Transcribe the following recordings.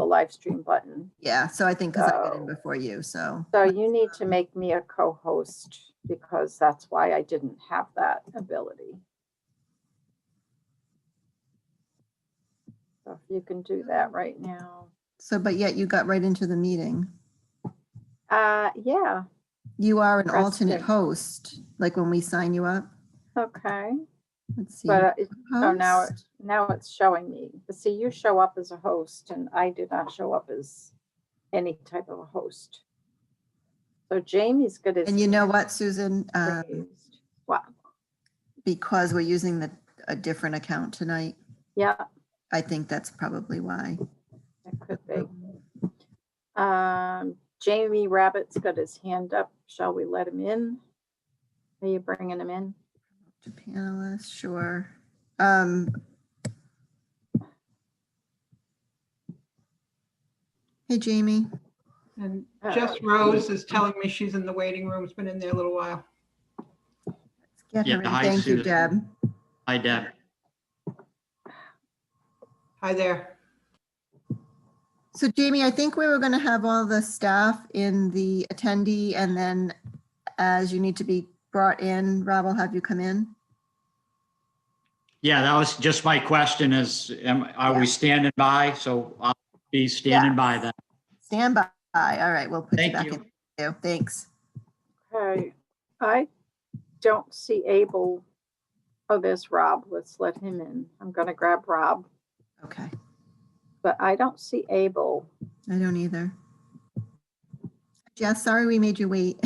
live stream button. Yeah, so I think because I got in So- before you, so. So you need to make me a co-host because that's why I didn't have that ability. So if you can do that right now. So, but yet you got right into the meeting. Yeah, You are an Press alternate it. host, like when we sign you up. okay. Let's see. But oh, Host. now it's showing me. But see, you show up as a host and I did not show up as any type of a host. So Jamie's good as. And you know what, Susan? raised. Wow. Because we're using a different account tonight, Yeah, I think that's probably why. it could be. Jamie Rabbit's got his hand up. Shall we let him in? Are you bringing him in? To panelists, sure. Hey, Jamie. And Jess Rose is telling me she's in the waiting room. It's been in there a little while. Get her in. hi, Thank you, Susan. Deb. Hi, Deb. Hi there. So Jamie, I think we were going to have all the staff in the attendee, and then as you need to be brought in, Rob will have you come in. Yeah, that was just my question is, are Yeah. we standing by? So I'll be standing by then. Stand by. All right, we'll put you Thank back you. in. Thanks. Okay, I don't see Abel. Oh, there's Rob. Let's let him in. I'm gonna grab Rob, Okay, but I don't see Abel. I don't either. Jess, sorry we made you wait.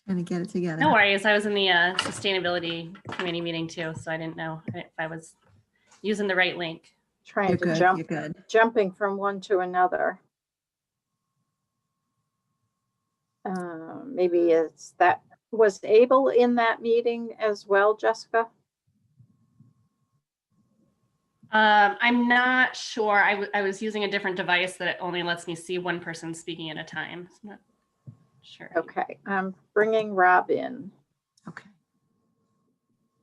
Trying to get it together. No worries. I was in the sustainability committee meeting too, so I didn't know if I was using the right link. Trying You're to good, jump, you're good. jumping from one to another. Maybe it's that, was Abel in that meeting as well, Jessica? I'm not sure. I was using a different device that only lets me see one person speaking at a time. So I'm not sure. Okay, I'm bringing Rob in Okay.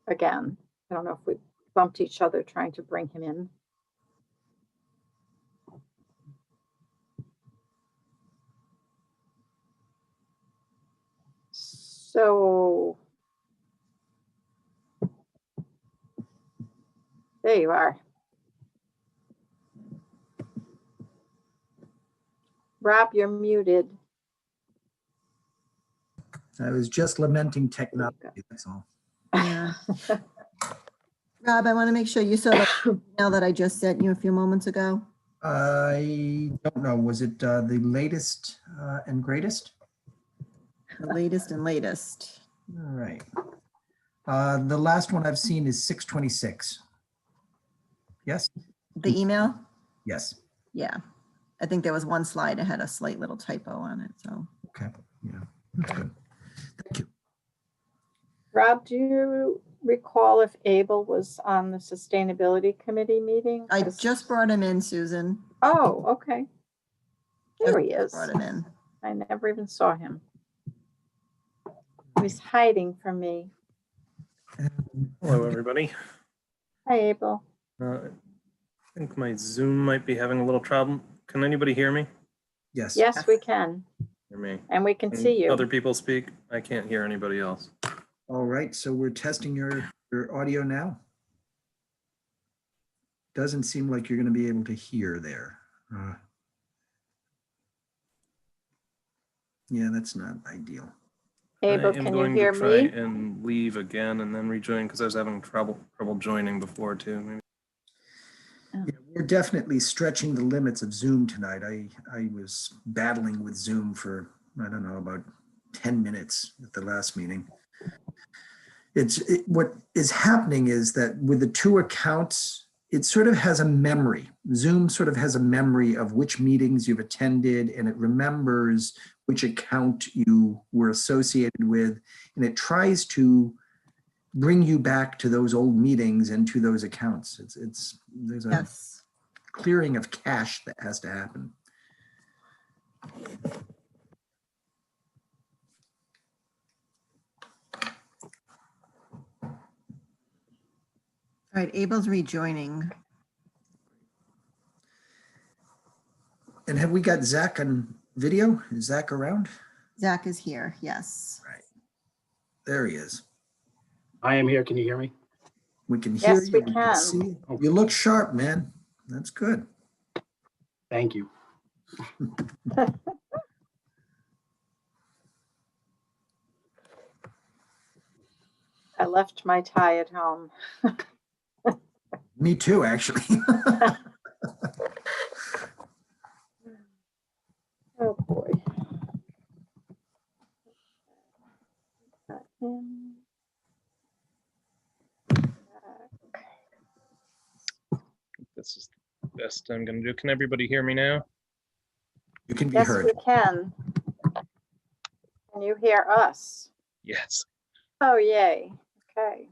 again. I don't know if we bumped each other trying to bring him in. So there you are. Rob, you're muted. I was just lamenting technology, that's all. Yeah. Rob, I want to make sure you saw the email that I just sent you a few moments ago. I don't know, was it the latest and greatest? The latest and latest. All right. The last one I've seen is 626. Yes? The email? Yes. Yeah. I think there was one slide that had a slight little typo on it, so. Okay, yeah, that's good. Thank you. Rob, do you recall if Abel was on the sustainability committee meeting? I 'Cause- just brought him in, Susan. Oh, okay. There he is. Brought him in. I never even saw him. He was hiding from me. Hello, everybody. Hi, Abel. I think my Zoom might be having a little trouble. Can anybody hear me? Yes. Yes, we can. Hear me? And we can see you. Other people speak. I can't hear anybody else. All right, so we're testing your audio now. Doesn't seem like you're going to be able to hear there. Yeah, that's not ideal. Abel, I am can you going hear to try me? and leave again and then rejoin because I was having trouble joining before too. Maybe. Yeah, we're definitely stretching the limits of Zoom tonight. I was battling with Zoom for, I don't know, about 10 minutes at the last meeting. What is happening is that with the two accounts, it sort of has a memory. Zoom sort of has a memory of which meetings you've attended, and it remembers which account you were associated with, and it tries to bring you back to those old meetings and to those accounts. There's a Yes. clearing of cache that has to happen. All right, Abel's rejoining. And have we got Zach on video? Is Zach around? Zach is here, yes. Right. There he is. I am here. Can you hear me? We can hear Yes, you. we We can. can see you. You look sharp, man. That's good. Thank you. I left my tie at home. Me too, actually. Oh, boy. That in. This is the best I'm gonna do. Can everybody hear me now? You can be Yes, heard. we can. Can you hear us? Yes. Oh, yay. Okay.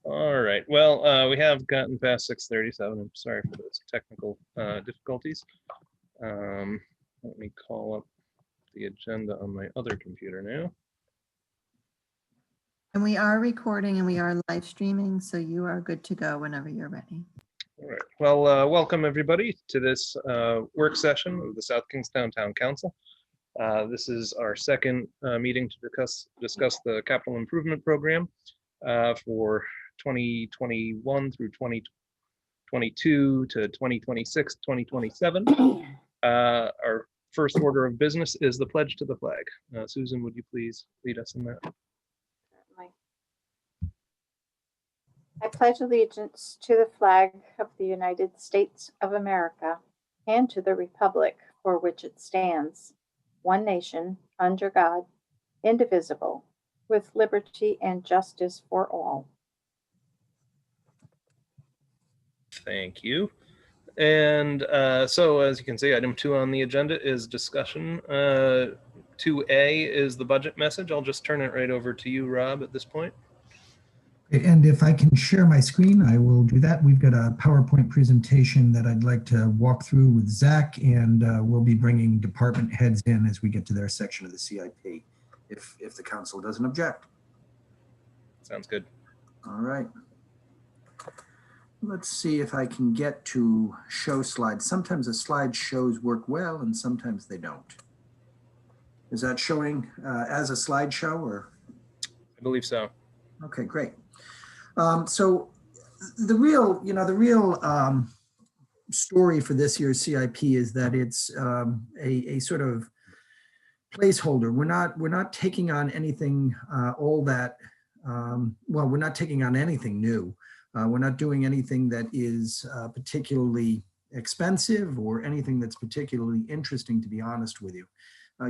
All right. Well, we have gotten past 6:37. I'm sorry for those technical difficulties. Let me call up the agenda on my other computer now. And we are recording and we are live streaming, so you are good to go whenever you're ready. All right. Well, welcome everybody to this work session of the South Kingstown Town Council. This is our second meeting to discuss the capital improvement program for 2021 through 2022 to 2026, 2027. Our first order of business is the pledge to the flag. Susan, would you please lead us in that? Certainly. I pledge allegiance to the flag of the United States of America and to the republic for which it stands, one nation, under God, indivisible, with liberty and justice for all. Thank you. And so as you can see, item 2 on the agenda is discussion. 2A is the budget message. I'll just turn it right over to you, Rob, at this point. And if I can share my screen, I will do that. We've got a PowerPoint presentation that I'd like to walk through with Zach, and we'll be bringing department heads in as we get to their section of the CIP, if the council doesn't object. Sounds good. All right. Let's see if I can get to show slides. Sometimes the slide shows work well and sometimes they don't. Is that showing as a slideshow or? I believe so. Okay, great. So the real story for this year's CIP is that it's a sort of placeholder. We're not taking on anything we're not taking on anything new. We're not doing anything that is particularly expensive or anything that's particularly interesting, to be honest with you.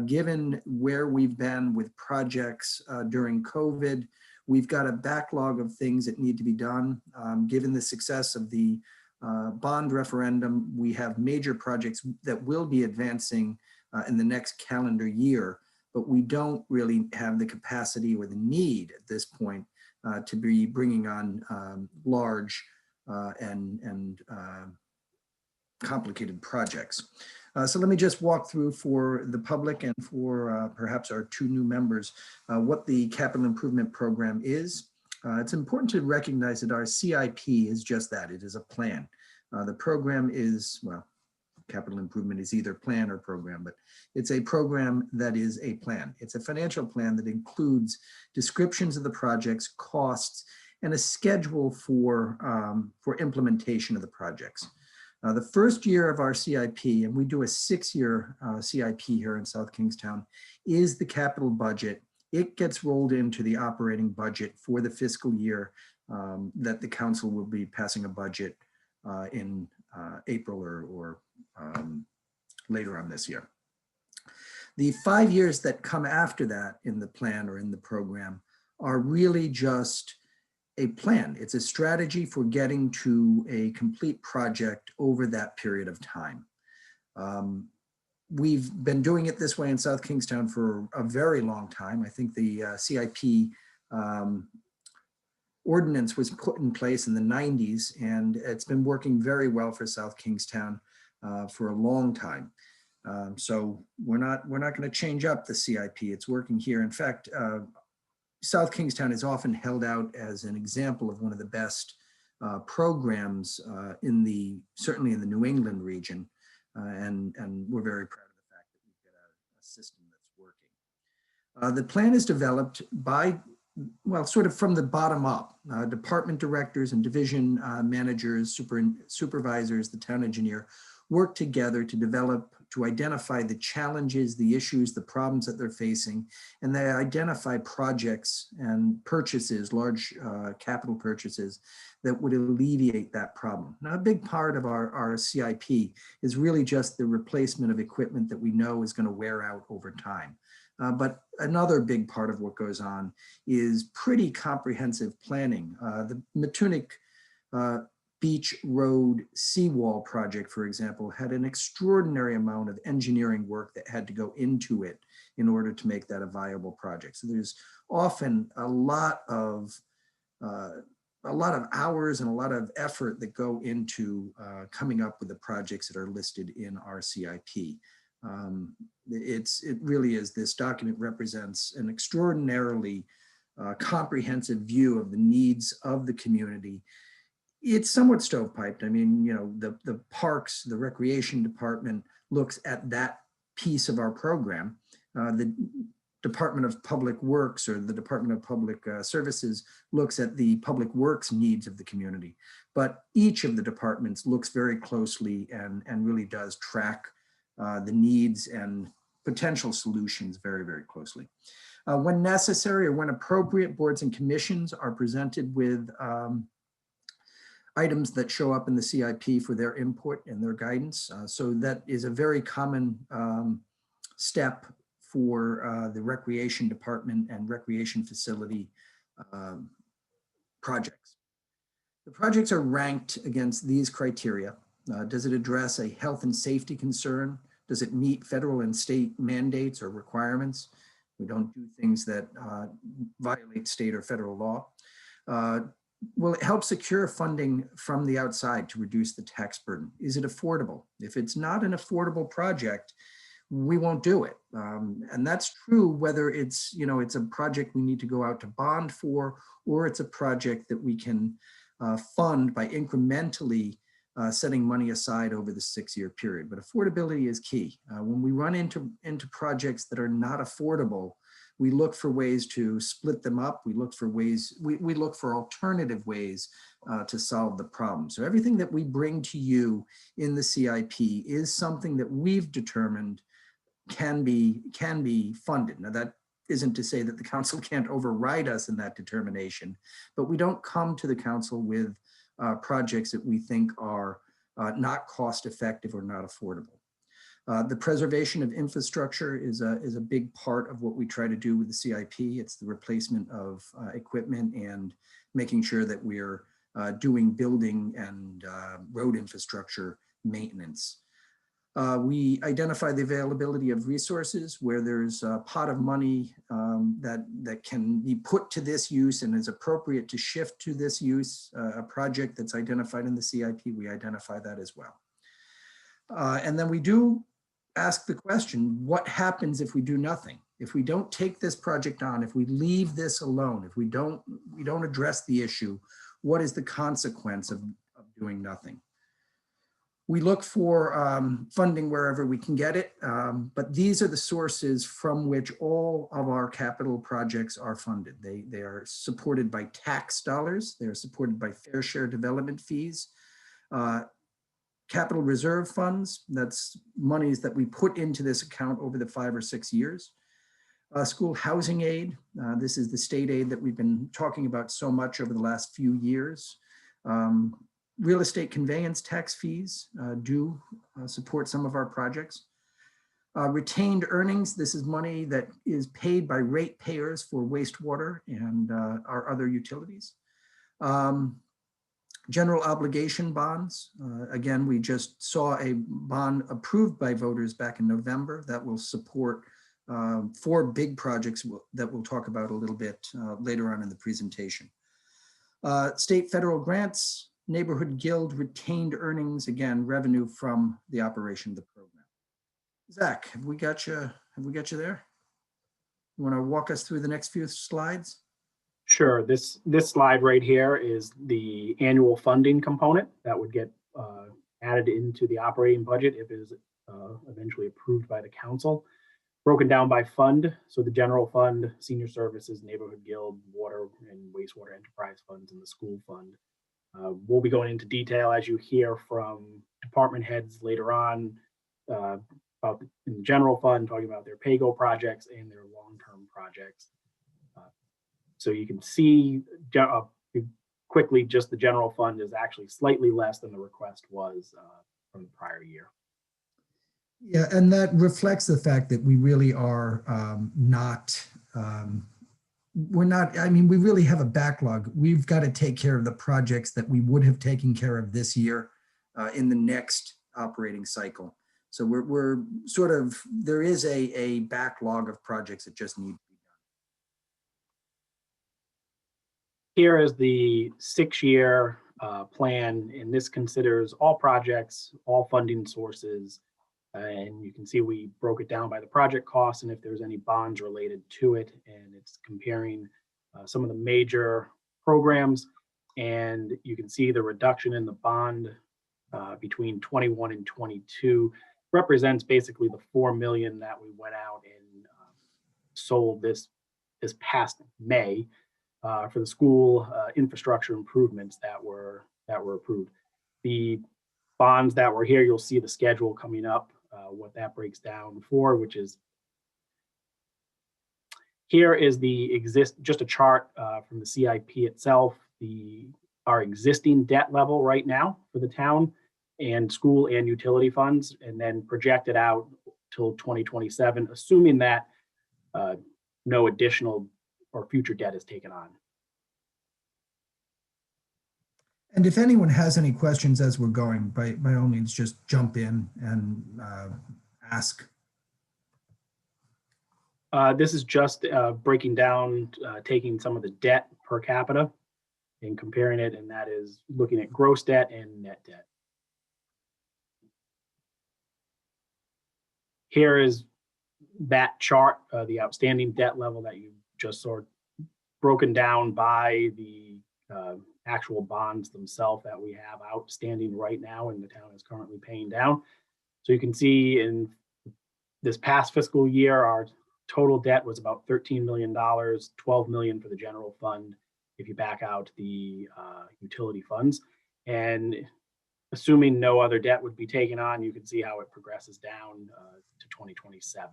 Given where we've been with projects during COVID, we've got a backlog of things that need to be done. Given the success of the bond referendum, we have major projects that will be advancing in the next calendar year, but we don't really have the capacity or the need at this point to be bringing on large and complicated projects. So let me just walk through for the public and for perhaps our 2 new members what the capital improvement program is. It's important to recognize that our CIP is just that. It is a plan. The program is, well, capital improvement is either plan or program, but it's a program that is a plan. It's a financial plan that includes descriptions of the projects, costs, and a schedule for implementation of the projects. The first year of our CIP, and we do a 6-year CIP here in South Kingstown, is the capital budget. It gets rolled into the operating budget for the fiscal year that the council will be passing a budget in April or later on this year. The 5 years that come after that in the plan or in the program are really just a plan. It's a strategy for getting to a complete project over that period of time. We've been doing it this way in South Kingstown for a very long time. I think the CIP ordinance was put in place in the 90s, and it's been working very well for South Kingstown for a long time. So we're not going to change up the CIP. It's working here. In fact, South Kingstown is often held out as an example of one of the best programs certainly in the New England region. And we're very proud of the fact that we've got a system that's working. The plan is developed by, well, sort of from the bottom up. Department directors and division managers, supervisors, the town engineer work together to identify the challenges, the issues, the problems that they're facing, and they identify projects and purchases, large capital purchases that would alleviate that problem. Now, a big part of our CIP is really just the replacement of equipment that we know is going to wear out over time. But another big part of what goes on is pretty comprehensive planning. The Matunic Beach Road seawall project, for example, had an extraordinary amount of engineering work that had to go into it in order to make that a viable project. So there's often a lot of hours and a lot of effort that go into coming up with the projects that are listed in our CIP. It really is, this document represents an extraordinarily comprehensive view of the needs of the community. It's somewhat stovepiped. I mean, you know, the parks, the recreation department looks at that piece of our program. The Department of Public Works or the Department of Public Services looks at the public works needs of the community. But each of the departments looks very closely and really does track the needs and potential solutions very, very closely. When necessary or when appropriate, boards and commissions are presented with items that show up in the CIP for their input and their guidance. So that is a very common step for the recreation department and recreation facility projects. The projects are ranked against these criteria. Does it address a health and safety concern? Does it meet federal and state mandates or requirements? We don't do things that violate state or federal law. Will it help secure funding from the outside to reduce the tax burden? Is it affordable? If it's not an affordable project, we won't do it. And that's true whether it's, you know, it's a project we need to go out to bond for, or it's a project that we can fund by incrementally setting money aside over the 6-year period. But affordability is key. When we run into projects that are not affordable, we look for ways to split them up. We look for ways, we look for alternative ways to solve the problem. So everything that we bring to you in the CIP is something that we've determined can be funded. Now, that isn't to say that the council can't override us in that determination, but we don't come to the council with projects that we think are not cost effective or not affordable. The preservation of infrastructure is a big part of what we try to do with the CIP. It's the replacement of equipment and making sure that we're doing building and road infrastructure maintenance. We identify the availability of resources where there's a pot of money that can be put to this use and is appropriate to shift to this use, a project that's identified in the CIP, we identify that as well. And then we do ask the question, what happens if we do nothing? If we don't take this project on, if we leave this alone, if we don't address the issue, what is the consequence of doing nothing? We look for funding wherever we can get it, but these are the sources from which all of our capital projects are funded. They are supported by tax dollars. They are supported by fair share development fees, capital reserve funds. That's monies that we put into this account over the 5 or 6 years. School housing aid. This is the state aid that we've been talking about so much over the last few years. Real estate conveyance tax fees do support some of our projects. Retained earnings, this is money that is paid by ratepayers for wastewater and our other utilities. General obligation bonds. Again, we just saw a bond approved by voters back in November that will support 4 big projects that we'll talk about a little bit later on in the presentation. State federal grants, Neighborhood Guild retained earnings, again, revenue from the operation of the program. Zach, have we got you there? You want to walk us through the next few slides? Sure. This slide right here is the annual funding component that would get added into the operating budget if it is eventually approved by the council. Broken down by fund, so the general fund, senior services, neighborhood guild, water and wastewater enterprise funds, and the school fund. We'll be going into detail as you hear from department heads later on about in the general fund, talking about their PAYGO projects and their long-term projects. So you can see quickly, just the general fund is actually slightly less than the request was from the prior year. Yeah, and that reflects the fact that we really are we're not, I mean, we really have a backlog. We've got to take care of the projects that we would have taken care of this year in the next operating cycle. So we're sort of, there is a backlog of projects that just need to be done. Here is the 6-year plan, and this considers all projects, all funding sources. And you can see we broke it down by the project costs and if there's any bonds related to it. And it's comparing some of the major programs. And you can see the reduction in the bond between 21 and 22 represents basically the 4 million that we went out and sold this past May for the school infrastructure improvements that were approved. The bonds that were here, you'll see the schedule coming up, what that breaks down for, which is here is just a chart from the CIP itself, our existing debt level right now for the town and school and utility funds, and then projected out till 2027, assuming that no additional or future debt is taken on. And if anyone has any questions as we're going, by all means, just jump in and ask. This is just breaking down, taking some of the debt per capita and comparing it, and that is looking at gross debt and net debt. Here is that chart, the outstanding debt level that you just saw broken down by the actual bonds themselves that we have outstanding right now and the town is currently paying down. So you can see in this past fiscal year, our total debt was about $13 million, 12 million for the general fund if you back out the utility funds. And assuming no other debt would be taken on, you can see how it progresses down to 2027.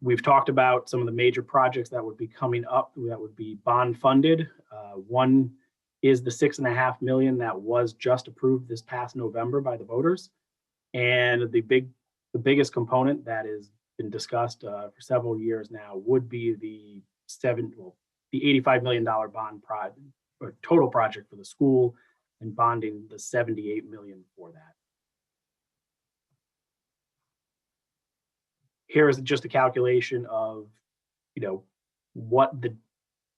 We've talked about some of the major projects that would be coming up that would be bond funded. One is the $6.5 million that was just approved this past November by the voters. And the biggest component that has been discussed for several years now would be the $85 million bond project or total project for the school and bonding the $78 million for that. Here is just a calculation of, what it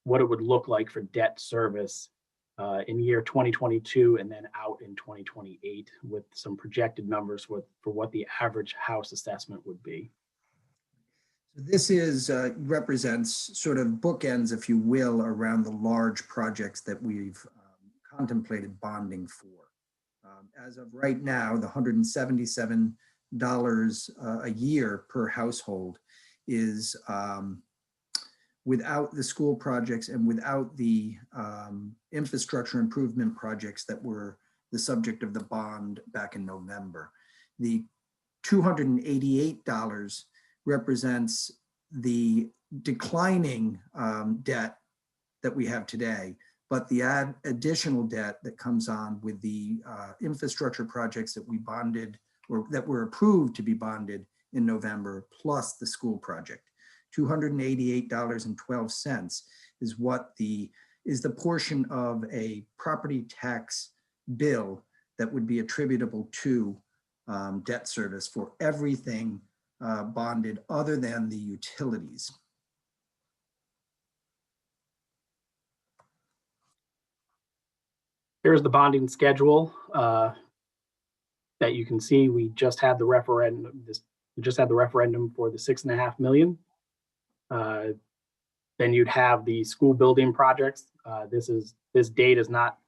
would look like for debt service in year 2022 and then out in 2028 with some projected numbers for what the average house assessment would be. So this represents sort of bookends, if you will, around the large projects that we've contemplated bonding for. As of right now, the $177 a year per household is without the school projects and without the infrastructure improvement projects that were the subject of the bond back in November. The $288 represents the declining debt that we have today, but the additional debt that comes on with the infrastructure projects that we bonded or that were approved to be bonded in November, plus the school project. $288.12 is is the portion of a property tax bill that would be attributable to debt service for everything bonded other than the utilities. Here's the bonding schedule that you can see. We just had the referendum. We just had the referendum for the $6.5 million. Then you'd have the school building projects. This date is not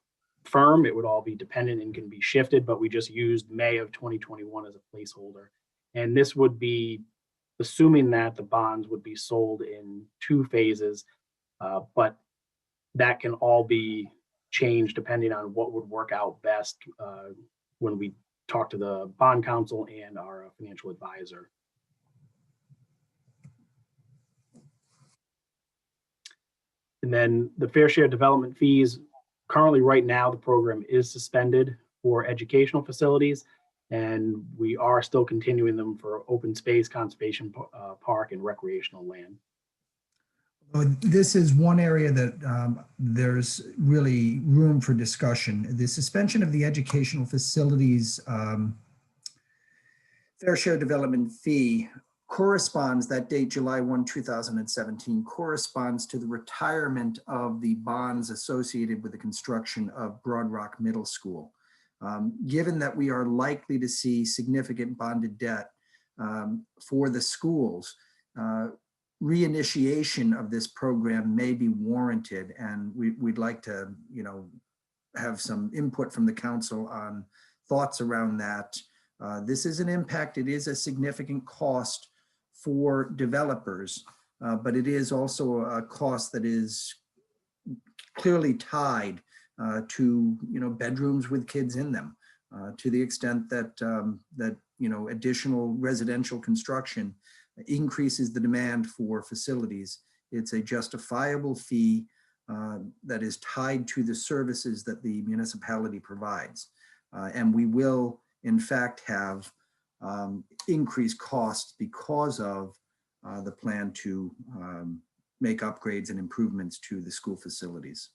firm. It would all be dependent and can be shifted, but we just used May of 2021 as a placeholder. And this would be assuming that the bonds would be sold in 2 phases, but that can all be changed depending on what would work out best when we talk to the bond counsel and our financial advisor. And then the fair share development fees, currently right now, the program is suspended for educational facilities, and we are still continuing them for open space, conservation park, and recreational land. This is one area that there's really room for discussion. The suspension of the educational facilities fair share development fee corresponds, that date, July 1, 2017, corresponds to the retirement of the bonds associated with the construction of Broad Rock Middle School. Given that we are likely to see significant bonded debt for the schools, reinitiation of this program may be warranted, and we'd like to, have some input from the council on thoughts around that. This is an impact. It is a significant cost for developers, but it is also a cost that is clearly tied to bedrooms with kids in them, to the extent that additional residential construction increases the demand for facilities. It's a justifiable fee that is tied to the services that the municipality provides, and we will in fact have increased costs because of the plan to make upgrades and improvements to the school facilities.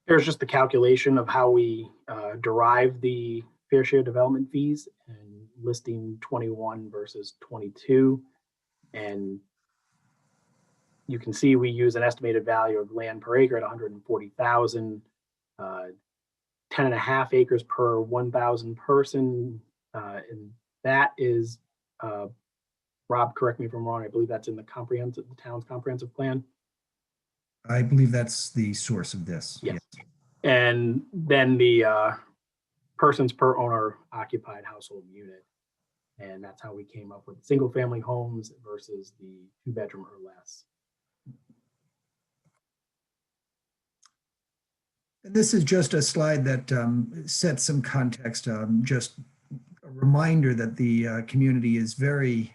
There's just the calculation of how we derive the fair share development fees and listing 21 versus 22. And you can see we use an estimated value of land per acre at 140,000, 10.5 acres per 1,000 person. And that is, Rob, correct me if I'm wrong, I believe that's in the town's comprehensive plan. I believe that's the source of this. Yes. And then the persons per owner occupied household unit. And that's how we came up with single family homes versus the 2-bedroom or less. This is just a slide that sets some context, just a reminder that the community is very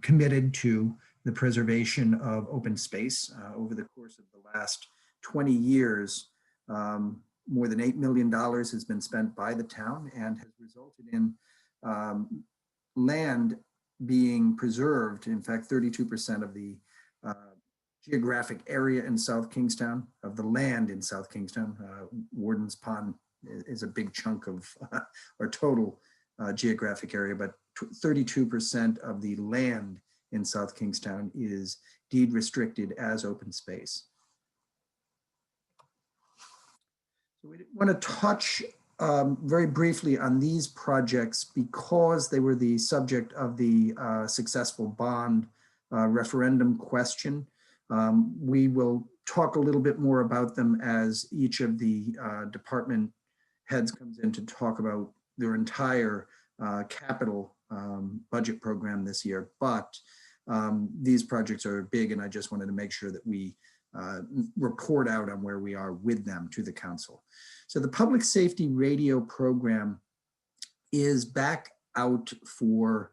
committed to the preservation of open space. Over the course of the last 20 years, more than $8 million has been spent by the town and has resulted in land being preserved. In fact, 32% of the geographic area in South Kingstown, of the land in South Kingstown, Warden's Pond is a big chunk of our total geographic area, but 32% of the land in South Kingstown is deed restricted as open space. So we want to touch very briefly on these projects because they were the subject of the successful bond referendum question. We will talk a little bit more about them as each of the department heads comes in to talk about their entire capital budget program this year. But these projects are big, and I just wanted to make sure that we report out on where we are with them to the council. So the public safety radio program is back out for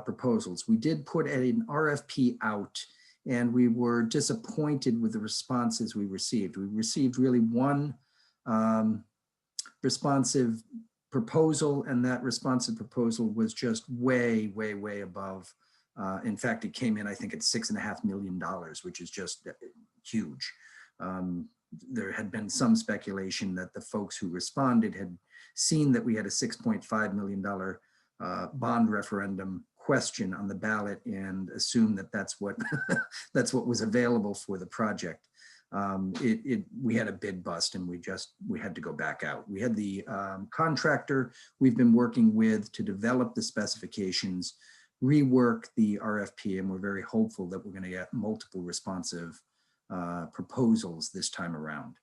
proposals. We did put an RFP out, and we were disappointed with the responses we received. We received really one responsive proposal, and that responsive proposal was just way, way, way above. In fact, it came in, I think, at $6.5 million, which is just huge. There had been some speculation that the folks who responded had seen that we had a $6.5 million bond referendum question on the ballot and assumed that that's what that's what was available for the project. We had a bid bust, and we had to go back out. We had the contractor we've been working with to develop the specifications rework the RFP, and we're very hopeful that we're going to get multiple responsive proposals this time around.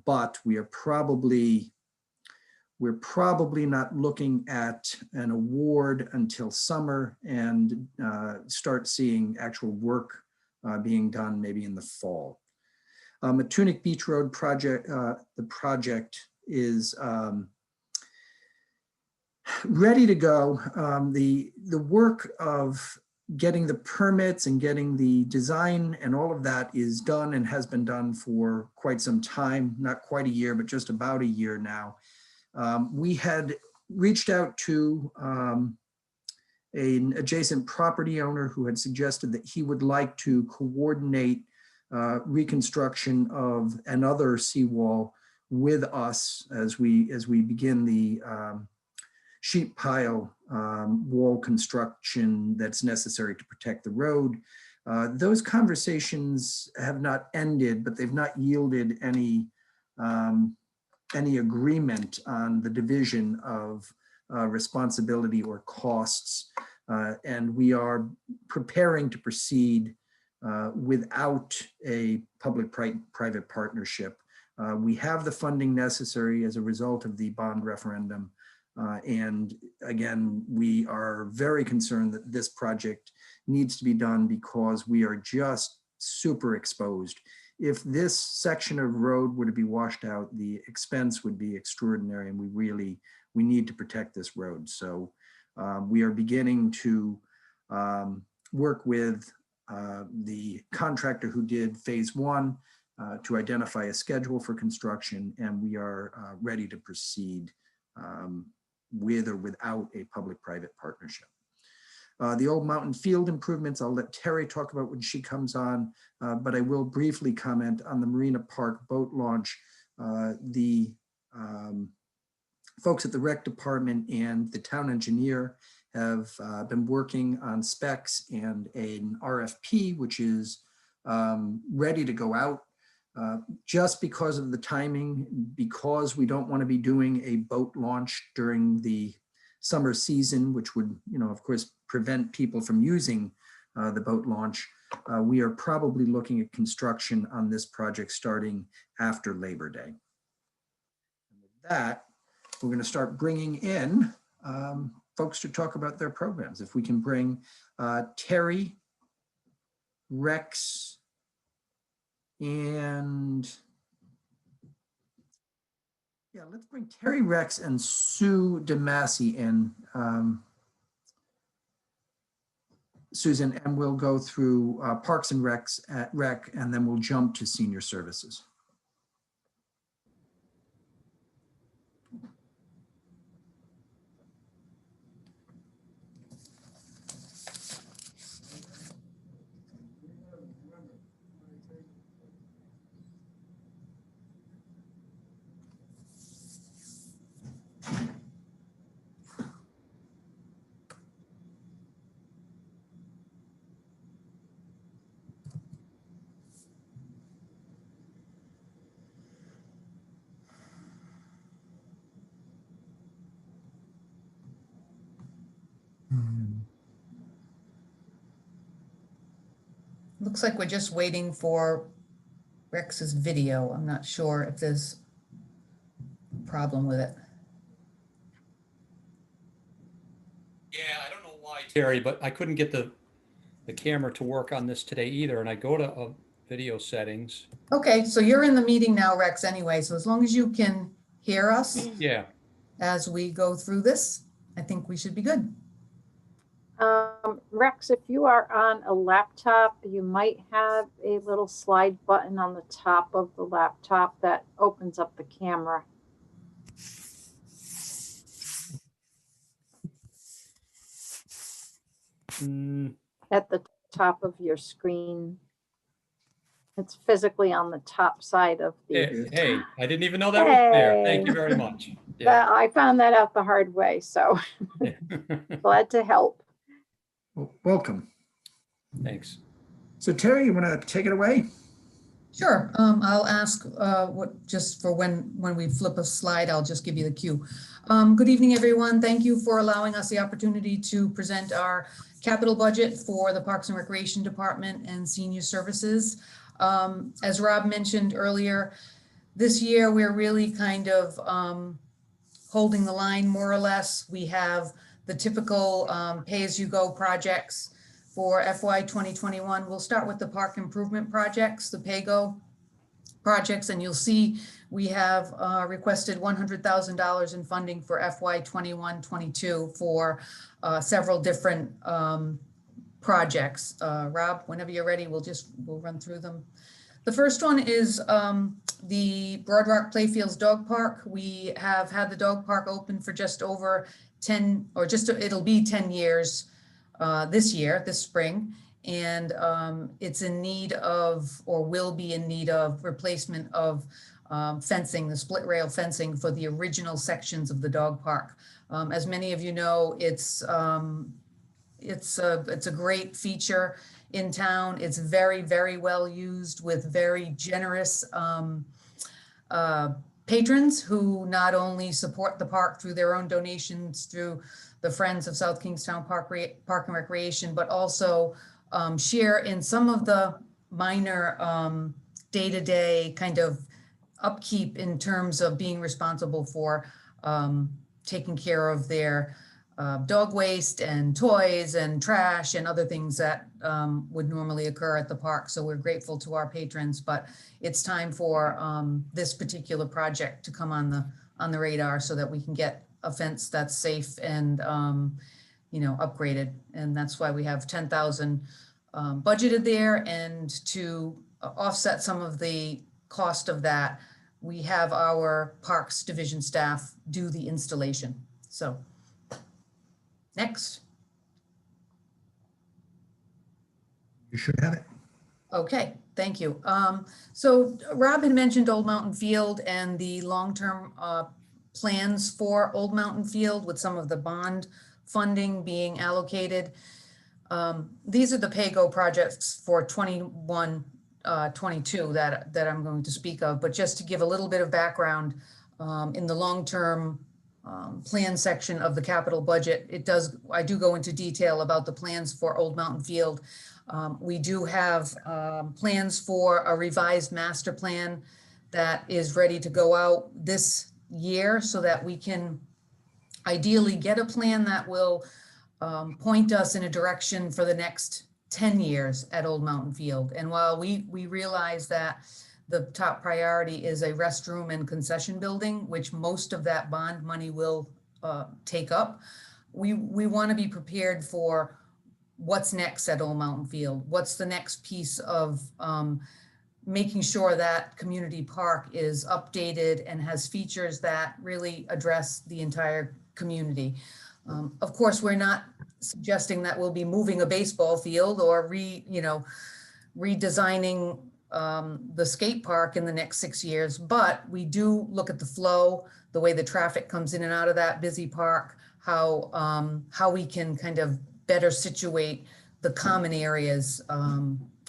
But we're probably not looking at an award until summer and start seeing actual work being done maybe in the fall. Matunic Beach Road project, the project is ready to go. The work of getting the permits and getting the design and all of that is done and has been done for quite some time, not quite a year, but just about a year now. We had reached out to an adjacent property owner who had suggested that he would like to coordinate reconstruction of another seawall with us as we begin the sheet pile wall construction that's necessary to protect the road. Those conversations have not ended, but they've not yielded any agreement on the division of responsibility or costs. And we are preparing to proceed without a public-private partnership. We have the funding necessary as a result of the bond referendum. And again, we are very concerned that this project needs to be done because we are just super exposed. If this section of road were to be washed out, the expense would be extraordinary, and we need to protect this road. So we are beginning to work with the contractor who did phase one to identify a schedule for construction, and we are ready to proceed with or without a public-private partnership. The Old Mountain Field improvements, I'll let Terry talk about when she comes on, but I will briefly comment on the Marina Park boat launch. The folks at the rec department and the town engineer have been working on specs and an RFP, which is ready to go out. Just because of the timing, because we don't want to be doing a boat launch during the summer season, which would, of course, prevent people from using the boat launch, we are probably looking at construction on this project starting after Labor Day. And with that, we're going to start bringing in folks to talk about their programs. If we can bring Terry, Rex, and yeah, let's bring Terry, Rex, and Sue DeMasi in, Susan, and we'll go through Parks and Rec, and then we'll jump to Senior Services. Looks like we're just waiting for Rex's video. I'm not sure if there's a problem with it. Yeah, I don't know why, Terry, but I couldn't get the camera to work on this today either. And I go to video settings. Okay, so you're in the meeting now, Rex, anyway. So as long as you can hear us Yeah. as we go through this, I think we should be good. Rex, if you are on a laptop, you might have a little slide button on the top of the laptop that opens up the camera. At the top of your screen. It's physically on the top side of the. Hey, I didn't even know that was there. Thank you very much. Yeah. I found that out the hard way, so glad to help. Well, welcome. Thanks. So Terry, you want to take it away? Sure. I'll ask what, just for when we flip a slide, I'll just give you the cue. Good evening, everyone. Thank you for allowing us the opportunity to present our capital budget for the Parks and Recreation Department and Senior Services. As Rob mentioned earlier, this year we're really kind of holding the line more or less. We have the typical pay-as-you-go projects for FY 2021. We'll start with the park improvement projects, the PAYGO projects, and you'll see we have requested $100,000 in funding for FY 21-22 for several different projects. Rob, whenever you're ready, we'll run through them. The first one is the Broad Rock Playfields Dog Park. We have had the dog park open for just over 10, or it'll be 10 years this spring. And it's in need of, or will be in need of, replacement of fencing, the split rail fencing for the original sections of the dog park. As many of you know, it's a great feature in town. It's very, very well used with very generous patrons who not only support the park through their own donations through the Friends of South Kingstown Park and Recreation, but also share in some of the minor day-to-day kind of upkeep in terms of being responsible for taking care of their dog waste and toys and trash and other things that would normally occur at the park. So we're grateful to our patrons, but it's time for this particular project to come on the radar so that we can get a fence that's safe and upgraded. And that's why we have 10,000 budgeted there. And to offset some of the cost of that, we have our Parks Division staff do the installation. So next. You should have it. Okay, thank you. So Rob had mentioned Old Mountain Field and the long-term plans for Old Mountain Field with some of the bond funding being allocated. These are the PAYGO projects for 21-22 that I'm going to speak of, but just to give a little bit of background, in the long-term plan section of the capital budget, I do go into detail about the plans for Old Mountain Field. We do have plans for a revised master plan that is ready to go out this year so that we can ideally get a plan that will point us in a direction for the next 10 years at Old Mountain Field. And while we realize that the top priority is a restroom and concession building, which most of that bond money will take up, we want to be prepared for what's next at Old Mountain Field. What's the next piece of making sure that community park is updated and has features that really address the entire community. Of course, we're not suggesting that we'll be moving a baseball field or redesigning the skate park in the next 6 years, but we do look at the flow, the way the traffic comes in and out of that busy park, how we can kind of better situate the common areas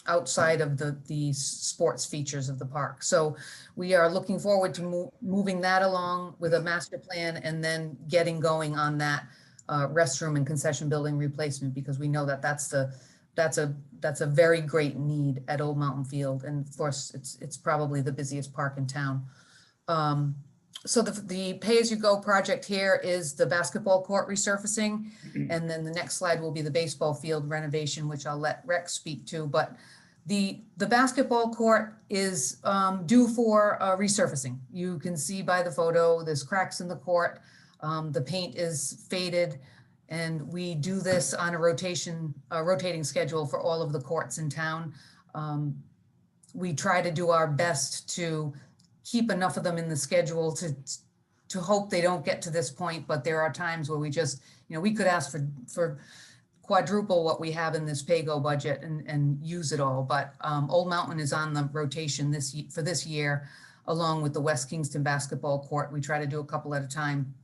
outside of the sports features of the park. So we are looking forward to moving that along with a master plan and then getting going on that restroom and concession building replacement, because we know that that's a very great need at Old Mountain Field. And of course, it's probably the busiest park in town. So the pay-as-you-go project here is the basketball court resurfacing. And then the next slide will be the baseball field renovation, which I'll let Rex speak to. But the basketball court is due for resurfacing. You can see by the photo, there's cracks in the court. The paint is faded, and we do this on a rotating schedule for all of the courts in town. We try to do our best to keep enough of them in the schedule to hope they don't get to this point, but there are times where we just, we could ask for quadruple what we have in this PAYGO budget and use it all. But Old Mountain is on the rotation for this year, along with the West Kingston basketball court. We try to do a couple at a time.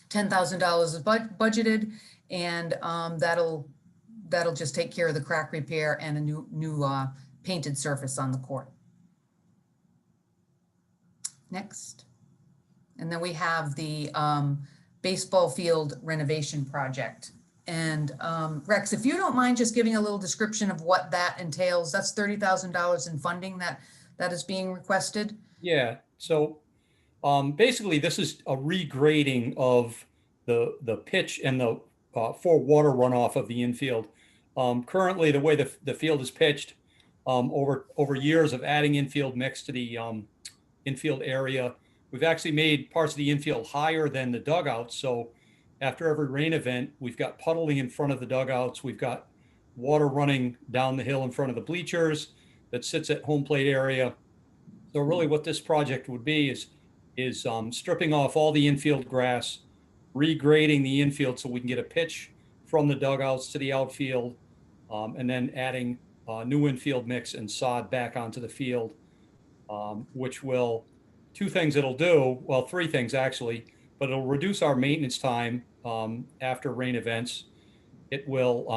$10,000 is budgeted, and that'll just take care of the crack repair and a new painted surface on the court. Next. And then we have the baseball field renovation project. And Rex, if you don't mind just giving a little description of what that entails, that's $30,000 in funding that is being requested. Yeah, so basically this is a regrading of the pitch and the for water runoff of the infield. Currently, the way the field is pitched, over years of adding infield mix to the infield area, we've actually made parts of the infield higher than the dugouts. So after every rain event, we've got puddling in front of the dugouts. We've got water running down the hill in front of the bleachers that sits at home plate area. So really what this project would be is stripping off all the infield grass, regrading the infield so we can get a pitch from the dugouts to the outfield, and then adding new infield mix and sod back onto the field, which will, two things it'll do, well, three things actually, but it'll reduce our maintenance time after rain events. It will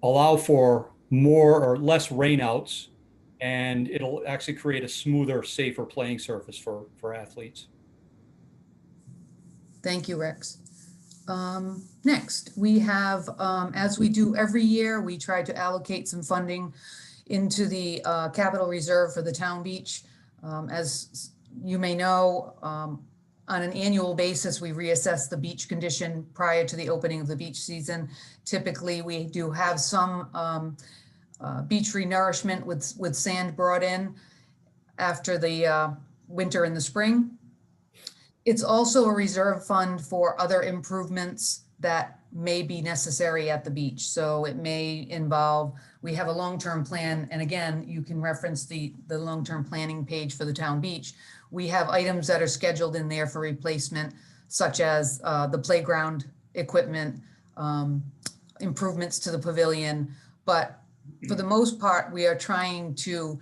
allow for more or less rainouts, and it'll actually create a smoother, safer playing surface for athletes. Thank you, Rex. Next, we have, as we do every year, we try to allocate some funding into the capital reserve for the town beach. As you may know, on an annual basis, we reassess the beach condition prior to the opening of the beach season. Typically, we do have some beach renourishment with sand brought in after the winter and the spring. It's also a reserve fund for other improvements that may be necessary at the beach. So it may involve, we have a long-term plan, and again, you can reference the long-term planning page for the town beach. We have items that are scheduled in there for replacement, such as the playground equipment, improvements to the pavilion. But for the most part, we are trying to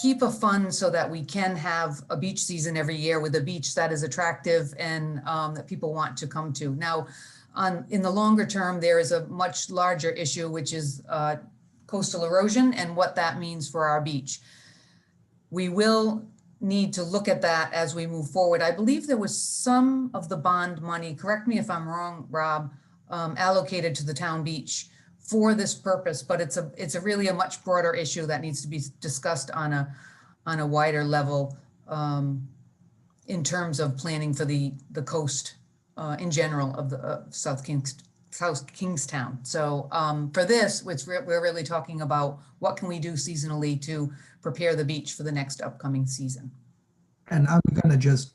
keep a fund so that we can have a beach season every year with a beach that is attractive and that people want to come to. Now, in the longer term, there is a much larger issue, which is coastal erosion and what that means for our beach. We will need to look at that as we move forward. I believe there was some of the bond money, correct me if I'm wrong, Rob, allocated to the town beach for this purpose, but it's a really a much broader issue that needs to be discussed on a wider level in terms of planning for the coast in general of the South Kingstown. So for this, we're really talking about what can we do seasonally to prepare the beach for the next upcoming season. And I'm going to just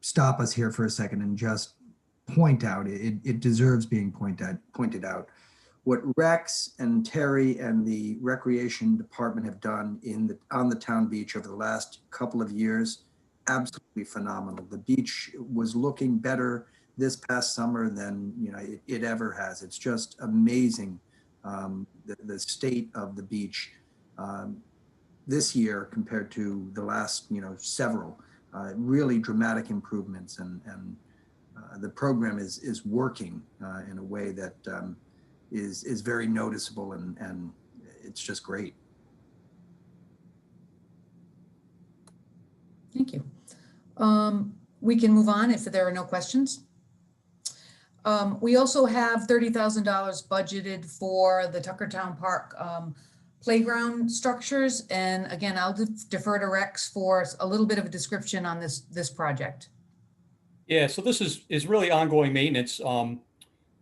stop us here for a second and just point out, it deserves being pointed out, what Rex and Terry and the Recreation Department have done on the town beach over the last couple of years, absolutely phenomenal. The beach was looking better this past summer than it ever has. It's just amazing, the state of the beach this year compared to the last several. Really dramatic improvements, and the program is working in a way that is very noticeable, and it's just great. Thank you. We can move on if there are no questions. We also have $30,000 budgeted for the Tuckertown Park playground structures. And again, I'll defer to Rex for a little bit of a description on this project. Yeah, so this is really ongoing maintenance.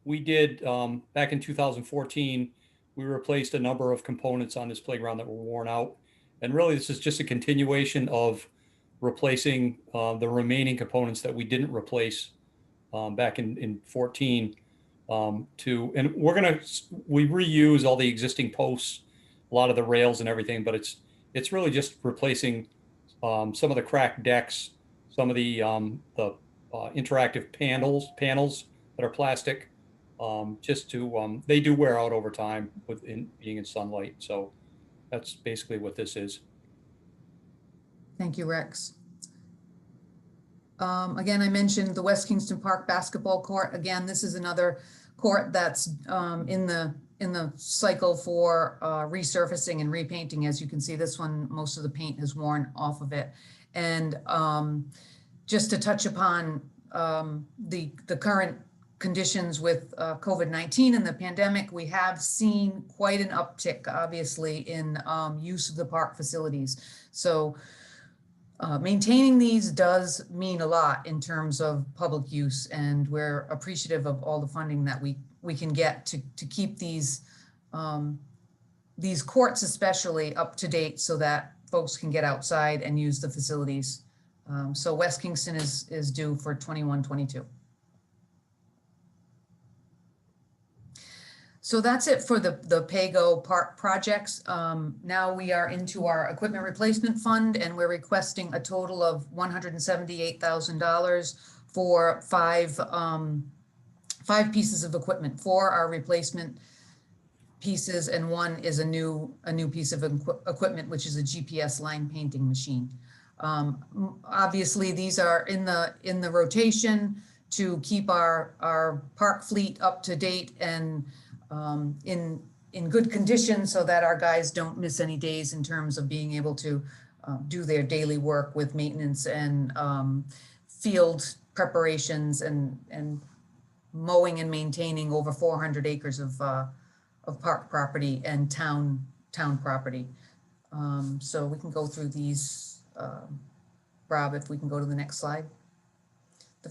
We did, back in 2014, we replaced a number of components on this playground that were worn out. And really, this is just a continuation of replacing the remaining components that we didn't replace back in 14. And we reuse all the existing posts, a lot of the rails and everything, but it's really just replacing some of the cracked decks, some of the interactive panels that are plastic, just to they do wear out over time with being in sunlight. So that's basically what this is. Thank you, Rex. Again, I mentioned the West Kingston Park basketball court. Again, this is another court that's in the in the cycle for resurfacing and repainting. As you can see, this one, most of the paint has worn off of it. And just to touch upon the current conditions with COVID-19 and the pandemic, we have seen quite an uptick, obviously, in use of the park facilities. So maintaining these does mean a lot in terms of public use, and we're appreciative of all the funding that we can get to keep these courts especially up to date so that folks can get outside and use the facilities. So West Kingston is due for 21-22. So that's it for the PAYGO park projects. Now we are into our equipment replacement fund, and we're requesting a total of $178,000 for five pieces of equipment. 4 are replacement pieces, and 1 is a new piece of equipment, which is a GPS line painting machine. Obviously, these are in the rotation to keep our park fleet up to date and in good condition, so that our guys don't miss any days in terms of being able to do their daily work with maintenance and field preparations and mowing and maintaining over 400 acres of park property and town property. So we can go through these. Rob, if we can go to the next slide. The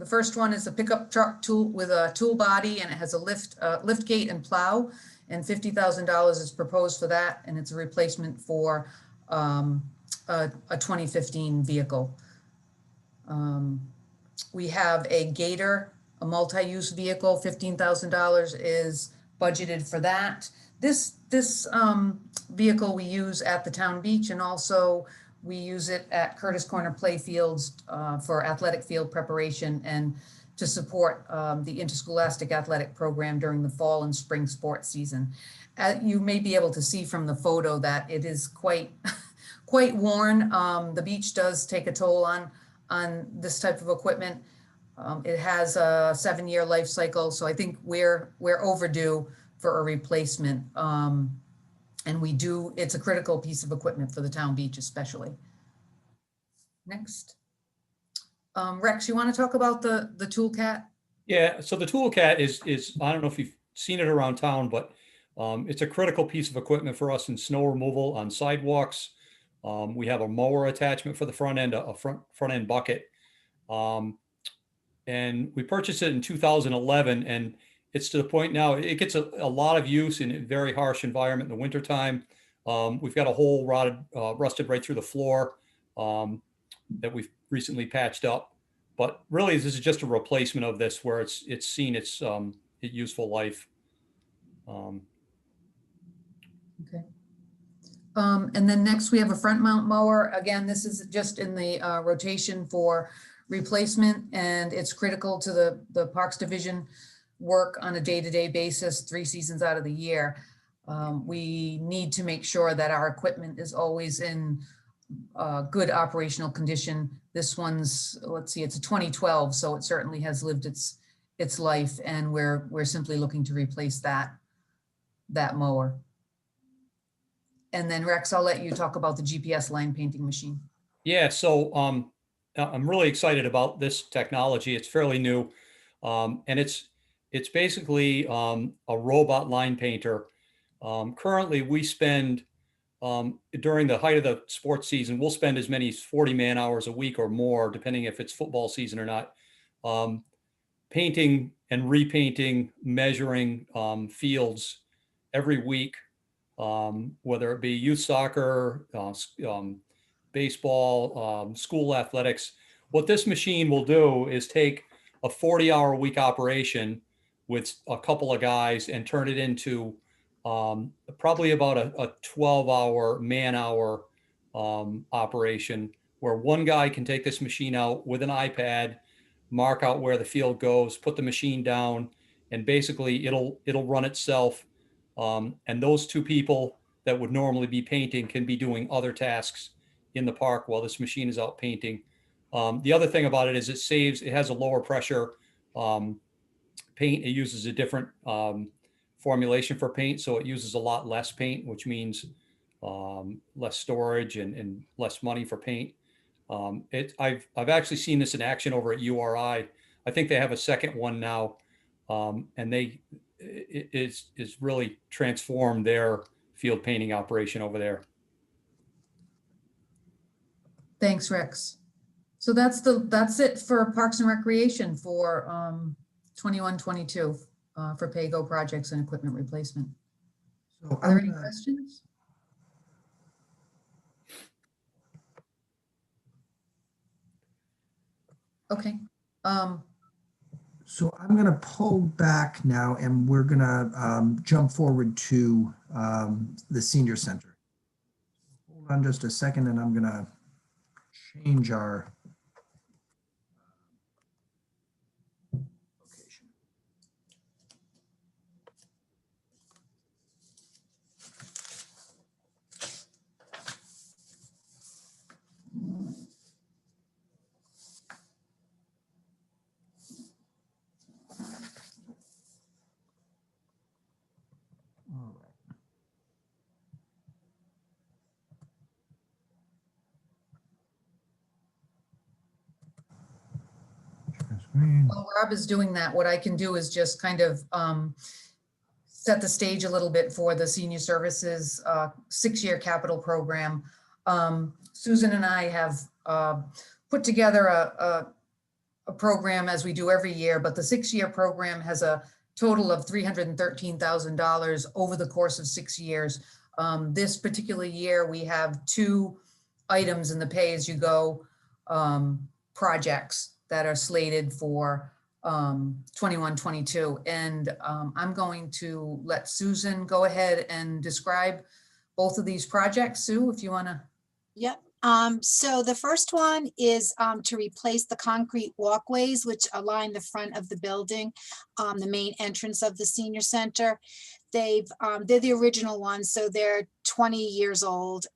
first one is a pickup truck tool with a tool body, and it has a lift gate and plow, and $50,000 is proposed for that, and it's a replacement for a 2015 vehicle. We have a Gator, a multi-use vehicle. $15,000 is budgeted for that. This vehicle we use at the town beach, and also we use it at Curtis Corner Playfields for athletic field preparation and to support the interscholastic athletic program during the fall and spring sports season. You may be able to see from the photo that it is quite worn. The beach does take a toll on this type of equipment. It has a 7-year life cycle, so I think we're overdue for a replacement. And it's a critical piece of equipment for the town beach especially. Next. Rex, you want to talk about the Toolcat? Yeah, so the Toolcat is, I don't know if you've seen it around town, but it's a critical piece of equipment for us in snow removal on sidewalks. We have a mower attachment for the front end, a front end bucket. And we purchased it in 2011, and it's to the point now, it gets a lot of use in a very harsh environment in the wintertime. We've got a hole rusted right through the floor that we've recently patched up. But really, this is just a replacement of this, where it's seen its useful life. Okay. And then next we have a front mount mower. Again, this is just in the rotation for replacement, and it's critical to the Parks Division work on a day-to-day basis, 3 seasons out of the year. We need to make sure that our equipment is always in good operational condition. This one's, let's see, it's a 2012, so it certainly has lived its life, and we're simply looking to replace that mower. And then Rex, I'll let you talk about the GPS line painting machine. Yeah, so I'm really excited about this technology. It's fairly new, and it's basically a robot line painter. Currently, we spend, during the height of the sports season, we'll spend as many as 40 man hours a week or more, depending if it's football season or not, painting and repainting, measuring fields every week, whether it be youth soccer, baseball, school athletics. What this machine will do is take a 40-hour-a-week operation with a couple of guys and turn it into probably about a 12-hour man-hour operation, where one guy can take this machine out with an iPad, mark out where the field goes, put the machine down, and basically it'll run itself. And those 2 people that would normally be painting can be doing other tasks in the park while this machine is out painting. The other thing about it is it has a lower pressure paint. It uses a different formulation for paint, so it uses a lot less paint, which means less storage and less money for paint. I've actually seen this in action over at URI. I think they have a second one now, and it's really transformed their field painting operation over there. Thanks, Rex. So that's it for Parks and Recreation for 21-22 for pay-go projects and equipment replacement. So Are there any questions? Okay. So I'm going to pull back now, and we're going to jump forward to the senior center. Hold on just a second, and I'm going to change our location. All right. Share screen. While Rob is doing that, what I can do is just kind of set the stage a little bit for the senior services 6-year capital program. Susan and I have put together a program as we do every year, but the 6-year program has a total of $313,000 over the course of 6 years. This particular year, we have 2 items in the pay-as-you-go projects that are slated for 21-22. And I'm going to let Susan go ahead and describe both of these projects. Sue, if you want to. Yep. So the first one is to replace the concrete walkways which align the front of the building, the main entrance of the senior center. They're the original ones, so they're 20 years old.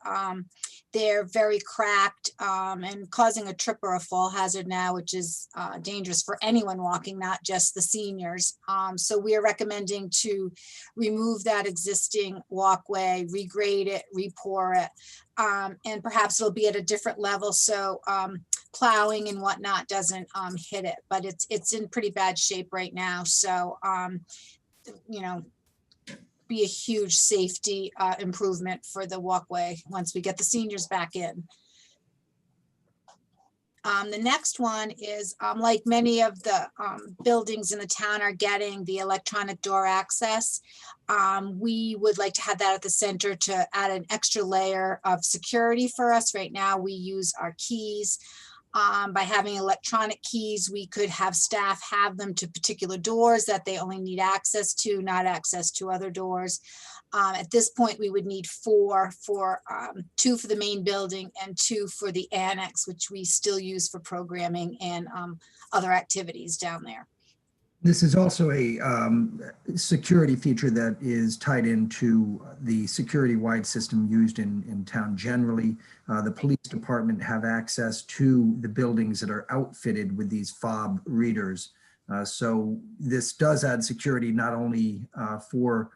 They're very cracked and causing a trip or a fall hazard now, which is dangerous for anyone walking, not just the seniors. So we are recommending to remove that existing walkway, regrade it, re-pour it, and perhaps it'll be at a different level, so plowing and whatnot doesn't hit it. But it's in pretty bad shape right now, so you know, be a huge safety improvement for the walkway once we get the seniors back in. The next one is like many of the buildings in the town are getting the electronic door access. We would like to have that at the center to add an extra layer of security for us. Right now, we use our keys. By having electronic keys, we could have staff have them to particular doors that they only need access to, not access to other doors. At this point, we would need 4 for 2 for the main building and 2 for the annex, which we still use for programming and other activities down there. This is also a security feature that is tied into the security-wide system used in town generally. The police department have access to the buildings that are outfitted with these fob readers. So this does add security not only for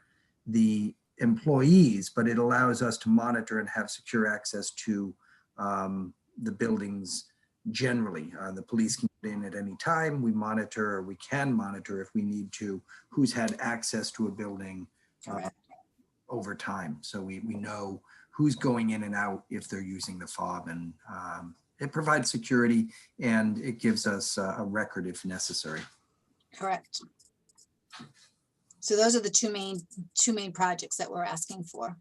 the employees, but it allows us to monitor and have secure access to the buildings generally. The police can get in at any time. We monitor, or we can monitor if we need to, who's had access to a building over time. So we know who's going in and out if they're using the fob, and it provides security and it gives us a record if necessary. Correct. So those are the two main projects that we're asking for.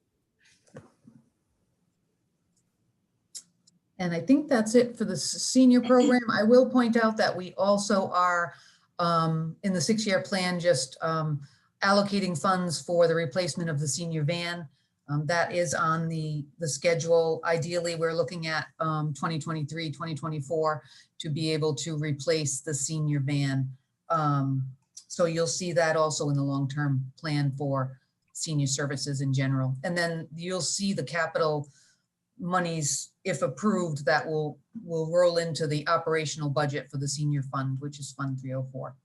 And I think that's it for the senior program. I will point out that we also are in the 6-year plan, just allocating funds for the replacement of the senior van. That is on the schedule. Ideally, we're looking at 2023, 2024 to be able to replace the senior van. So you'll see that also in the long-term plan for senior services in general. And then you'll see the capital monies, if approved, that will roll into the operational budget for the senior fund, which is Fund 304.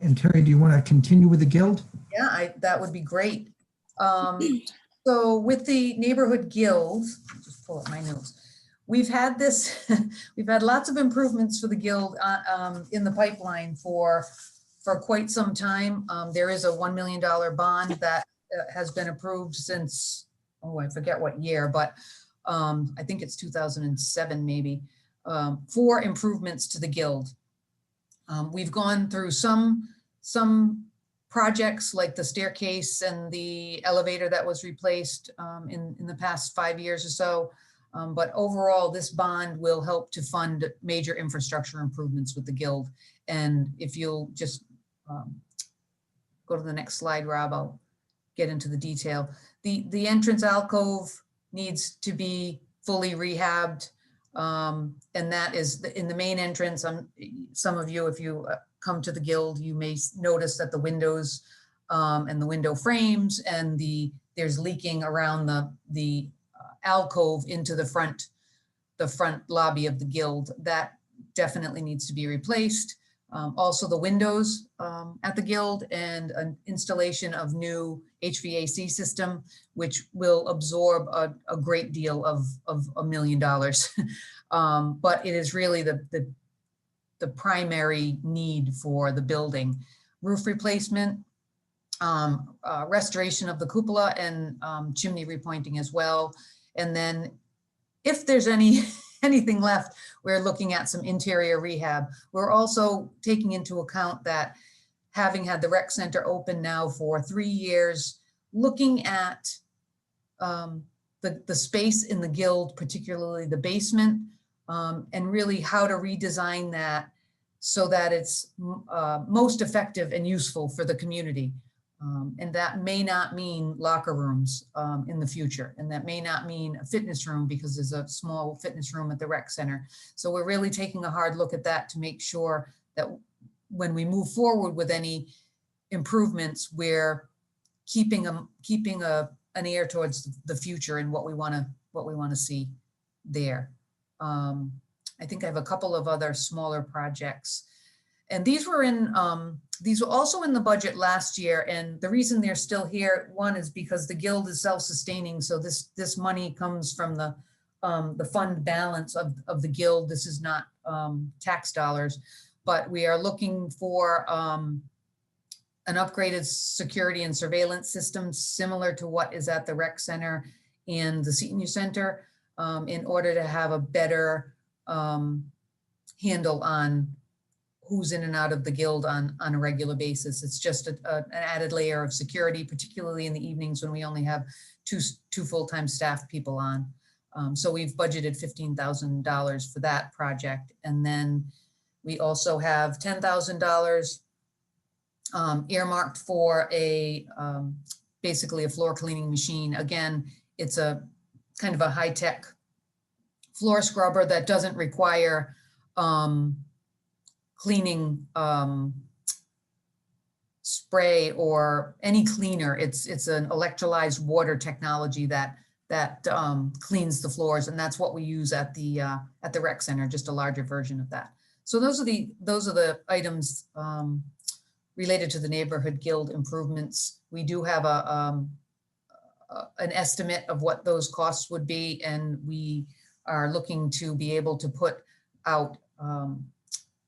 And Terry, do you want to continue with the Guild? Yeah, that would be great. So with the Neighborhood Guild, just pull up my notes. We've had this, we've had lots of improvements for the Guild in the pipeline for quite some time. There is a $1 million bond that has been approved since, oh, I forget what year, but I think it's 2007 maybe, for improvements to the Guild. We've gone through some projects like the staircase and the elevator that was replaced in the past 5 years or so. But overall, this bond will help to fund major infrastructure improvements with the Guild. And if you'll just go to the next slide, Rob, I'll get into the detail. The entrance alcove needs to be fully rehabbed. And that is in the main entrance. Some of you, if you come to the Guild, you may notice that the windows and the window frames and there's leaking around the alcove into the front lobby of the Guild. That definitely needs to be replaced. Also the windows at the Guild and an installation of new HVAC system, which will absorb a great deal of $1 million. But it is really the primary need for the building. Roof replacement, restoration of the cupola and chimney repointing as well. And then if there's anything left, we're looking at some interior rehab. We're also taking into account that having had the rec center open now for 3 years, looking at the space in the Guild, particularly the basement, and really how to redesign that so that it's most effective and useful for the community. And that may not mean locker rooms in the future. And that may not mean a fitness room because there's a small fitness room at the rec center. So we're really taking a hard look at that to make sure that when we move forward with any improvements, we're keeping an ear towards the future and what we want to see there. I think I have a couple of other smaller projects. And these were also in the budget last year. And the reason they're still here, one is because the Guild is self-sustaining. So this money comes from the fund balance of the Guild. This is not tax dollars, but we are looking for an upgraded security and surveillance system similar to what is at the rec center and the senior center in order to have a better handle on who's in and out of the Guild on a regular basis. It's just an added layer of security, particularly in the evenings when we only have two full-time staff people on. So we've budgeted $15,000 for that project. And then we also have $10,000 earmarked for basically a floor cleaning machine. Again, it's a kind of a high-tech floor scrubber that doesn't require cleaning spray or any cleaner. It's an electrolyzed water technology that cleans the floors, and that's what we use at the rec center, just a larger version of that. So those are the items related to the Neighborhood Guild improvements. We do have an estimate of what those costs would be, and we are looking to be able to put out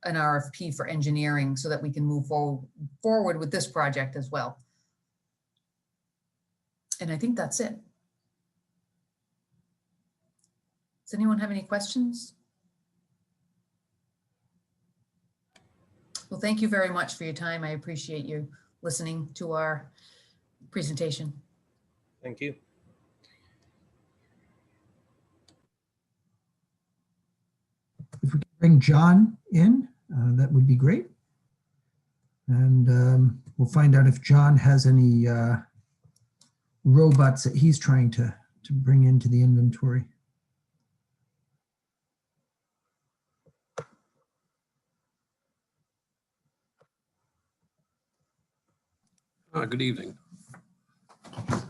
an RFP for engineering so that we can move forward with this project as well. And I think that's it. Does anyone have any questions? Well, thank you very much for your time. I appreciate you listening to our presentation. Thank you. If we can bring John in, that would be great. And we'll find out if John has any robots that he's trying to bring into the inventory. Good evening. Good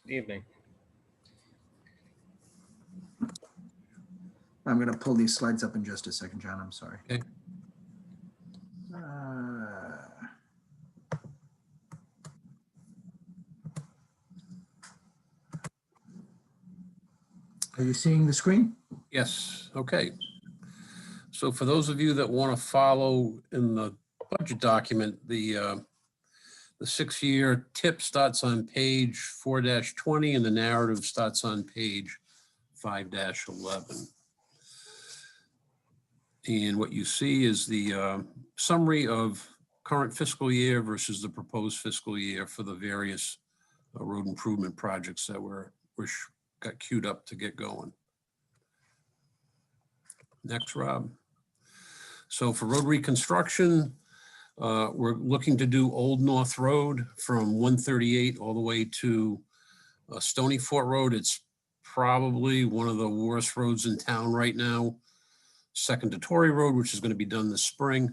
evening. I'm going to pull these slides up in just a second, John. I'm sorry. Okay. Are you seeing the screen? Yes, okay. So for those of you that want to follow in the budget document, the 6-year tip starts on page 4-20 and the narrative starts on page 5-11. And what you see is the summary of current fiscal year versus the proposed fiscal year for the various road improvement projects that got queued up to get going. Next, Rob. So for road reconstruction, we're looking to do Old North Road from 138 all the way to Stony Fort Road. It's probably one of the worst roads in town right now. Second to Torrey Road, which is going to be done this spring.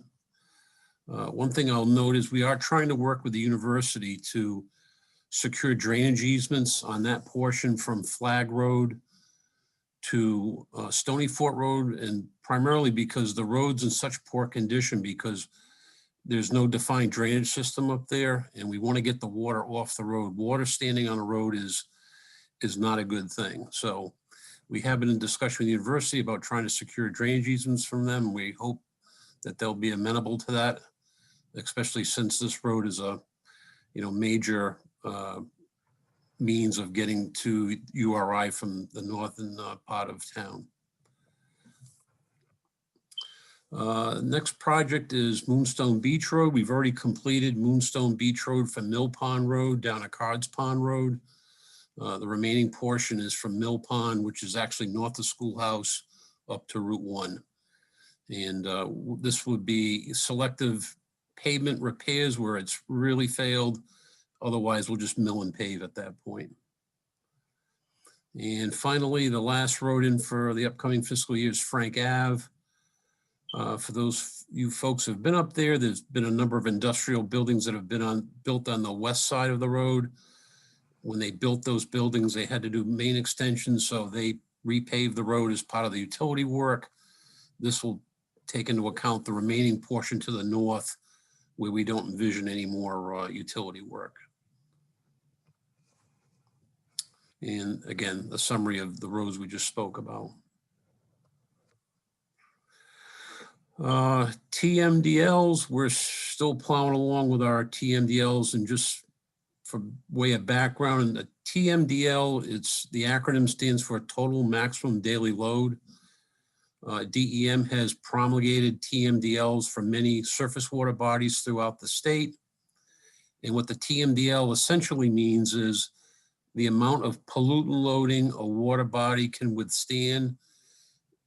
One thing I'll note is we are trying to work with the university to secure drainage easements on that portion from Flag Road to Stony Fort Road, and primarily because the road's in such poor condition because there's no defined drainage system up there, and we want to get the water off the road. Water standing on a road is not a good thing. So we have been in discussion with the university about trying to secure drainage easements from them. We hope that they'll be amenable to that, especially since this road is a major means of getting to URI from the northern part of town. Next project is Moonstone Beach Road. We've already completed Moonstone Beach Road from Mill Pond Road down to Cards Pond Road. The remaining portion is from Mill Pond, which is actually north of Schoolhouse, up to Route 1. And this would be selective pavement repairs where it's really failed. Otherwise, we'll just mill and pave at that point. And finally, the last road in for the upcoming fiscal year is Frank Ave. For those you folks who have been up there, there's been a number of industrial buildings that have been built on the west side of the road. When they built those buildings, they had to do main extensions, so they repaved the road as part of the utility work. This will take into account the remaining portion to the north where we don't envision any more utility work. And again, the summary of the roads we just spoke about. TMDLs, we're still plowing along with our TMDLs, and just for way of background, the TMDL, the acronym stands for Total Maximum Daily Load. DEM has promulgated TMDLs for many surface water bodies throughout the state. And what the TMDL essentially means is the amount of pollutant loading a water body can withstand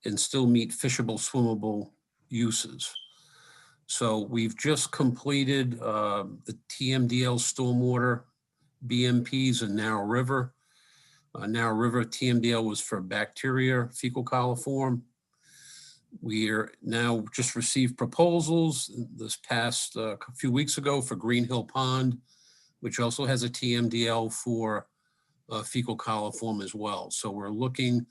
and still meet fishable, swimmable uses. So we've just completed the TMDL stormwater BMPs in Narrow River. Narrow River TMDL was for bacteria, fecal coliform. We are now just received proposals this past few weeks ago for Green Hill Pond, which also has a TMDL for fecal coliform as well. So we're looking,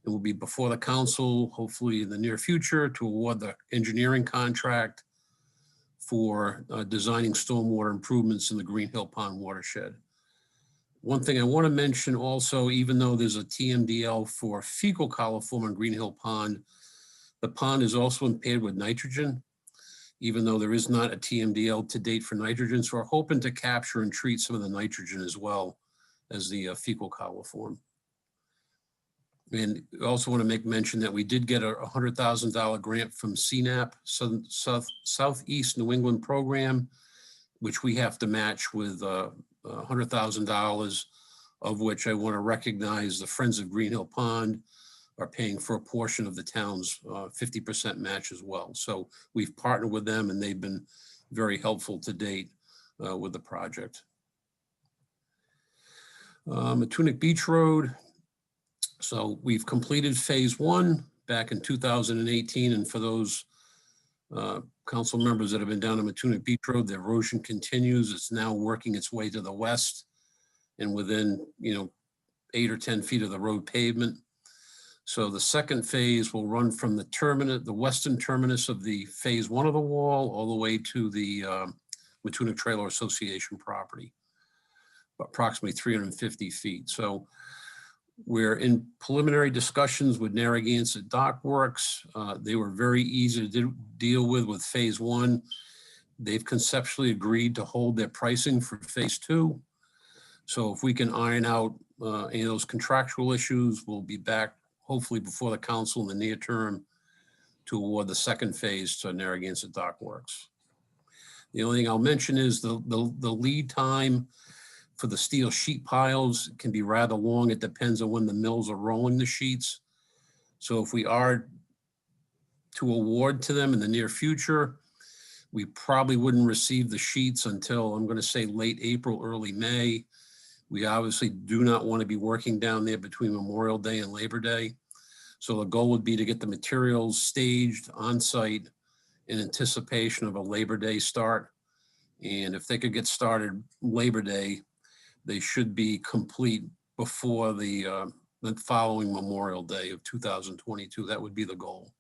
it will be before the council, hopefully in the near future, to award the engineering contract for designing stormwater improvements in the Green Hill Pond watershed. One thing I want to mention also, even though there's a TMDL for fecal coliform in Green Hill Pond, the pond is also impaired with nitrogen, even though there is not a TMDL to date for nitrogen. So we're hoping to capture and treat some of the nitrogen as well as the fecal coliform. And I also want to make mention that we did get a $100,000 grant from CNAP, Southeast New England Program, which we have to match with $100,000, of which I want to recognize the Friends of Green Hill Pond are paying for a portion of the town's 50% match as well. So we've partnered with them, and they've been very helpful to date with the project. Matunic Beach Road. So we've completed phase 1 back in 2018. And for those council members that have been down to Matunic Beach Road, the erosion continues. It's now working its way to the west and within 8 or 10 feet of the road pavement. So the second phase will run from the western terminus of the phase 1 of the wall all the way to the Matunic Trailer Association property, approximately 350 feet. So We're in preliminary discussions with Narragansett Dock Works. They were very easy to deal with phase one. They've conceptually agreed to hold their pricing for phase two. So if we can iron out any of those contractual issues, we'll be back hopefully before the council in the near term to award the second phase to Narragansett Dock Works. The only thing I'll mention is the lead time for the steel sheet piles can be rather long. It depends on when the mills are rolling the sheets. So if we are to award to them in the near future, we probably wouldn't receive the sheets until, I'm going to say, late April, early May. We obviously do not want to be working down there between Memorial Day and Labor Day. So the goal would be to get the materials staged on site in anticipation of a Labor Day start. And if they could get started Labor Day, they should be complete before the following Memorial Day of 2022. That would be the goal.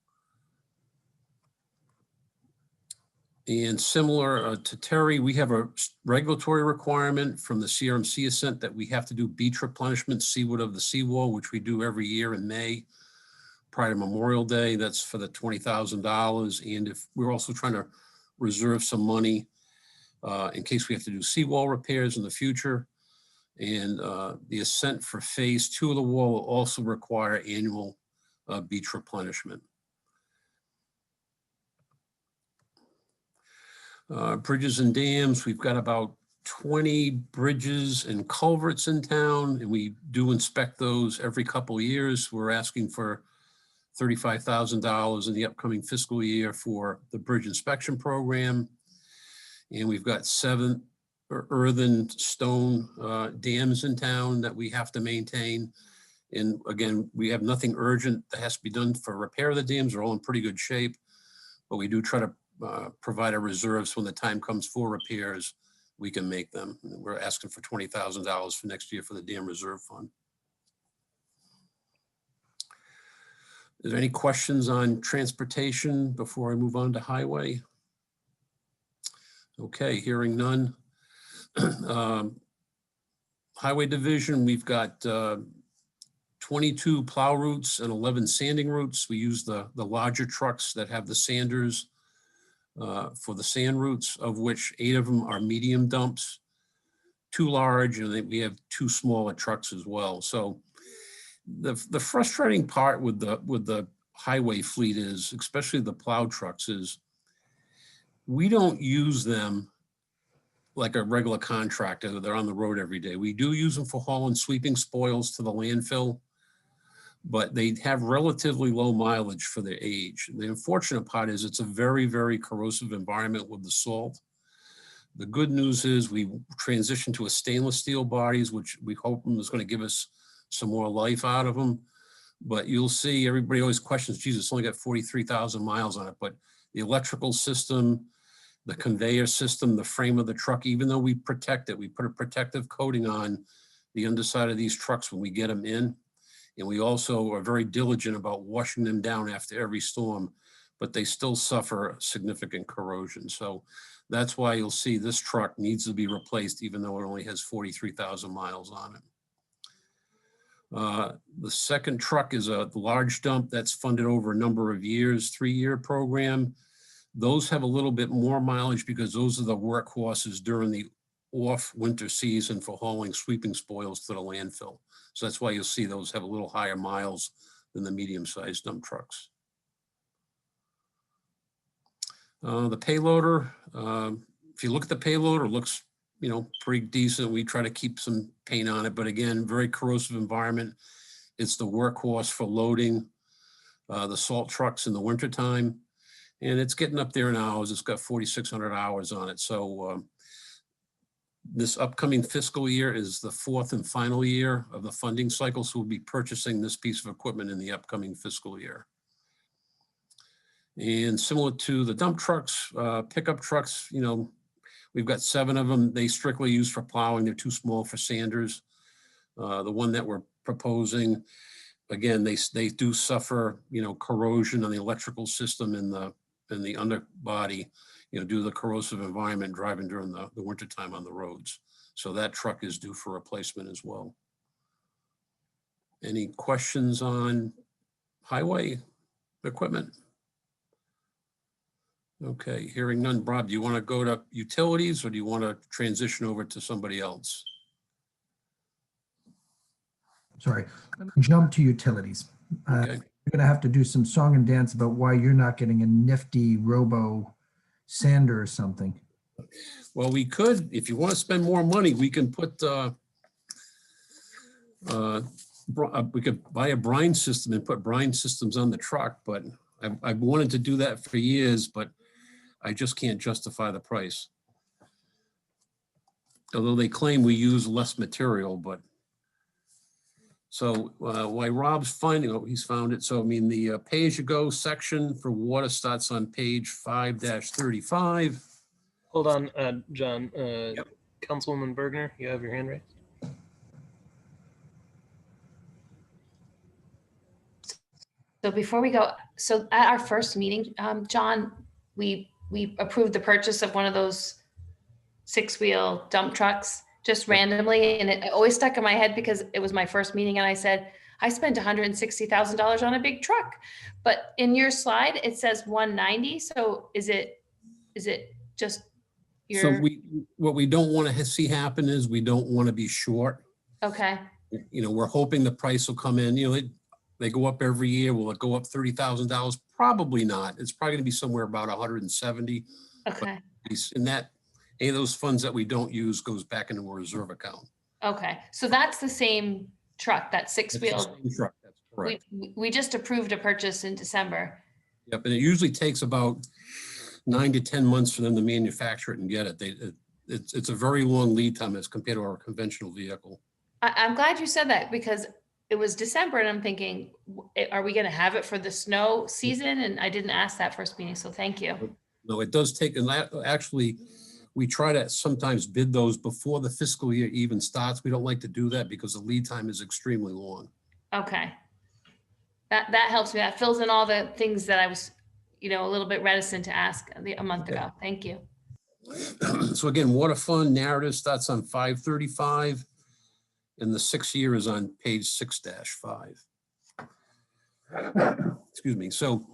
And similar to Terry, we have a regulatory requirement from the CRMC Ascent that we have to do beach replenishment seaward of the seawall, which we do every year in May prior to Memorial Day. That's for the $20,000. And if we're also trying to reserve some money in case we have to do seawall repairs in the future. And the ascent for phase two of the wall will also require annual beach replenishment. Bridges and dams, we've got about 20 bridges and culverts in town, and we do inspect those every couple of years. We're asking for $35,000 in the upcoming fiscal year for the bridge inspection program. And we've got 7 earthen stone dams in town that we have to maintain. And again, we have nothing urgent that has to be done for repair of the dams. They're all in pretty good shape, but we do try to provide a reserve so when the time comes for repairs, we can make them. We're asking for $20,000 for next year for the dam reserve fund. Is there any questions on transportation before I move on to highway? Okay, hearing none. Highway division, we've got 22 plow routes and 11 sanding routes. We use the larger trucks that have the sanders for the sand routes, of which 8 of them are medium dumps, 2 large, and then we have 2 smaller trucks as well. So the frustrating part with the highway fleet is, especially the plow trucks, is we don't use them like a regular contractor. They're on the road every day. We do use them for hauling sweeping spoils to the landfill, but they have relatively low mileage for their age. The unfortunate part is it's a very, very corrosive environment with the salt. The good news is we transitioned to a stainless steel bodies, which we hope is going to give us some more life out of them. But you'll see, everybody always questions, geez, it's only got 43,000 miles on it, but the electrical system, the conveyor system, the frame of the truck, even though we protect it, we put a protective coating on the underside of these trucks when we get them in. And we also are very diligent about washing them down after every storm, but they still suffer significant corrosion. So that's why you'll see this truck needs to be replaced, even though it only has 43,000 miles on it. The second truck is a large dump that's funded over a number of years, 3-year program. Those have a little bit more mileage because those are the workhorses during the off winter season for hauling sweeping spoils to the landfill. So that's why you'll see those have a little higher miles than the medium-sized dump trucks. The payloader, if you look at the payloader, it looks, pretty decent. We try to keep some paint on it, but again, very corrosive environment. It's the workhorse for loading the salt trucks in the wintertime. And it's getting up there in hours. It's got 4,600 hours on it. So this upcoming fiscal year is the 4th and final year of the funding cycle. So we'll be purchasing this piece of equipment in the upcoming fiscal year. And similar to the dump trucks, pickup trucks, we've got 7 of them. They strictly use for plowing. They're too small for sanders. The one that we're proposing, again, they do suffer, corrosion on the electrical system in the underbody, due to the corrosive environment driving during the wintertime on the roads. So that truck is due for replacement as well. Any questions on highway equipment? Okay, hearing none. Bob, do you want to go to utilities or do you want to transition over to somebody else? Sorry, let me jump to utilities. Okay. You're gonna have to do some song and dance about why you're not getting a nifty robo sander or something. Well, we could, if you want to spend more money, we can put, we could buy a brine system and put brine systems on the truck, but I've wanted to do that for years, but I just can't justify the price. Although they claim we use less material, but. So while Rob's finding, oh, he's found it. So I mean, the pay-as-you-go section for water starts on page 5-35. Hold on, John. Councilwoman Bergner, you have your hand raised. So before we go, so at our first meeting, John, we approved the purchase of one of those 6-wheel dump trucks just randomly. And it always stuck in my head because it was my first meeting and I said, I spent $160,000 on a big truck. But in your slide, it says 190. So is it just your? So what we don't want to see happen is we don't want to be short. Okay. You know, we're hoping the price will come in, you know, they go up every year. Will it go up $30,000? Probably not. It's probably going to be somewhere about 170. Okay. In that, any of those funds that we don't use goes back into a reserve account. Okay. So that's the same truck, that That's the 6-wheel. same truck, that's correct. We just approved a purchase in December. Yep, and it usually takes about 9 to 10 months for them to manufacture it and get it. It's a very long lead time as compared to our conventional vehicle. I'm glad you said that because it was December and I'm thinking, are we going to have it for the snow season? And I didn't ask that first meeting, so thank you. No, it does take, and actually, we try to sometimes bid those before the fiscal year even starts. We don't like to do that because the lead time is extremely long. Okay. That helps me. That fills in all the things that I was, a little bit reticent to ask a month ago. Thank you. So again, water fund narrative starts on 535 and the 6th year is on page 6-5. Excuse me. So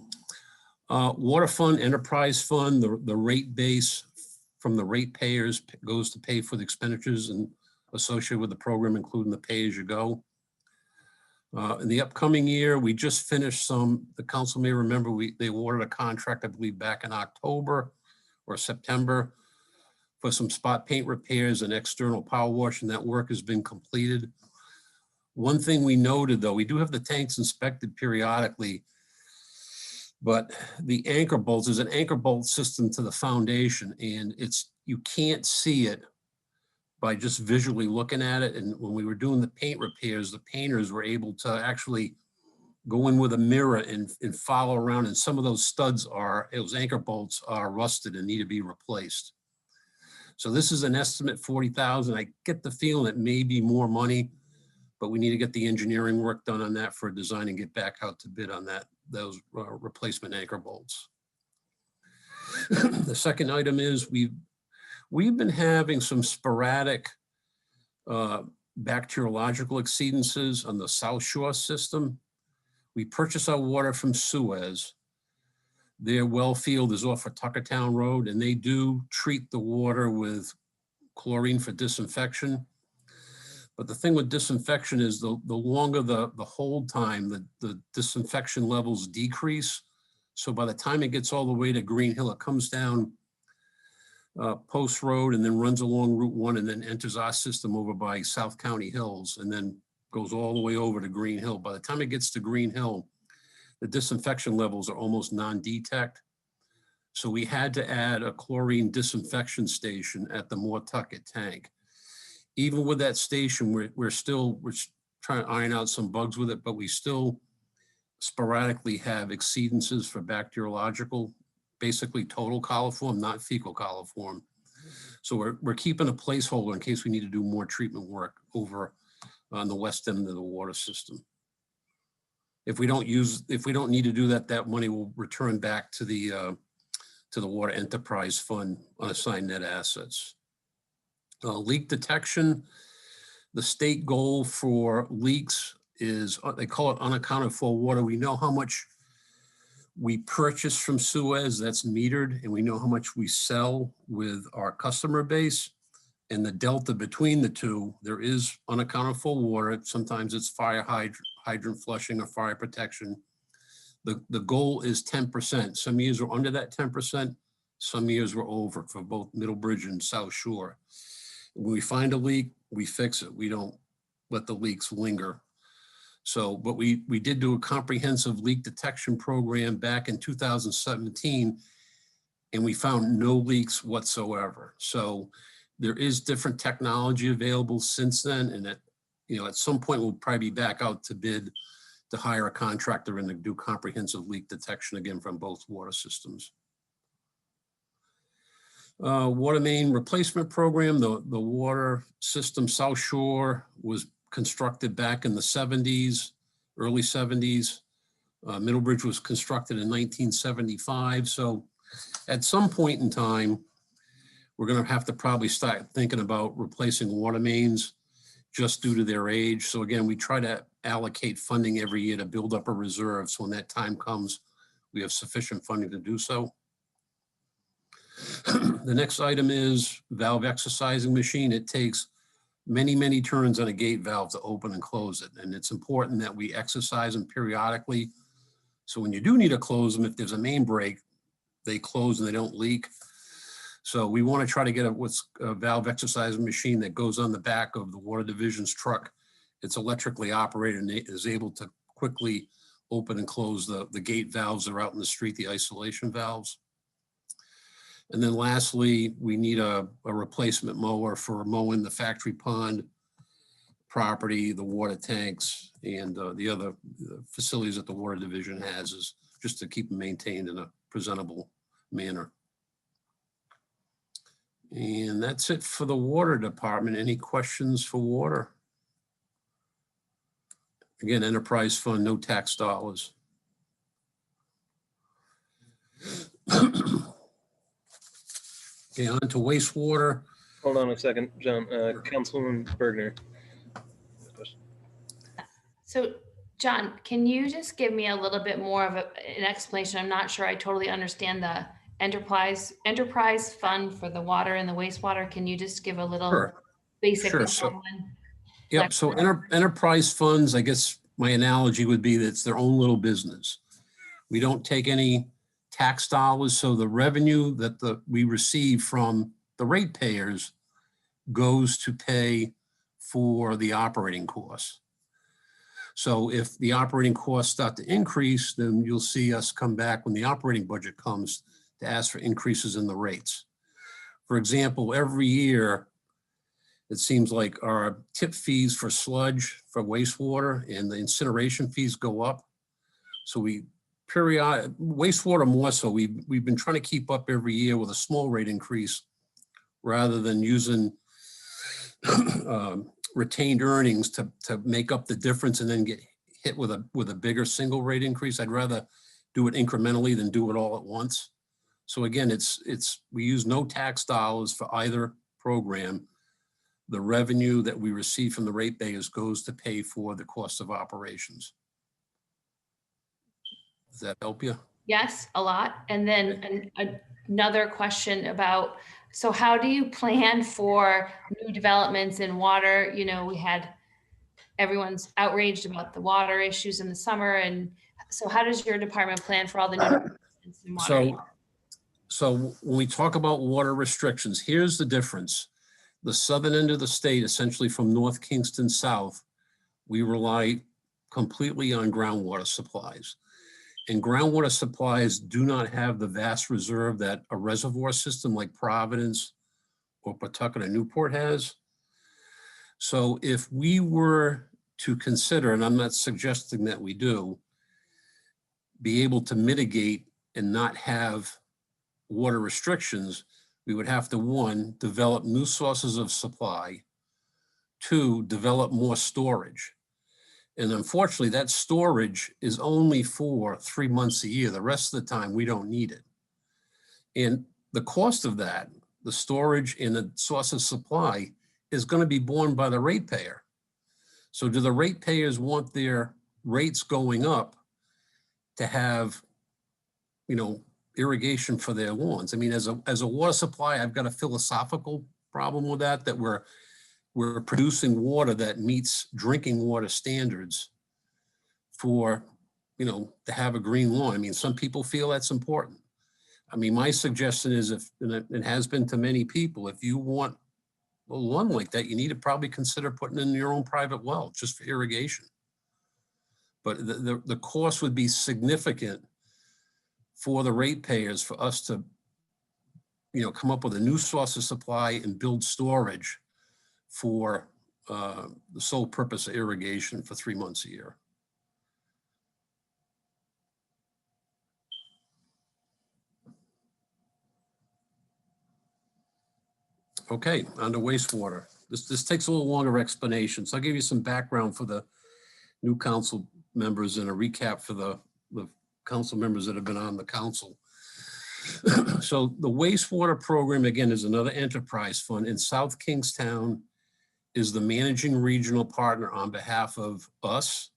water fund, enterprise fund, the rate base from the ratepayers goes to pay for the expenditures and associated with the program, including the pay-as-you-go. In the upcoming year, we just finished the council may remember, they awarded a contract, I believe, back in October or September for some spot paint repairs and external power washing. That work has been completed. One thing we noted, though, we do have the tanks inspected periodically, but the anchor bolts, there's an anchor bolt system to the foundation, and you can't see it by just visually looking at it. And when we were doing the paint repairs, the painters were able to actually go in with a mirror and follow around. And some of those those anchor bolts are rusted and need to be replaced. So this is an estimate, 40,000. I get the feeling it may be more money, but we need to get the engineering work done on that for design and get back out to bid on those replacement anchor bolts. The second item is we've been having some sporadic bacteriological exceedances on the South Shore system. We purchase our water from Suez. Their well field is off of Tuckertown Road, and they do treat the water with chlorine for disinfection. But the thing with disinfection is the longer the hold time, the disinfection levels decrease. So by the time it gets all the way to Green Hill, it comes down Post Road and then runs along Route 1 and then enters our system over by South County Hills and then goes all the way over to Green Hill. By the time it gets to Green Hill, the disinfection levels are almost non-detect. So we had to add a chlorine disinfection station at the Moortucket tank. Even with that station, we're trying to iron out some bugs with it, but we still sporadically have exceedances for bacteriological, basically total coliform, not fecal coliform. So we're keeping a placeholder in case we need to do more treatment work over on the west end of the water system. If we don't need to do that, that money will return back to the Water Enterprise Fund unassigned net assets. Leak detection, the state goal for leaks is, they call it unaccounted for water. We know how much we purchase from Suez, that's metered, and we know how much we sell with our customer base. And the delta between the two, there is unaccounted for water. Sometimes it's fire hydrant flushing or fire protection. The goal is 10%. Some years we're under that 10%. Some years we're over for both Middlebridge and South Shore. When we find a leak, we fix it. We don't let the leaks linger. So, but we did do a comprehensive leak detection program back in 2017, and we found no leaks whatsoever. So there is different technology available since then, and that, you know, at some point we'll probably be back out to bid to hire a contractor and to do comprehensive leak detection again from both water systems. Water main replacement program, the water system South Shore was constructed back in the 70s, early 70s. Middlebridge was constructed in 1975. So at some point in time, we're going to have to probably start thinking about replacing water mains just due to their age. So again, we try to allocate funding every year to build up a reserve. So when that time comes, we have sufficient funding to do so. The next item is valve exercising machine. It takes many, many turns on a gate valve to open and close it. And it's important that we exercise them periodically. So when you do need to close them, if there's a main break, they close and they don't leak. So we want to try to get what's a valve exercising machine that goes on the back of the water division's truck. It's electrically operated and it is able to quickly open and close the gate valves that are out in the street, the isolation valves. And then lastly, we need a replacement mower for mowing the factory pond property, the water tanks, and the other facilities that the water division has, is just to keep them maintained in a presentable manner. And that's it for the water department. Any questions for water? Again, enterprise fund, no tax dollars. Okay, on to wastewater. Hold on a second, John. Councilwoman Bergner. So, John, can you just give me a little bit more of an explanation? I'm not sure I totally understand the enterprise fund for the water and the wastewater. Can you just give a little Sure. basic? Sure. So, yep. So enterprise funds, I guess my analogy would be that it's their own little business. We don't take any tax dollars. So the revenue that we receive from the ratepayers goes to pay for the operating costs. So if the operating costs start to increase, then you'll see us come back when the operating budget comes to ask for increases in the rates. For example, every year, it seems like our tip fees for sludge, for wastewater, and the incineration fees go up. So wastewater more so, we've been trying to keep up every year with a small rate increase rather than using retained earnings to make up the difference and then get hit with a bigger single rate increase. I'd rather do it incrementally than do it all at once. So again, we use no tax dollars for either program. The revenue that we receive from the ratepayers goes to pay for the cost of operations. Does that help you? Yes, a lot. And then another question about, so how do you plan for new developments in water? You know, everyone's outraged about the water issues in the summer. And so how does your department plan for all the new developments in water? So when we talk about water restrictions, here's the difference. The southern end of the state, essentially from North Kingston south, we rely completely on groundwater supplies. And groundwater supplies do not have the vast reserve that a reservoir system like Providence or Pawtucket or Newport has. So if we were to consider, and I'm not suggesting that we do, be able to mitigate and not have water restrictions, we would have to, 1, develop new sources of supply, 2, develop more storage. And unfortunately, that storage is only for 3 months a year. The rest of the time, we don't need it. And the cost of that, the storage and the source of supply, is going to be borne by the ratepayer. So do the ratepayers want their rates going up to have, you know, irrigation for their lawns? I mean, as a water supply, I've got a philosophical problem with that, that we're producing water that meets drinking water standards for, you know, to have a green lawn. I mean, some people feel that's important. I mean, my suggestion is, if, and it has been to many people, if you want a lawn like that, you need to probably consider putting in your own private well just for irrigation. But the cost would be significant for the ratepayers for us to, you know, come up with a new source of supply and build storage for the sole purpose of irrigation for 3 months a year. Okay, on to wastewater. This takes a little longer explanation. So I'll give you some background for the new council members and a recap for the council members that have been on the council. So the wastewater program, again, is another enterprise fund, and South Kingstown is the managing regional partner on behalf of us,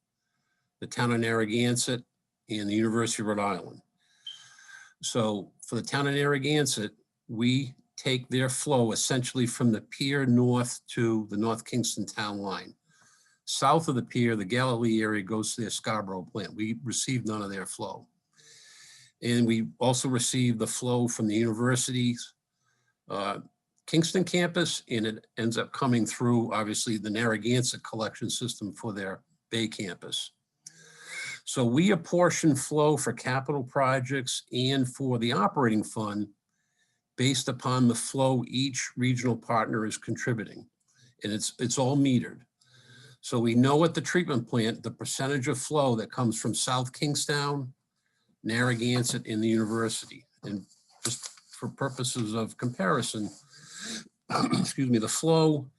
the town of Narragansett, and the University of Rhode Island. So for the town of Narragansett, we take their flow essentially from the pier north to the North Kingston town line. South of the pier, the Galilee area goes to their Scarborough plant. We receive none of their flow. And we also receive the flow from the university's Kingston campus, and it ends up coming through, obviously, the Narragansett collection system for their Bay campus. So we apportion flow for capital projects and for the operating fund based upon the flow each regional partner is contributing. And it's all metered. So we know at the treatment plant, the percentage of flow that comes from South Kingstown, Narragansett, and the university. And just for purposes of comparison, excuse me, the flow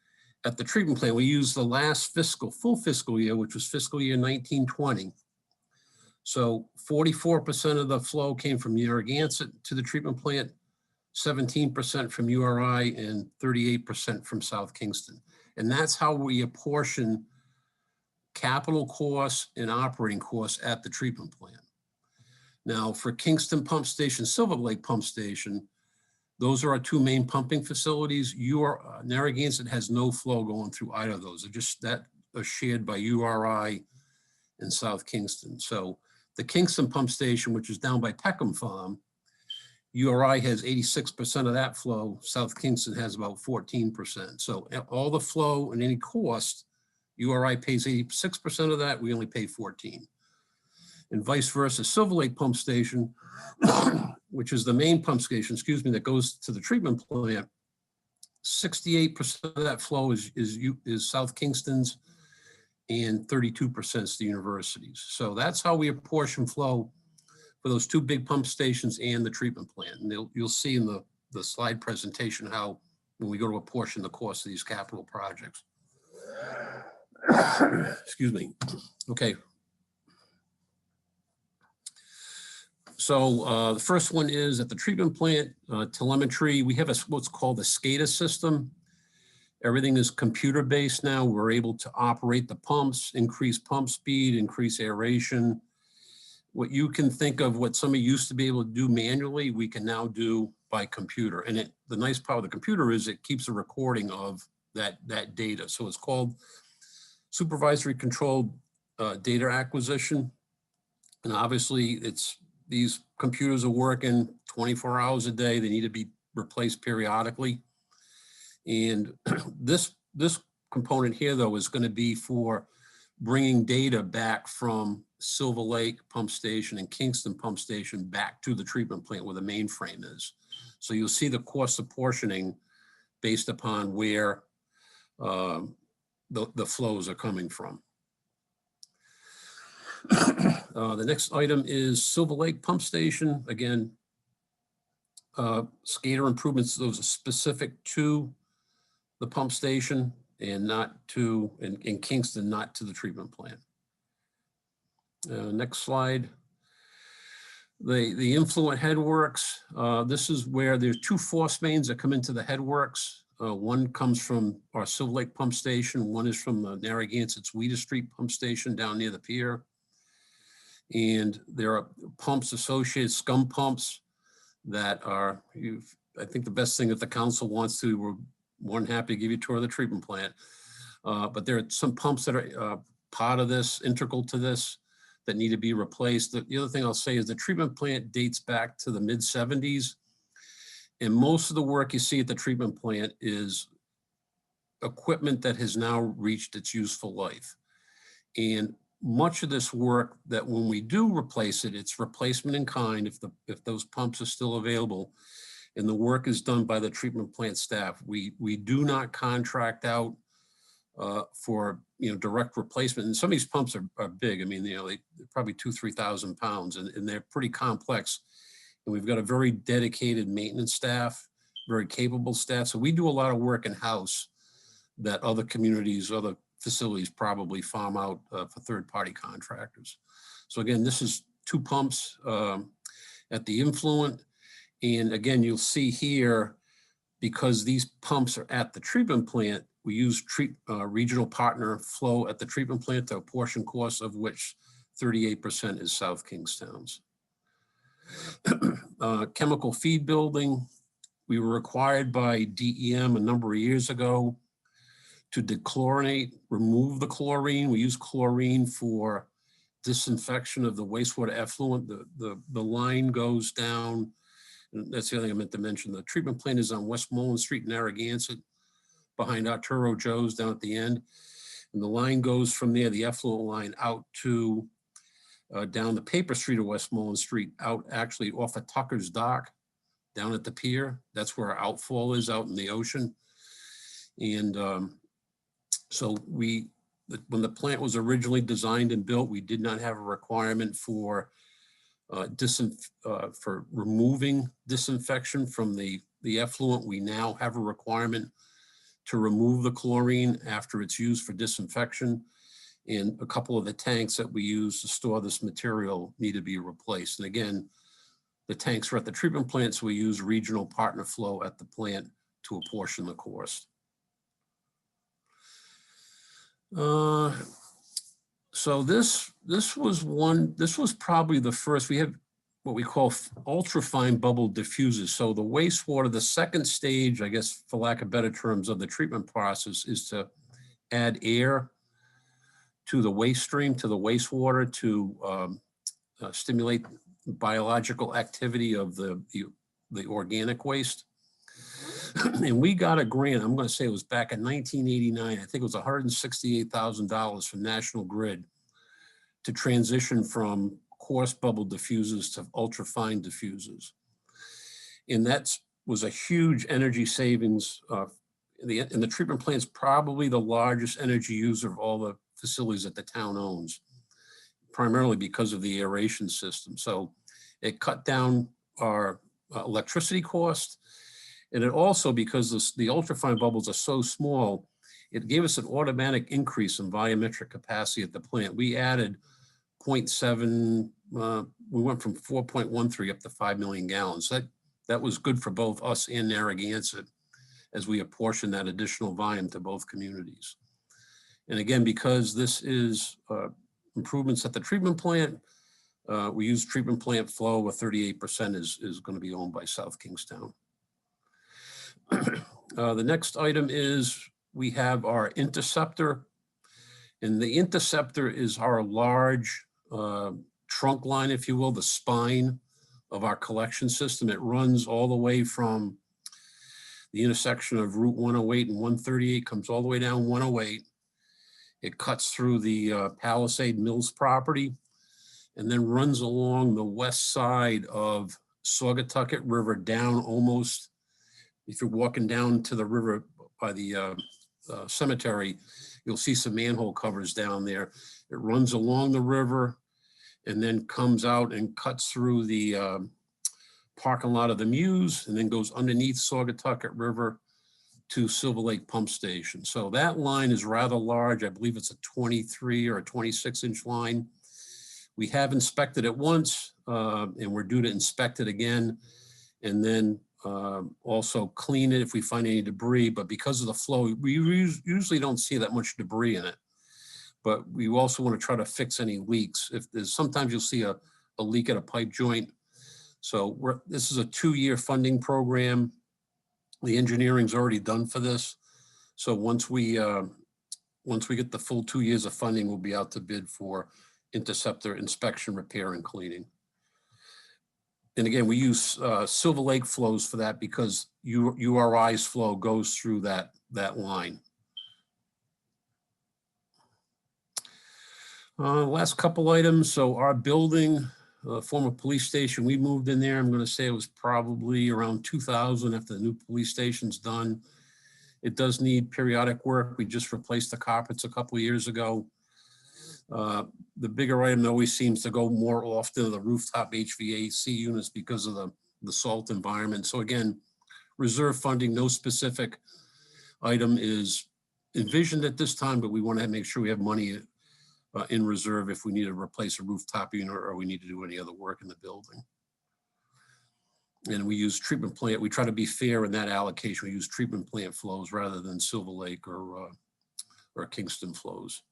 at the treatment plant, we use the last full fiscal year, which was fiscal year 1920. So 44% of the flow came from Narragansett to the treatment plant, 17% from URI, and 38% from South Kingston. And that's how we apportion capital costs and operating costs at the treatment plant. Now, for Kingston Pump Station, Silver Lake Pump Station, those are our two main pumping facilities. Narragansett has no flow going through either of those. They're just that are shared by URI and South Kingston. So the Kingston Pump Station, which is down by Peckham Farm, URI has 86% of that flow. South Kingston has about 14%. So all the flow and any cost, URI pays 86% of that, we only pay 14%. And vice versa, Silver Lake Pump Station, which is the main pump station, excuse me, that goes to the treatment plant, 68% of that flow is South Kingston's, and 32% is the university's. So that's how we apportion flow for those two big pump stations and the treatment plant. And you'll see in the slide presentation how, when we go to apportion the cost of these capital projects. Excuse me. Okay. So the first one is at the treatment plant, telemetry. We have what's called a SCADA system. Everything is computer-based now. We're able to operate the pumps, increase pump speed, increase aeration. What you can think of what somebody used to be able to do manually, we can now do by computer. And the nice part of the computer is it keeps a recording of that data. So it's called supervisory controlled data acquisition. And obviously these computers are working 24 hours a day. They need to be replaced periodically. And this component here, though, is going to be for bringing data back from Silver Lake Pump Station and Kingston Pump Station back to the treatment plant where the mainframe is. So you'll see the cost apportioning based upon where the flows are coming from. The next item is Silver Lake Pump Station. Again, SCADA improvements, those are specific to the pump station and not to, in Kingston, not to the treatment plant. Next slide. The influent headworks. This is where there's two force mains that come into the headworks. One comes from our Silver Lake Pump Station. One is from Narragansett's Weeder Street Pump Station down near the pier. And there are pumps associated, scum pumps, that are, I think the best thing if the council wants to, we're more than happy to give you a tour of the treatment plant. But there are some pumps that are part of this, integral to this, that need to be replaced. The other thing I'll say is the treatment plant dates back to the mid-70s. And most of the work you see at the treatment plant is equipment that has now reached its useful life. And much of this work, that when we do replace it, it's replacement in kind if those pumps are still available, and the work is done by the treatment plant staff. We do not contract out for direct replacement. And some of these pumps are big. I mean, they're probably 2,000-3,000 pounds, and they're pretty complex. And we've got a very dedicated maintenance staff, very capable staff. So we do a lot of work in-house that other communities, other facilities probably farm out for third-party contractors. So again, this is 2 pumps at the influent. And again, you'll see here, because these pumps are at the treatment plant, we use regional partner flow at the treatment plant to a portion cost of which 38% is South Kingstown's. Chemical feed building, we were required by DEM a number of years ago to dechlorinate, remove the chlorine. We use chlorine for disinfection of the wastewater effluent. The line goes down, and that's the other thing I meant to mention. The treatment plant is on Westmoreland Street in Narragansett, behind Arturo Joe's down at the end. And the line goes from there, the effluent line, out to down the paper street of Westmoreland Street, out actually off of Tucker's Dock, down at the pier. That's where our outfall is, out in the ocean. And so when the plant was originally designed and built, we did not have a requirement for removing disinfection from the effluent. We now have a requirement to remove the chlorine after it's used for disinfection. And a couple of the tanks that we use to store this material need to be replaced. And again, the tanks are at the treatment plant, so we use regional partner flow at the plant to apportion the cost. So this was probably the first. We have what we call ultra-fine bubble diffusers. So the wastewater, the second stage, I guess, for lack of better terms, of the treatment process is to add air to the waste stream, to the wastewater, to stimulate biological activity of the organic waste. And we got a grant, I'm going to say it was back in 1989, I think it was $168,000 from National Grid to transition from coarse bubble diffusers to ultra-fine diffusers. And that was a huge energy savings. And the treatment plant's probably the largest energy user of all the facilities that the town owns, primarily because of the aeration system. So it cut down our electricity cost. And it also, because the ultrafine bubbles are so small, it gave us an automatic increase in volumetric capacity at the plant. We added 0.7, we went from 4.13 up to 5 million gallons. That was good for both us and Narragansett as we apportion that additional volume to both communities. And again, because this is improvements at the treatment plant, we use treatment plant flow, where 38% is going to be owned by South Kingstown. The next item is we have our interceptor. And the interceptor is our large trunk line, if you will, the spine of our collection system. It runs all the way from the intersection of Route 108 and 138, comes all the way down 108. It cuts through the Palisade Mills property and then runs along the west side of Saugatucket River down almost, if you're walking down to the river by the cemetery, you'll see some manhole covers down there. It runs along the river and then comes out and cuts through the parking lot of the Muse and then goes underneath Saugatucket River to Silver Lake Pump Station. So that line is rather large. I believe it's a 23 or a 26-inch line. We have inspected it once and we're due to inspect it again. And then Also clean it if we find any debris, but because of the flow, we usually don't see that much debris in it. But we also want to try to fix any leaks. If there's, sometimes you'll see a leak at a pipe joint. So this is a 2-year funding program. The engineering's already done for this. So once we get the full 2 years of funding, we'll be out to bid for interceptor inspection, repair, and cleaning. And again, we use Silver Lake flows for that because URI's flow goes through that line. Last couple items. So our building, former police station, we moved in there. I'm going to say it was probably around 2000 after the new police station's done. It does need periodic work. We just replaced the carpets a couple of years ago. The bigger item always seems to go more often to the rooftop HVAC units because of the salt environment. So again, reserve funding, no specific item is envisioned at this time, but we want to make sure we have money in reserve if we need to replace a rooftop unit or we need to do any other work in the building. And we use treatment plant. We try to be fair in that allocation. We use treatment plant flows rather than Silver Lake or Kingston flows.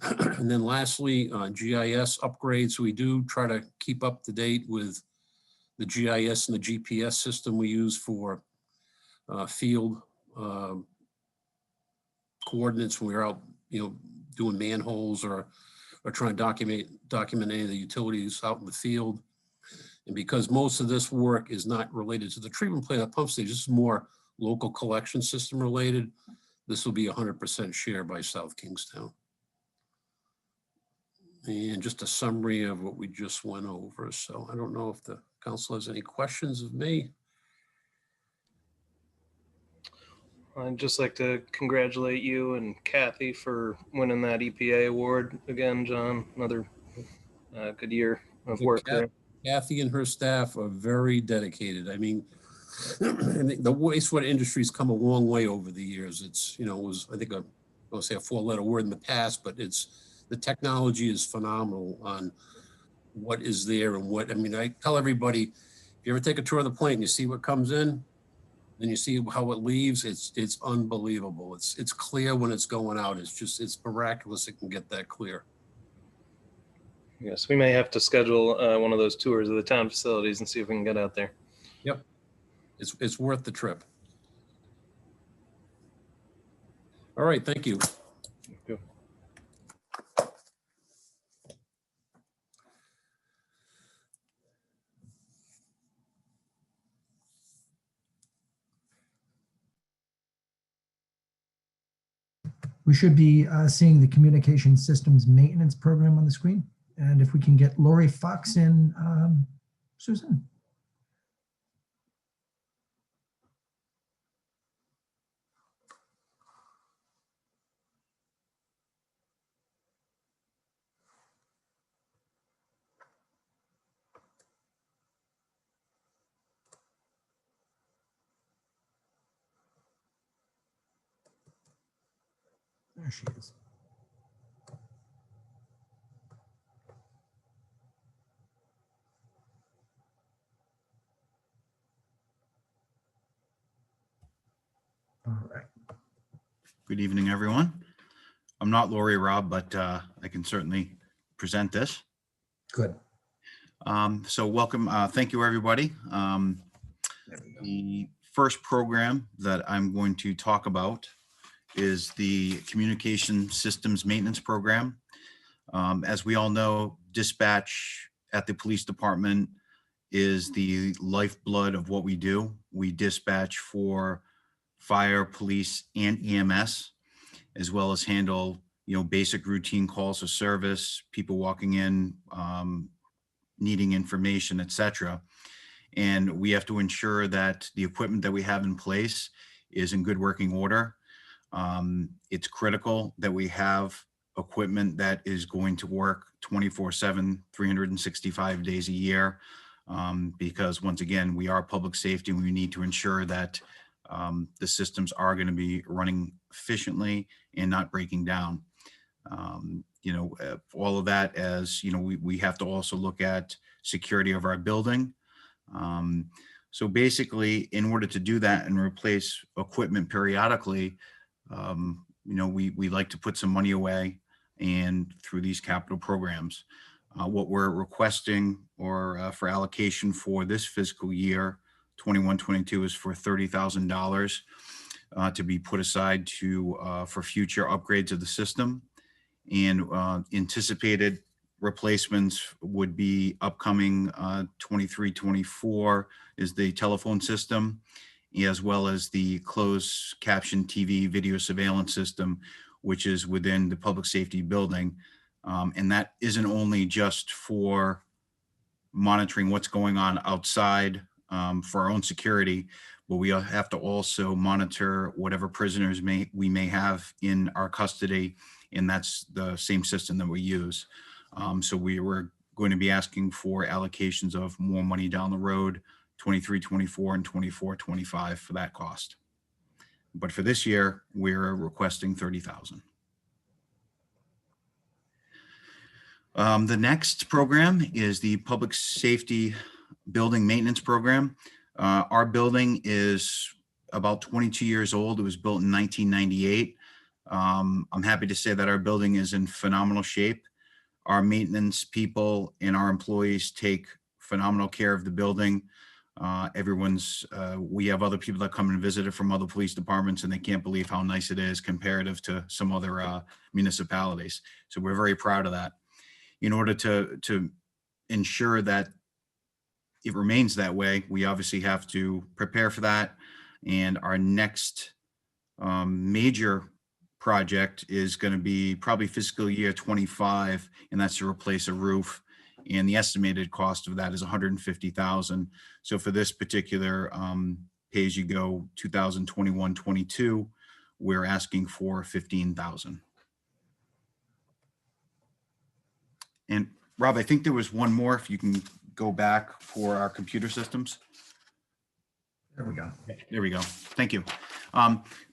And then lastly, GIS upgrades. We do try to keep up to date with the GIS and the GPS system we use for field coordinates when we're out, doing manholes or trying to document any of the utilities out in the field. And because most of this work is not related to the treatment plant at pump station, this is more local collection system related, this will be 100% share by South Kingstown. And just a summary of what we just went over. So I don't know if the council has any questions of me. I'd just like to congratulate you and Kathy for winning that EPA award again, John. Another good year of work there. Kathy and her staff are very dedicated. I mean, the wastewater industry's come a long way over the years. It's, it was, I think, I'll say a 4-letter word in the past, but the technology is phenomenal on what is there and what, I tell everybody, if you ever take a tour of the plant and you see what comes in, then you see how it leaves, it's unbelievable. It's clear when it's going out. It's miraculous it can get that clear. Yes, we may have to schedule one of those tours of the town facilities and see if we can get out there. Yep. It's worth the trip. All right, thank you. Thank you. We should be seeing the communication systems maintenance program on the screen. And if we can get Lori Fox in, Susan. There she is. All right. Good evening, everyone. I'm not Lori Robb, but I can certainly present this. Good. So welcome. Thank you, everybody. The first program that I'm going to talk about is the Communication Systems Maintenance Program. As we all know, dispatch at the police department is the lifeblood of what we do. We dispatch for fire, police, and EMS, as well as handle, basic routine calls of service, people walking in, needing information, etc. And we have to ensure that the equipment that we have in place is in good working order. It's critical that we have equipment that is going to work 24/7, 365 days a year, because once again, we are public safety and we need to ensure that the systems are going to be running efficiently and not breaking down. All of that, as we have to also look at security of our building. So basically, in order to do that and replace equipment periodically, we like to put some money away and through these capital programs. What we're requesting or for allocation for this fiscal year, 21-22, is for $30,000 to be put aside for future upgrades of the system. And anticipated replacements would be upcoming 23-24 is the telephone system, as well as the closed caption TV video surveillance system, which is within the public safety building. And that isn't only just for monitoring what's going on outside for our own security, but we have to also monitor whatever prisoners we may have in our custody, and that's the same system that we use. So we were going to be asking for allocations of more money down the road, 23-24 and 24-25 for that cost. But for this year, we're requesting $30,000. The next program is the Public Safety Building Maintenance Program. Our building is about 22 years old. It was built in 1998. I'm happy to say that our building is in phenomenal shape. Our maintenance people and our employees take phenomenal care of the building. We have other people that come and visit it from other police departments, and they can't believe how nice it is comparative to some other municipalities. So we're very proud of that. In order to ensure that it remains that way, we obviously have to prepare for that. And our next major project is going to be probably fiscal year 25, and that's to replace a roof. And the estimated cost of that is $150,000. So for this particular pay-as-you-go 2021-22, we're asking for $15,000. And Rob, I think there was one more, if you can go back for our computer systems. There we go. There we go. Thank you.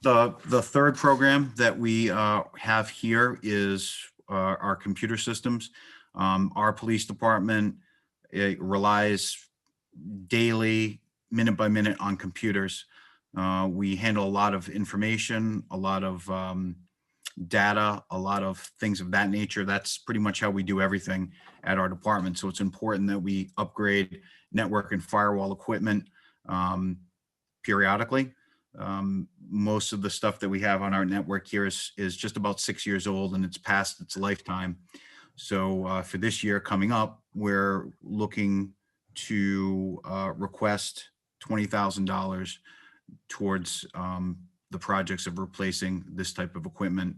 The third program that we have here is our computer systems. Our police department relies daily, minute by minute on computers. We handle a lot of information, a lot of data, a lot of things of that nature. That's pretty much how we do everything at our department. So it's important that we upgrade network and firewall equipment periodically. Most of the stuff that we have on our network here is just about 6 years old, and it's past its lifetime. So for this year coming up, we're looking to request $20,000 towards the projects of replacing this type of equipment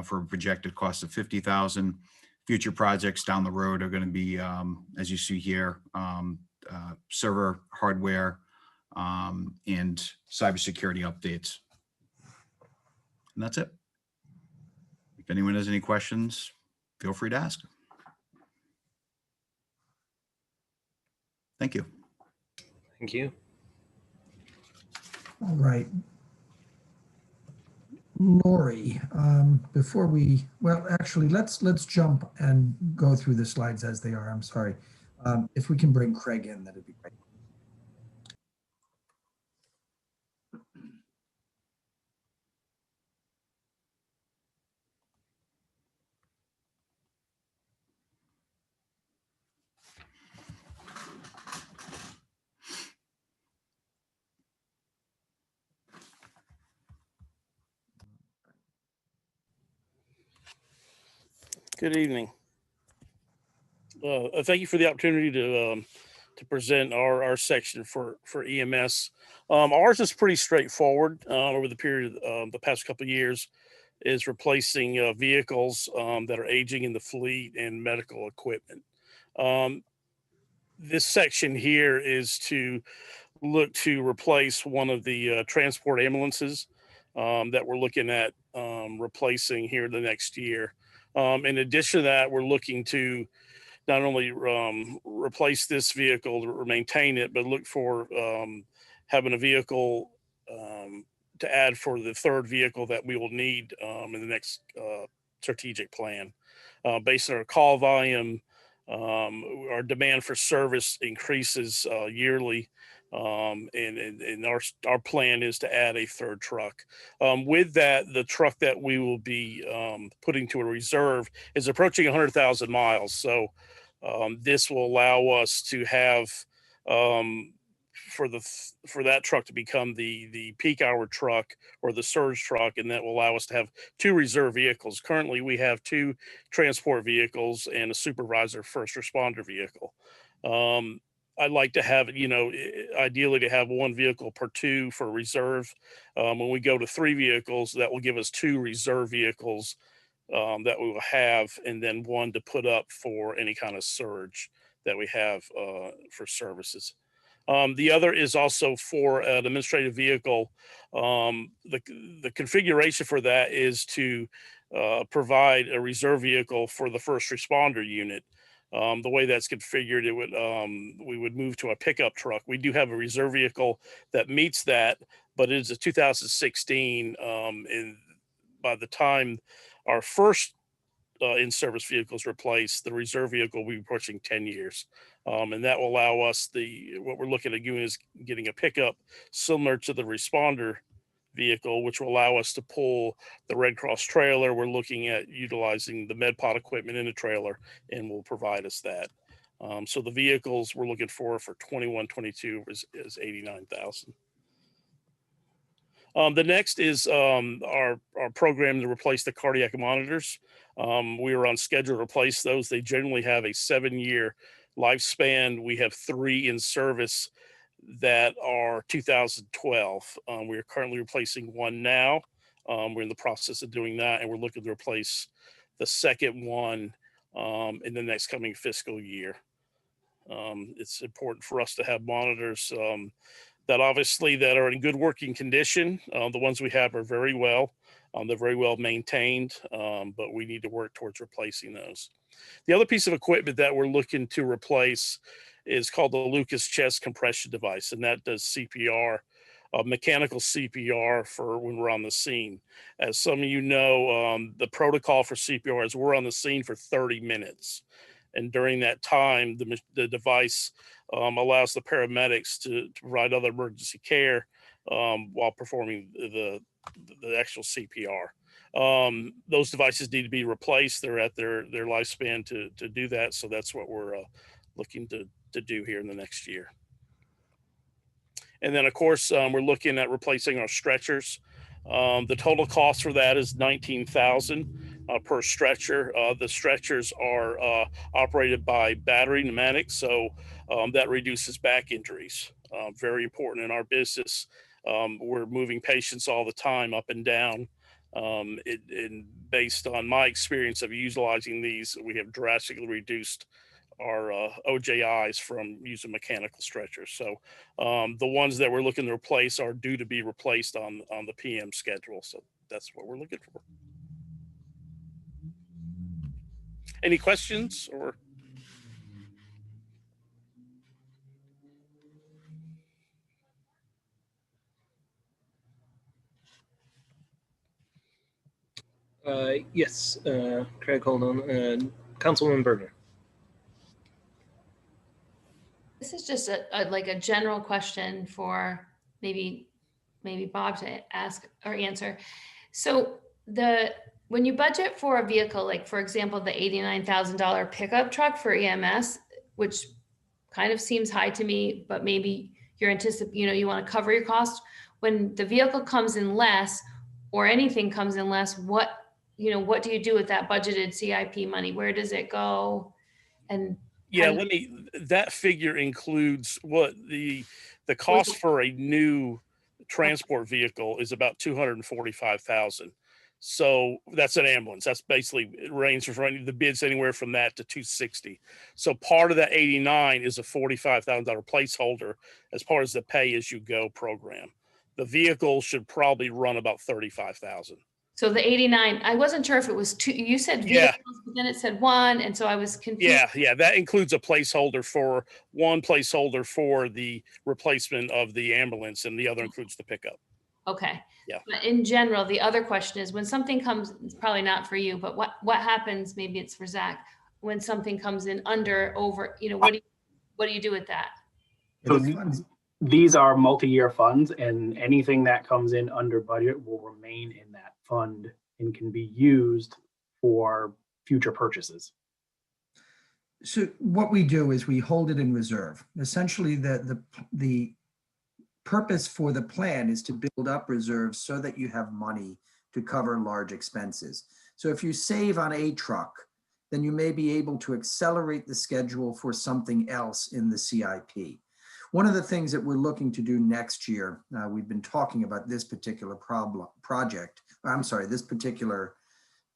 for a projected cost of $50,000. Future projects down the road are going to be, as you see here, server hardware and cybersecurity updates. And that's it. If anyone has any questions, feel free to ask. Thank you. Thank you. All right. Lori, before we, well, actually, let's jump and go through the slides as they are. I'm sorry. If we can bring Craig in, that'd be great. Good evening. Thank you for the opportunity to present our section for EMS. Ours is pretty straightforward over the period of the past couple of years, is replacing vehicles that are aging in the fleet and medical equipment. This section here is to look to replace one of the transport ambulances that we're looking at replacing here the next year. In addition to that, we're looking to not only replace this vehicle or maintain it, but look for having a vehicle to add for the third vehicle that we will need in the next strategic plan. Based on our call volume, our demand for service increases yearly. And our plan is to add a third truck. With that, the truck that we will be putting to a reserve is approaching 100,000 miles. So this will allow us to have for that truck to become the peak hour truck or the surge truck, and that will allow us to have 2 reserve vehicles. Currently, we have 2 transport vehicles and a supervisor first responder vehicle. I'd like to have, ideally to have 1 vehicle per 2 for reserve. When we go to 3 vehicles, that will give us 2 reserve vehicles that we will have, and then 1 to put up for any kind of surge that we have for services. The other is also for an administrative vehicle. The configuration for that is to provide a reserve vehicle for the first responder unit. The way that's configured, we would move to a pickup truck. We do have a reserve vehicle that meets that, but it is a 2016. And by the time our first in-service vehicle is replaced, the reserve vehicle will be approaching 10 years. And that will allow us what we're looking at doing is getting a pickup similar to the responder vehicle, which will allow us to pull the Red Cross trailer. We're looking at utilizing the MedPod equipment in the trailer, and will provide us that. So the vehicles we're looking for 21, 22 is 89,000. The next is our program to replace the cardiac monitors. We are on schedule to replace those. They generally have a 7-year lifespan. We have 3 in service that are 2012. We are currently replacing 1 now. We're in the process of doing that, and we're looking to replace the second one in the next coming fiscal year. It's important for us to have monitors that are in good working condition. The ones we have are very well. They're very well maintained, but we need to work towards replacing those. The other piece of equipment that we're looking to replace is called the Lucas chest compression device, and that does CPR, mechanical CPR for when we're on the scene. As some of you know, the protocol for CPR is we're on the scene for 30 minutes. And during that time, the device allows the paramedics to provide other emergency care while performing the actual CPR. Those devices need to be replaced. They're at their lifespan to do that. So that's what we're looking to do here in the next year. And then, of course, we're looking at replacing our stretchers. The total cost for that is $19,000 per stretcher. The stretchers are operated by battery pneumatics, so that reduces back injuries. Very important in our business. We're moving patients all the time up and down. And based on my experience of utilizing these, we have drastically reduced our OJIs from using mechanical stretchers. So the ones that we're looking to replace are due to be replaced on the PM schedule. So that's what we're looking for. Any questions or? Yes, Craig, hold on. Councilwoman Berger. This is just like a general question for maybe Bob to ask or answer. So when you budget for a vehicle, like for example, the $89,000 pickup truck for EMS, which kind of seems high to me, but maybe you're you want to cover your cost. When the vehicle comes in less or anything comes in less, what do you do with that budgeted CIP money? Where does it go? And yeah, that figure includes what the cost for a new transport vehicle is about $245,000. So that's an ambulance. That's basically, it ranges from the bids anywhere from that to $260,000. So part of that 89 is a $45,000 placeholder as part of the pay as you go program. The vehicle should probably run about $35,000. So the 89, I wasn't sure if it was 2, you said vehicles, but then it said 1. And so I was confused. Yeah. That includes a placeholder for the replacement of the ambulance, and the other includes the pickup. Okay. Yeah. But in general, the other question is when something comes, it's probably not for you, but what happens, maybe it's for Zach, when something comes in over, what do you do with that? The funds, These are multi-year funds, and anything that comes in under budget will remain in that fund and can be used for future purchases. So what we do is we hold it in reserve. Essentially, the purpose for the plan is to build up reserves so that you have money to cover large expenses. So if you save on a truck, then you may be able to accelerate the schedule for something else in the CIP. One of the things that we're looking to do next year, we've been talking about this particular this particular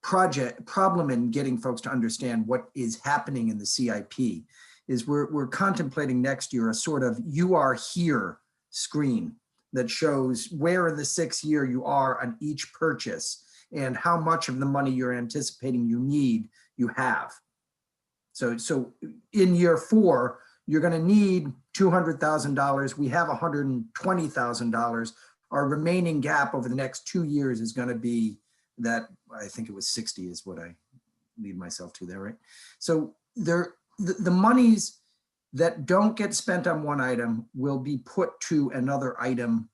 problem in getting folks to understand what is happening in the CIP, is we're contemplating next year a sort of "you are here" screen that shows where in the 6th year you are on each purchase and how much of the money you're anticipating you have. So in year 4, you're going to need $200,000. We have $120,000. Our remaining gap over the next 2 years is going to be that, I think it was 60 is what I lead myself to there, right? So the monies that don't get spent on one item will be put to another item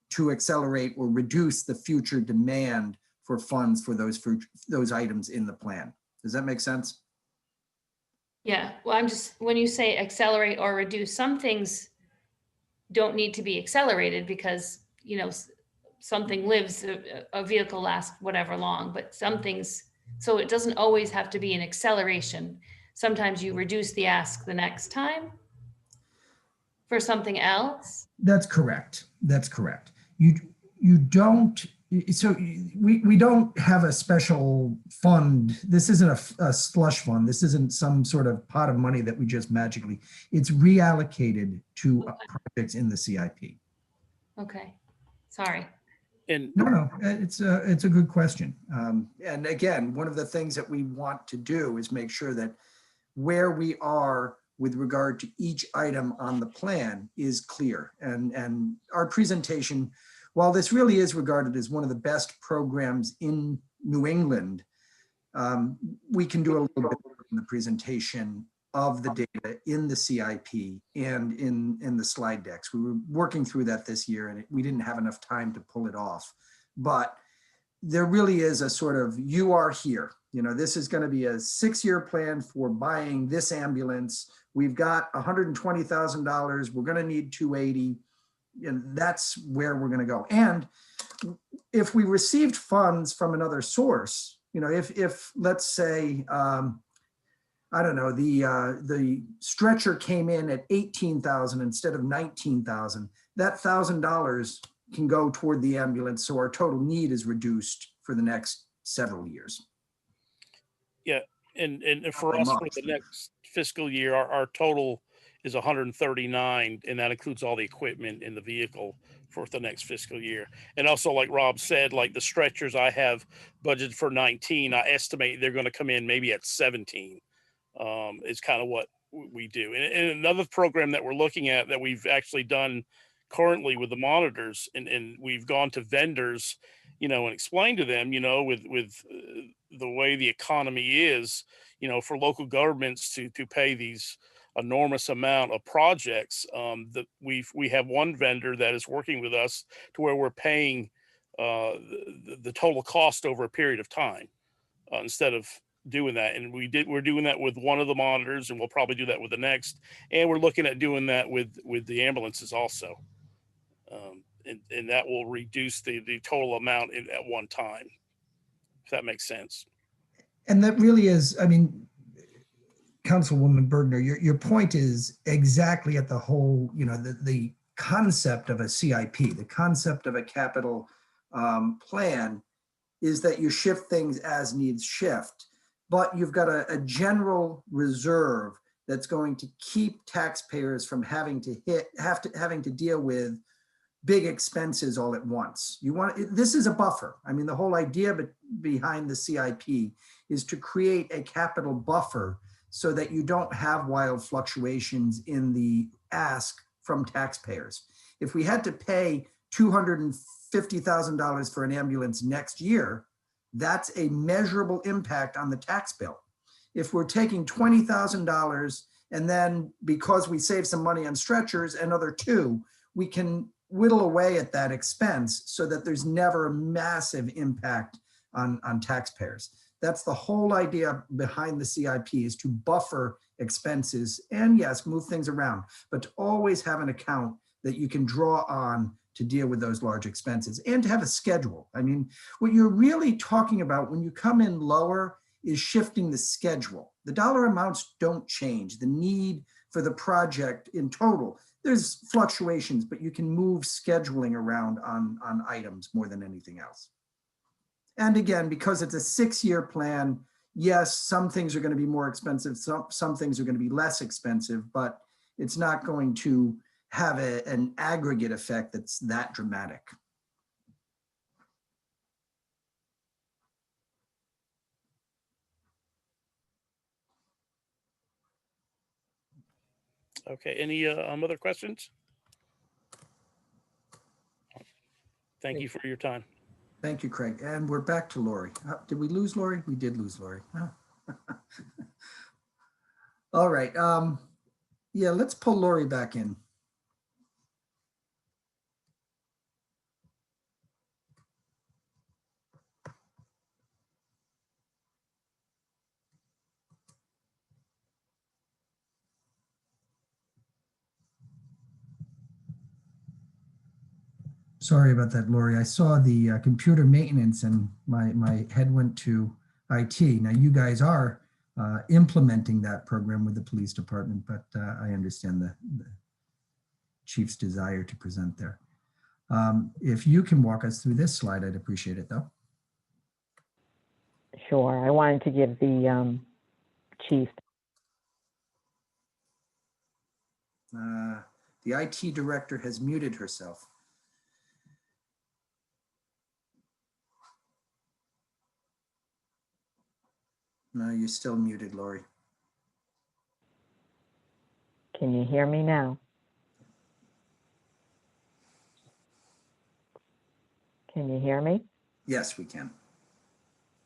to accelerate or reduce the future demand for funds for those items in the plan. Does that make sense? Yeah, well, when you say accelerate or reduce, some things don't need to be accelerated because, you know, something lives, a vehicle lasts whatever long, but some things, so it doesn't always have to be an acceleration. Sometimes you reduce the ask the next time for something else. That's correct. That's correct. You don't, so we don't have a special fund. This isn't a slush fund. This isn't some sort of pot of money that we just magically, it's reallocated to projects in the CIP. Okay, sorry. No, it's a good question. And again, one of the things that we want to do is make sure that where we are with regard to each item on the plan is clear. And our presentation, while this really is regarded as one of the best programs in New England, we can do a little bit in the presentation of the data in the CIP and in the slide decks. We were working through that this year and we didn't have enough time to pull it off. But there really is a sort of, you are here. You know, this is going to be a 6-year plan for buying this ambulance. We've got $120,000. We're going to need 280. And that's where we're going to go. And if we received funds from another source, you know, if let's say, I don't know, the stretcher came in at 18,000 instead of 19,000, that $1,000 can go toward the ambulance. So our total need is reduced for the next several years. Yeah, and for us, for the next fiscal year, our total is 139, and that includes all the equipment in the vehicle for the next fiscal year. And also, like Rob said, like the stretchers I have budgeted for 19, I estimate they're going to come in maybe at 17. Is kind of what we do. And another program that we're looking at that we've actually done currently with the monitors, and we've gone to vendors, you know, and explained to them, you know, with the way the economy is, you know, for local governments to pay these enormous amount of projects, that we have one vendor that is working with us to where we're paying the total cost over a period of time instead of doing that. And we're doing that with one of the monitors, and we'll probably do that with the next, and we're looking at doing that with the ambulances also, and that will reduce the total amount at one time, if that makes sense. And that really is, I mean, Councilwoman Bergner, your point is exactly at the whole, you know, the concept of a CIP, the concept of a capital plan is that you shift things as needs shift, but you've got a general reserve that's going to keep taxpayers from having to deal with big expenses all at once. This is a buffer. I mean, the whole idea behind the CIP is to create a capital buffer so that you don't have wild fluctuations in the ask from taxpayers. If we had to pay $250,000 for an ambulance next year, that's a measurable impact on the tax bill. If we're taking $20,000 And then because we save some money on stretchers, another 2, we can whittle away at that expense so that there's never a massive impact on taxpayers. That's the whole idea behind the CIP, is to buffer expenses and yes, move things around, but to always have an account that you can draw on to deal with those large expenses and to have a schedule. I mean, what you're really talking about when you come in lower is shifting the schedule. The dollar amounts don't change. The need for the project in total, there's fluctuations, but you can move scheduling around on items more than anything else. And again, because it's a 6-year plan, yes, some things are going to be more expensive, some things are going to be less expensive, but it's not going to have an aggregate effect that's that dramatic. Okay, any other questions? Thank you for your time. Thank you, Craig. And we're back to Lori. Did we lose Lori? We did lose Lori. Oh. All right. Yeah, let's pull Lori back in. Sorry about that, Lori. I saw the computer maintenance and my head went to IT. Now you guys are implementing that program with the police department, but I understand the chief's desire to present there. If you can walk us through this slide, I'd appreciate it though. Sure. I wanted to give the chief. The IT director has muted herself. No, you're still muted, Lori. Can you hear me now? Can you hear me? Yes, we can.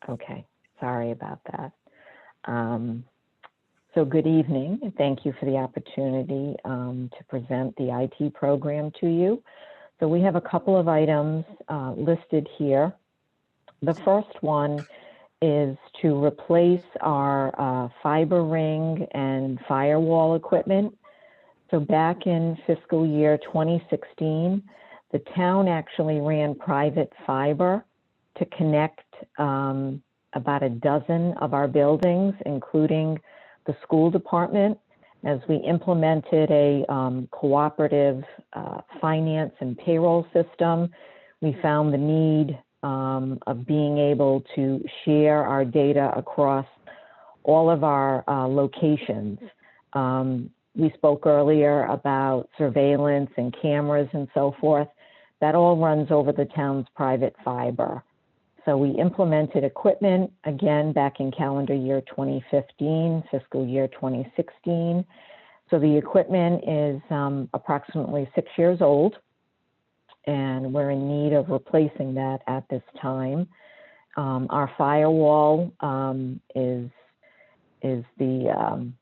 Okay, sorry about that. So good evening, and thank you for the opportunity to present the IT program to you. So we have a couple of items listed here. The first one is to replace our fiber ring and firewall equipment. So back in fiscal year 2016, the town actually ran private fiber to connect about a dozen of our buildings, including the school department. As we implemented a cooperative finance and payroll system, we found the need of being able to share our data across all of our locations. We spoke earlier about surveillance and cameras and so forth. That all runs over the town's private fiber. So we implemented equipment again back in calendar year 2015, fiscal year 2016. So the equipment is approximately 6 years old, and we're in need of replacing that at this time. Our firewall is the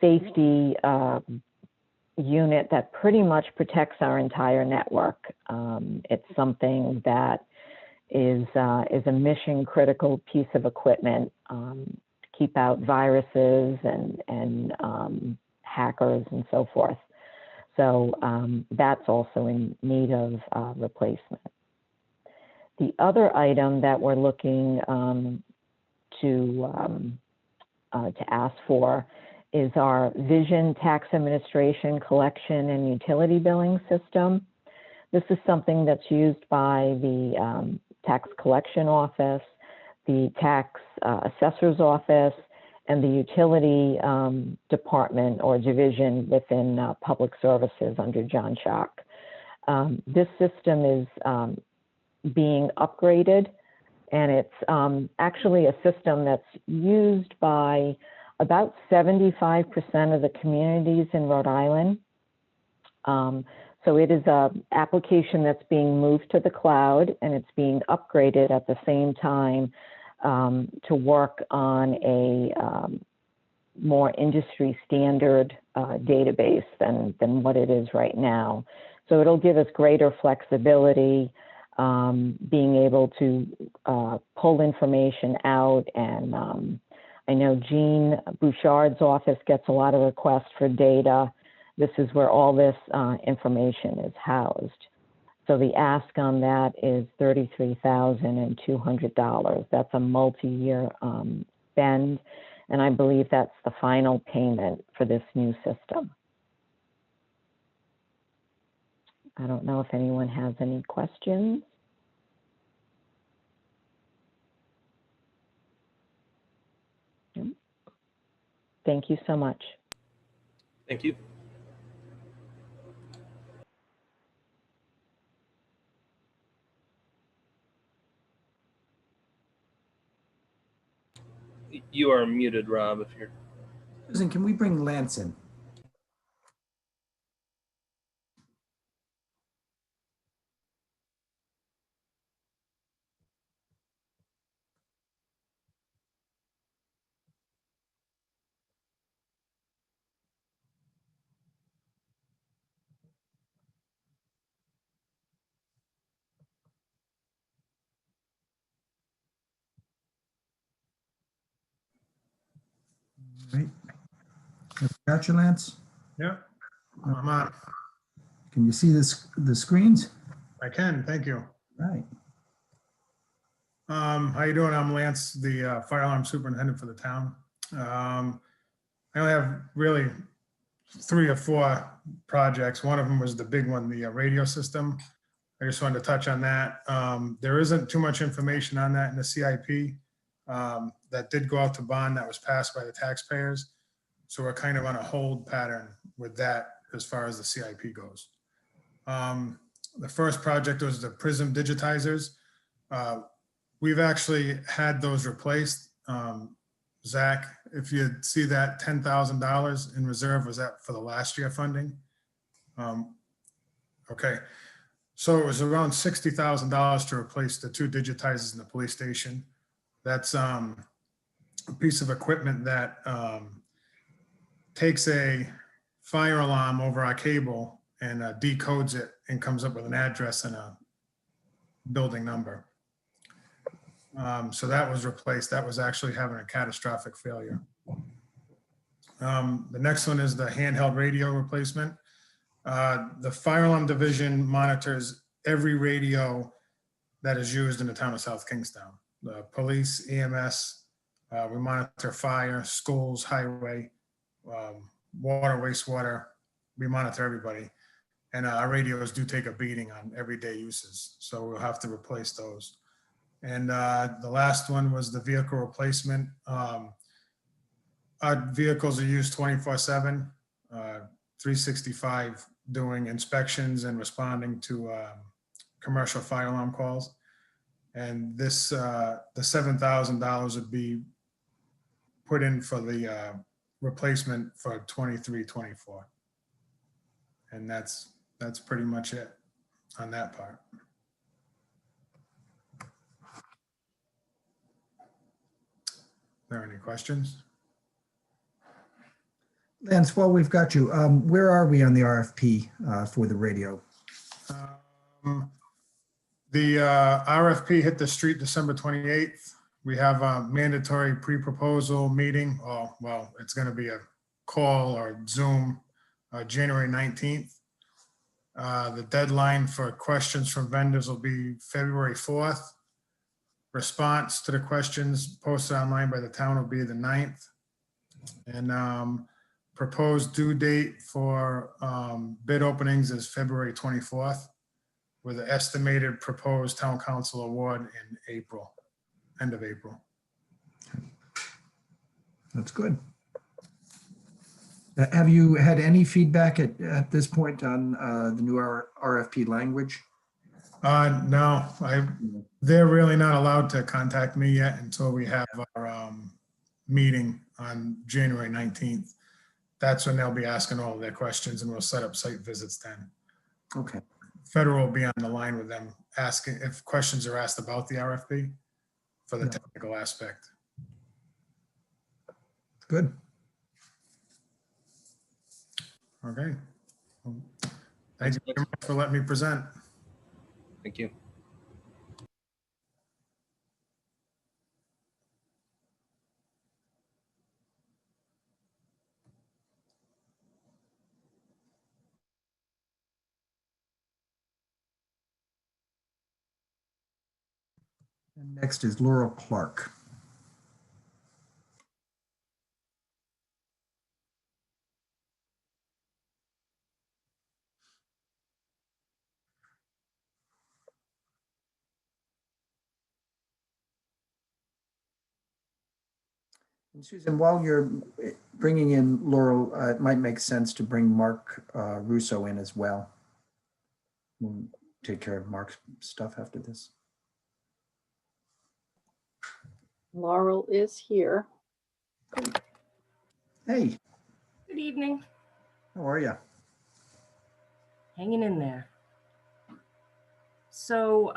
safety unit that pretty much protects our entire network. It's something that is a mission critical piece of equipment to keep out viruses and hackers and so forth. So that's also in need of replacement. The other item that we're looking to ask for is our Vision Tax Administration collection and utility billing system. This is something that's used by the tax collection office, the tax assessor's office, and the utility department or division within public services under John Shock. This system is being upgraded, and it's actually a system that's used by about 75% of the communities in Rhode Island. So it is an application that's being moved to the cloud, and it's being upgraded at the same time to work on a more industry standard database than what it is right now. So it'll give us greater flexibility, being able to pull information out. And I know Jean Bouchard's office gets a lot of requests for data. This is where all this information is housed. So the ask on that is $33,200. That's a multi-year spend. And I believe that's the final payment for this new system. I don't know if anyone has any questions. Thank you so much. Thank you. You are muted, Rob, if you're. Susan, can we bring Lance in? Right. Got you, Lance? Yeah, I'm on. Can you see the screens? I can, thank you. Right. How you doing? I'm Lance, the fire alarm superintendent for the town. I only have really 3 or 4 projects. One of them was the big one, the radio system. I just wanted to touch on that. There isn't too much information on that in the CIP. That did go out to bond that was passed by the taxpayers. So we're kind of on a hold pattern with that as far as the CIP goes. The first project was the Prism digitizers. We've actually had those replaced. Zach, if you see that $10,000 in reserve, was that for the last year funding? Okay, so it was around $60,000 to replace the 2 digitizers in the police station. That's a piece of equipment that takes a fire alarm over our cable and decodes it and comes up with an address and a building number. So that was replaced. That was actually having a catastrophic failure. The next one is the handheld radio replacement. The fire alarm division monitors every radio that is used in the town of South Kingstown. The police, EMS, we monitor fire, schools, highway, water, wastewater. We monitor everybody. And our radios do take a beating on everyday uses. So we'll have to replace those. And the last one was the vehicle replacement. Our vehicles are used 24/7, 365, doing inspections and responding to commercial fire alarm calls. And this, the $7,000 would be put in for the replacement for 23-24. And that's pretty much it on that part. Are there any questions? Lance, while we've got you, where are we on the RFP for the radio? The RFP hit the street December 28th. We have a mandatory pre-proposal meeting. Oh, well, it's going to be a call or Zoom January 19th. The deadline for questions from vendors will be February 4th. Response to the questions posted online by the town will be the 9th. And proposed due date for bid openings is February 24th, with an estimated proposed town council award in April, end of April. That's good. Have you had any feedback at this point on the new RFP language? No, they're really not allowed to contact me yet until we have our meeting on January 19th. That's when they'll be asking all of their questions and we'll set up site visits then. Okay. Federal will be on the line with them asking if questions are asked about the RFP for the technical aspect. Good. Okay. Thank you very much for letting me present. Thank you. And next is Laurel Clark. And Susan, while you're bringing in Laurel, it might make sense to bring Mark Russo in as well. We'll take care of Mark's stuff after this. Laurel is here. Hey, Good evening. how are you? Hanging in there. So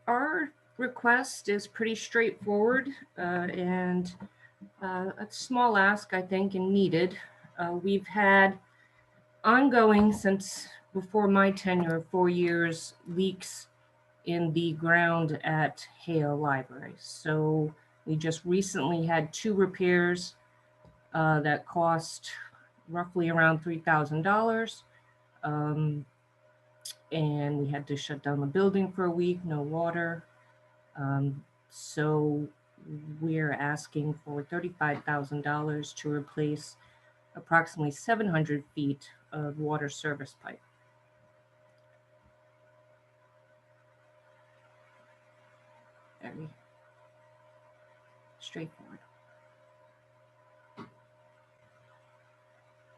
our request is pretty straightforward and a small ask, I think, and needed. We've had ongoing since before my tenure, 4 years, leaks in the ground at Hale Library. So we just recently had 2 repairs that cost roughly around $3,000. And we had to shut down the building for a week, no water. So we're asking for $35,000 to replace approximately 700 feet of water service pipe. Very straightforward.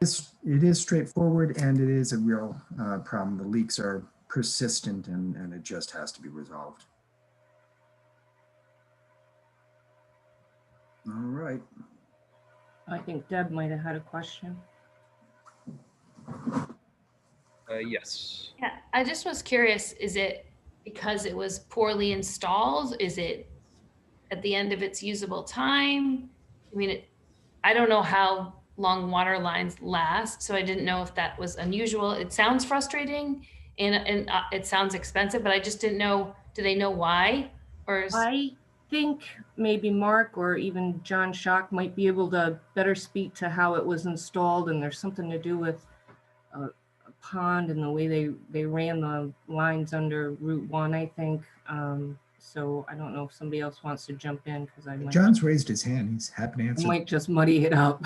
It is straightforward and it is a real problem. The leaks are persistent and it just has to be resolved. All right. I think Deb might have had a question. Yes. Yeah, I just was curious, is it because it was poorly installed? Is it at the end of its usable time? I mean, I don't know how long water lines last, so I didn't know if that was unusual. It sounds frustrating and it sounds expensive, but I just didn't know, do they know why? Or is... I think maybe Mark or even John Schock might be able to better speak to how it was installed, and there's something to do with a pond and the way they ran the lines under Route 1, I think. So I don't know if somebody else wants to jump in because I might, John's raised his hand. He's happy to I answer. might just muddy it up.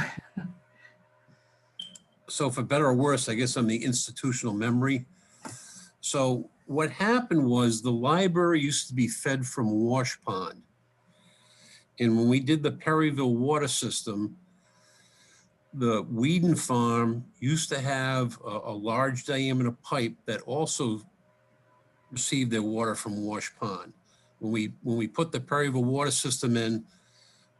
So for better or worse, I guess I'm the institutional memory. So what happened was the library used to be fed from Wash Pond. And when we did the Perryville water system, the Whedon Farm used to have a large diameter pipe that also received their water from Wash Pond. When we put the Perryville water system in,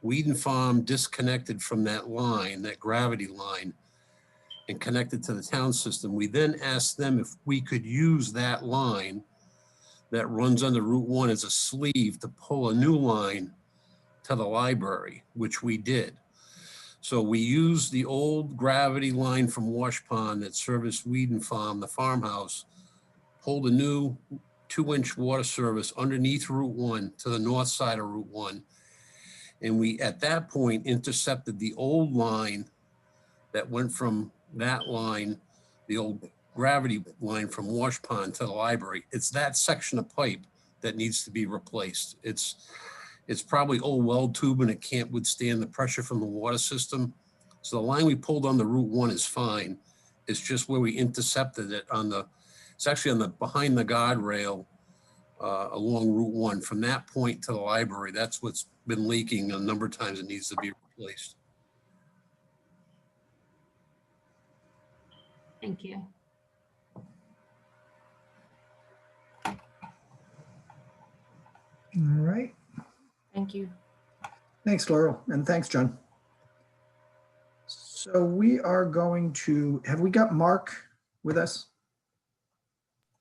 Whedon Farm disconnected from that line, that gravity line, and connected to the town system. We then asked them if we could use that line that runs under Route 1 as a sleeve to pull a new line to the library, which we did. So we used the old gravity line from Wash Pond that serviced Whedon Farm, the farmhouse, pulled a new 2-inch water service underneath Route 1 to the north side of Route 1. And we, at that point, intercepted the old line that went from that line, the old gravity line from Wash Pond to the library. It's that section of pipe that needs to be replaced. It's probably old weld tube and it can't withstand the pressure from the water system. So the line we pulled on the Route 1 is fine. It's just where we intercepted it on the, it's actually on the, behind the guardrail along Route 1. From that point to the library, that's what's been leaking a number of times. It needs to be replaced. Thank you. All right. Thank you. Thanks, Laurel, and thanks, John. So we are going to, have we got Mark with us?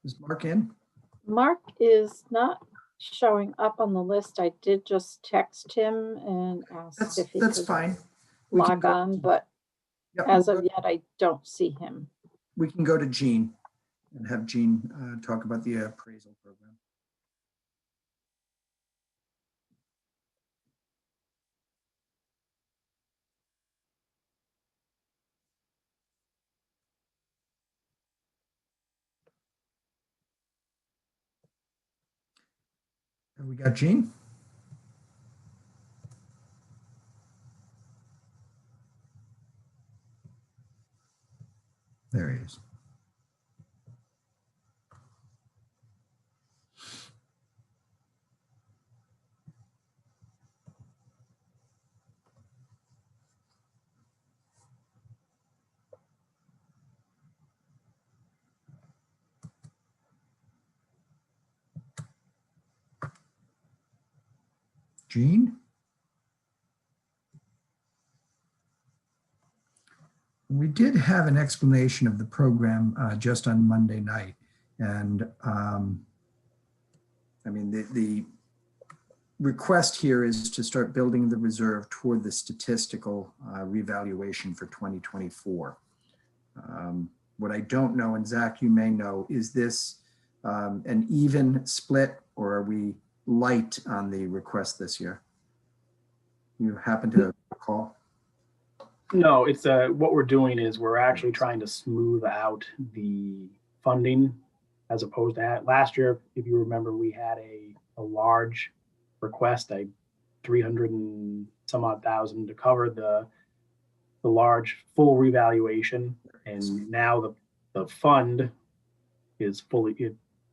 Is Mark in? Mark is not showing up on the list. I did just text him and ask if he That's could fine. We can log go- on, but Yep, as we'll of go- yet, I don't see him. we can go to Jean and have Jean talk about the appraisal program. Have we got Jean? There he is. Jean? We did have an explanation of the program just on Monday night. And I mean, the request here is to start building the reserve toward the statistical revaluation for 2024. What I don't know, and Zach, you may know, is this an even split, or are we light on the request this year? You happen to recall? No, it's what we're doing is we're actually trying to smooth out the funding as opposed to last year. If you remember, we had a large request, 300 and some odd thousand to cover the large full revaluation, and now the fund is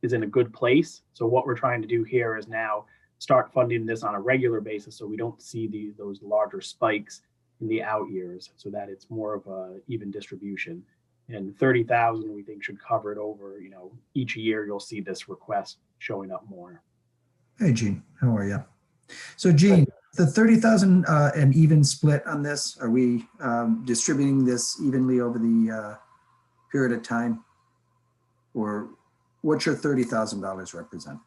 is in a good place. So what we're trying to do here is now start funding this on a regular basis, so we don't see those larger spikes in the out years, so that it's more of a even distribution. And 30,000 we think should cover it over, each year you'll see this request showing up more. Hey, Gene, how are you? So Gene, the 30,000 an even split on this, are we distributing this evenly over the period of time? Or what's your $30,000 represent?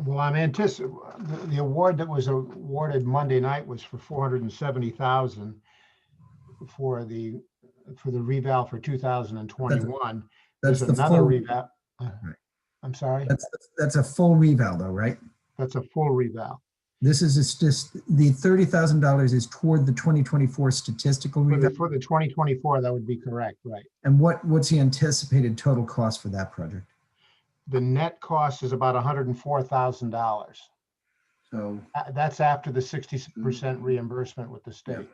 Well, I'm anticipating the award that was awarded Monday night was for 470,000 for the reval for 2021. That's There's the another full reval. I'm sorry. That's a full reval though, right? That's a full reval. This is just the $30,000 is toward the 2024 statistical reval. For the 2024, that would be correct, right? And what's the anticipated total cost for that project? The net cost is about $104,000. So that's after the 60% reimbursement with the state. Yeah.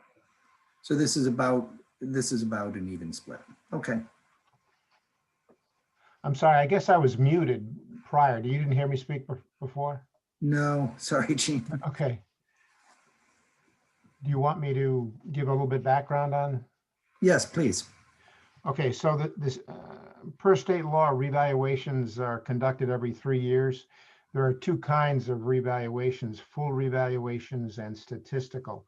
So this is about an even split. Okay. I'm sorry, I guess I was muted prior. You didn't hear me speak before? No, sorry, Gene. Okay. Do you want me to give a little bit background on? Yes, please. Okay, so this per state law, revaluations are conducted every 3 years. There are two kinds of revaluations, full revaluations and statistical.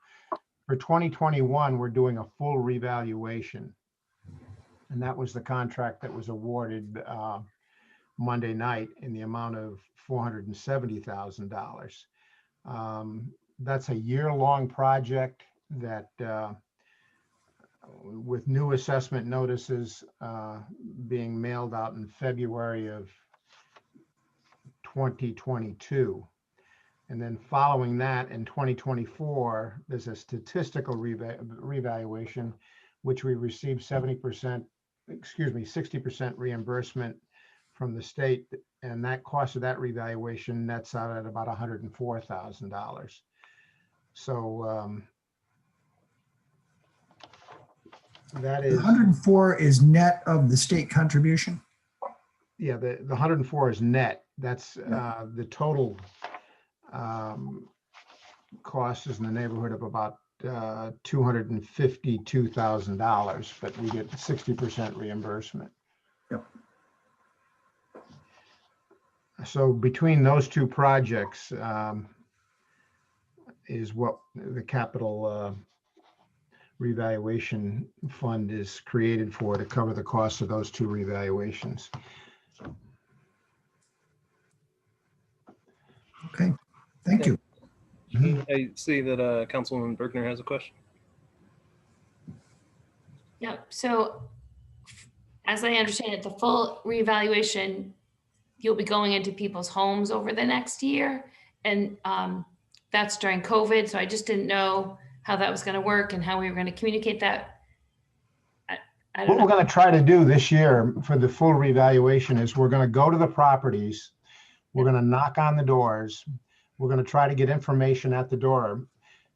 For 2021, we're doing a full revaluation. And that was the contract that was awarded Monday night in the amount of $470,000. That's a year-long project that with new assessment notices being mailed out in February of 2022. And then following that in 2024, there's a statistical revaluation, which we received 60% reimbursement from the state. And that cost of that revaluation nets out at about $104,000. So that is 104 is net of the state contribution. Yeah, the 104 is net. That's the total cost is in the neighborhood of about $252,000, but we get 60% reimbursement. Yep. So between those two projects is what the capital revaluation fund is created for, to cover the cost of those two revaluations. Okay, thank you. I see that Councilwoman Bergner has a question. Yeah, so as I understand it, the full reevaluation, you'll be going into people's homes over the next year. And that's during COVID. So I just didn't know how that was going to work and how we were going to communicate that. I don't What we're know. going to try to do this year for the full reevaluation is we're going to go to the properties. We're going to knock on the doors. We're going to try to get information at the door.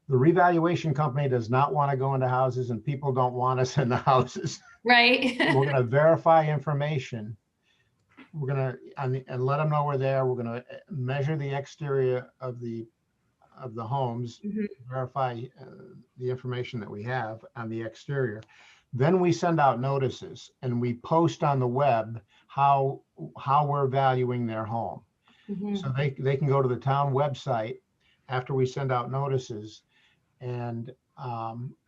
The revaluation company does not want to go into houses, and people don't want us in the houses. Right. We're going to verify information. We're going to and let them know we're there. We're going to measure the exterior of the homes, verify the information that we have on the exterior. Then we send out notices and we post on the web how we're valuing their home. So they can go to the town website after we send out notices, and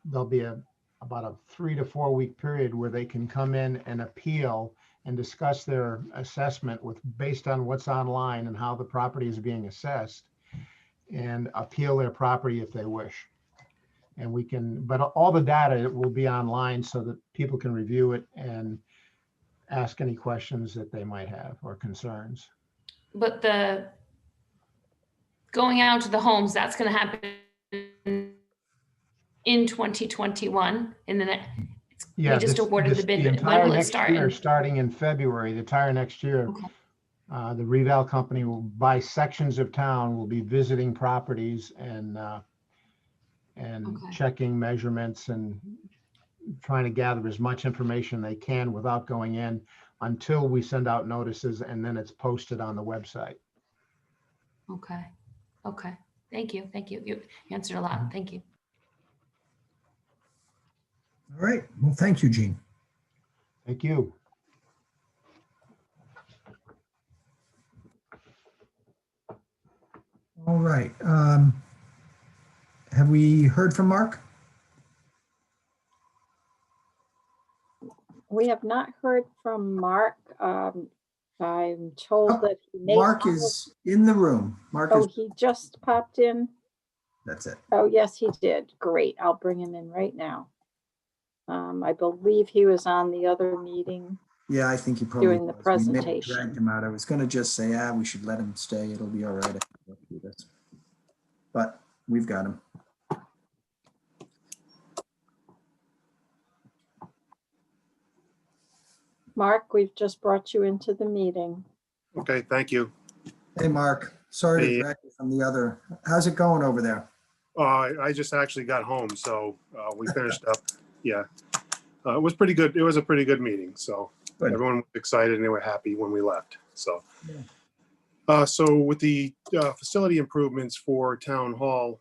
there'll be about a 3 to 4 week period where they can come in and appeal and discuss their assessment based on what's online and how the property is being assessed, and appeal their property if they wish. And we can, but all the data will be online so that people can review it and ask any questions that they might have or concerns. But the going out to the homes, that's going to happen in 2021. In the next, Yeah, we just awarded the bid. The When entire will it next start? year, starting in February, the entire next year, the reval company will, by sections of town, will be visiting properties and checking measurements and trying to gather as much information they can without going in until we send out notices, and then it's posted on the website. Okay. Okay. Thank you. Thank you. You answered a lot. Thank you. All right. Well, thank you, Gene. Thank you. All right. Have we heard from Mark? We have not heard from Mark. I'm told that he may. Mark is in the room. Mark Oh, is, he just popped in. that's it. Oh, yes, he did. Great. I'll bring him in right now. I believe he was on the other meeting. Yeah, I think he probably Doing the was. We may have presentation. dragged him out. I was going to just say, we should let him stay. It'll be all right. if we go through this. But we've got him. Mark, we've just brought you into the meeting. Okay, thank you. Hey, Mark. Sorry Hey. to drag you from the other. How's it going over there? I just actually got home, so we finished up. Yeah. It was pretty good. It was a pretty good meeting. So Good. everyone was excited and they were happy when we left. So, Yeah. so with the facility improvements for Town Hall,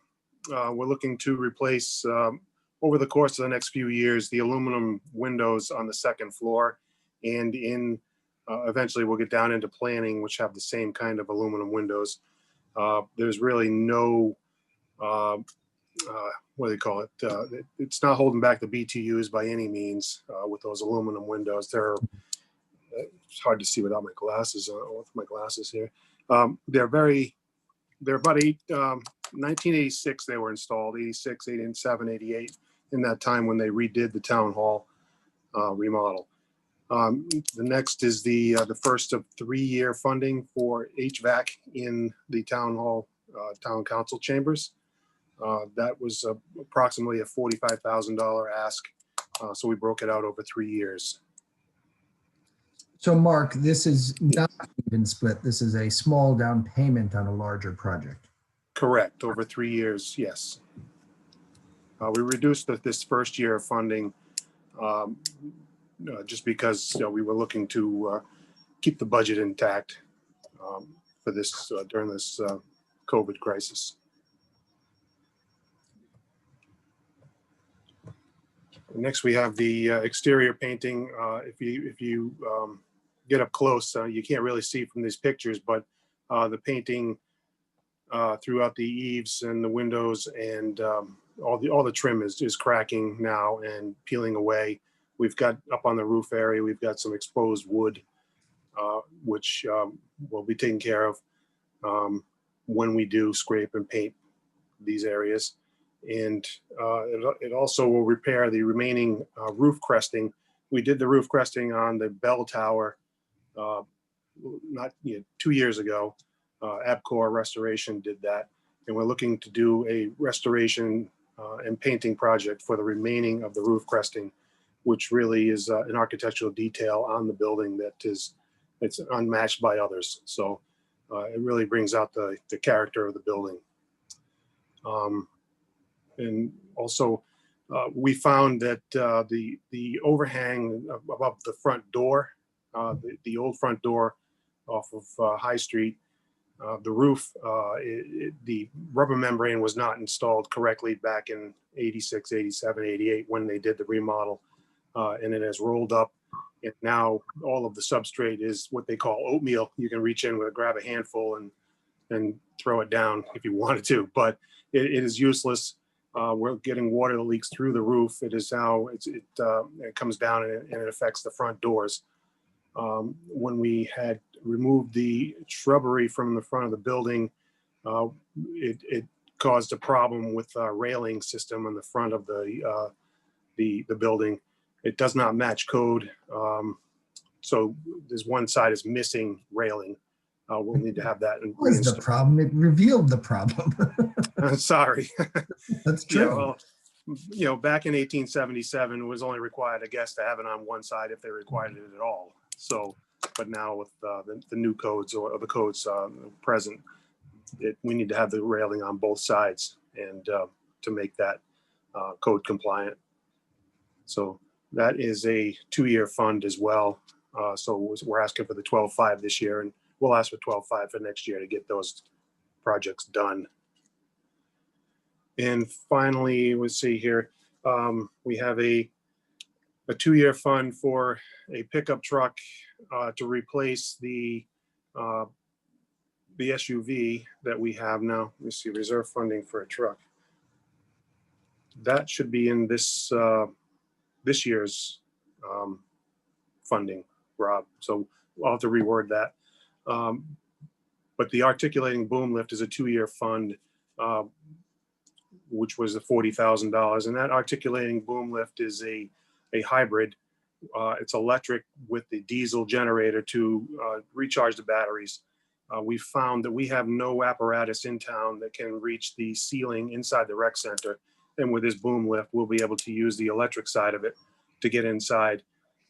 we're looking to replace, over the course of the next few years, the aluminum windows on the second floor, and eventually we'll get down into planning, which have the same kind of aluminum windows. There's really no, what do they call it? It's not holding back the BTUs by any means with those aluminum windows. It's hard to see without my glasses on, with my glasses here. They're about 1986 they were installed, 86, 87, 88, in that time when they redid the town hall remodel. The next is the first of 3-year funding for HVAC in the town hall, town council chambers. That was approximately a $45,000 ask. So we broke it out over 3 years. So Mark, this is not even split. This is a small down payment on a larger project. Correct, over 3 years, yes. We reduced this first year of funding just because we were looking to keep the budget intact for this during this COVID crisis. Next, we have the exterior painting. If you get up close, you can't really see from these pictures, but the painting throughout the eaves and the windows and all the trim is cracking now and peeling away. We've got up on the roof area, we've got some exposed wood, which will be taken care of when we do scrape and paint these areas. And it also will repair the remaining roof cresting. We did the roof cresting on the bell tower not 2 years ago. Abcor Restoration did that. And we're looking to do a restoration and painting project for the remaining of the roof cresting, which really is an architectural detail on the building that it's unmatched by others. So it really brings out the character of the building. And also, we found that the overhang above the front door, the old front door off of High Street, the roof, the rubber membrane was not installed correctly back in 86, 87, 88 when they did the remodel. And it has rolled up. And now all of the substrate is what they call oatmeal. You can reach in with grab a handful and throw it down if you wanted to, but it is useless. We're getting water that leaks through the roof. It is how it comes down and it affects the front doors. When we had removed the shrubbery from the front of the building, it caused a problem with our railing system on the front of the building. It does not match code. So there's one side is missing railing. We'll need to have that. What was the problem? It revealed the problem. Sorry. That's true. Back in 1877, it was only required, I guess, to have it on one side if they required it at all. So, but now with the new codes or the codes present, we need to have the railing on both sides and to make that code compliant. So that is a 2-year fund as well. So we're asking for the 12.5 this year, and we'll ask for 12.5 for next year to get those projects done. And finally, let's see here, we have a 2-year fund for a pickup truck to replace the SUV that we have now. Let me see, reserve funding for a truck. That should be in this year's funding, Rob. So I'll have to reword that. But the articulating boom lift is a 2-year fund, which was the $40,000. And that articulating boom lift is a hybrid. It's electric with the diesel generator to recharge the batteries. We found that we have no apparatus in town that can reach the ceiling inside the rec center. And with this boom lift, we'll be able to use the electric side of it to get inside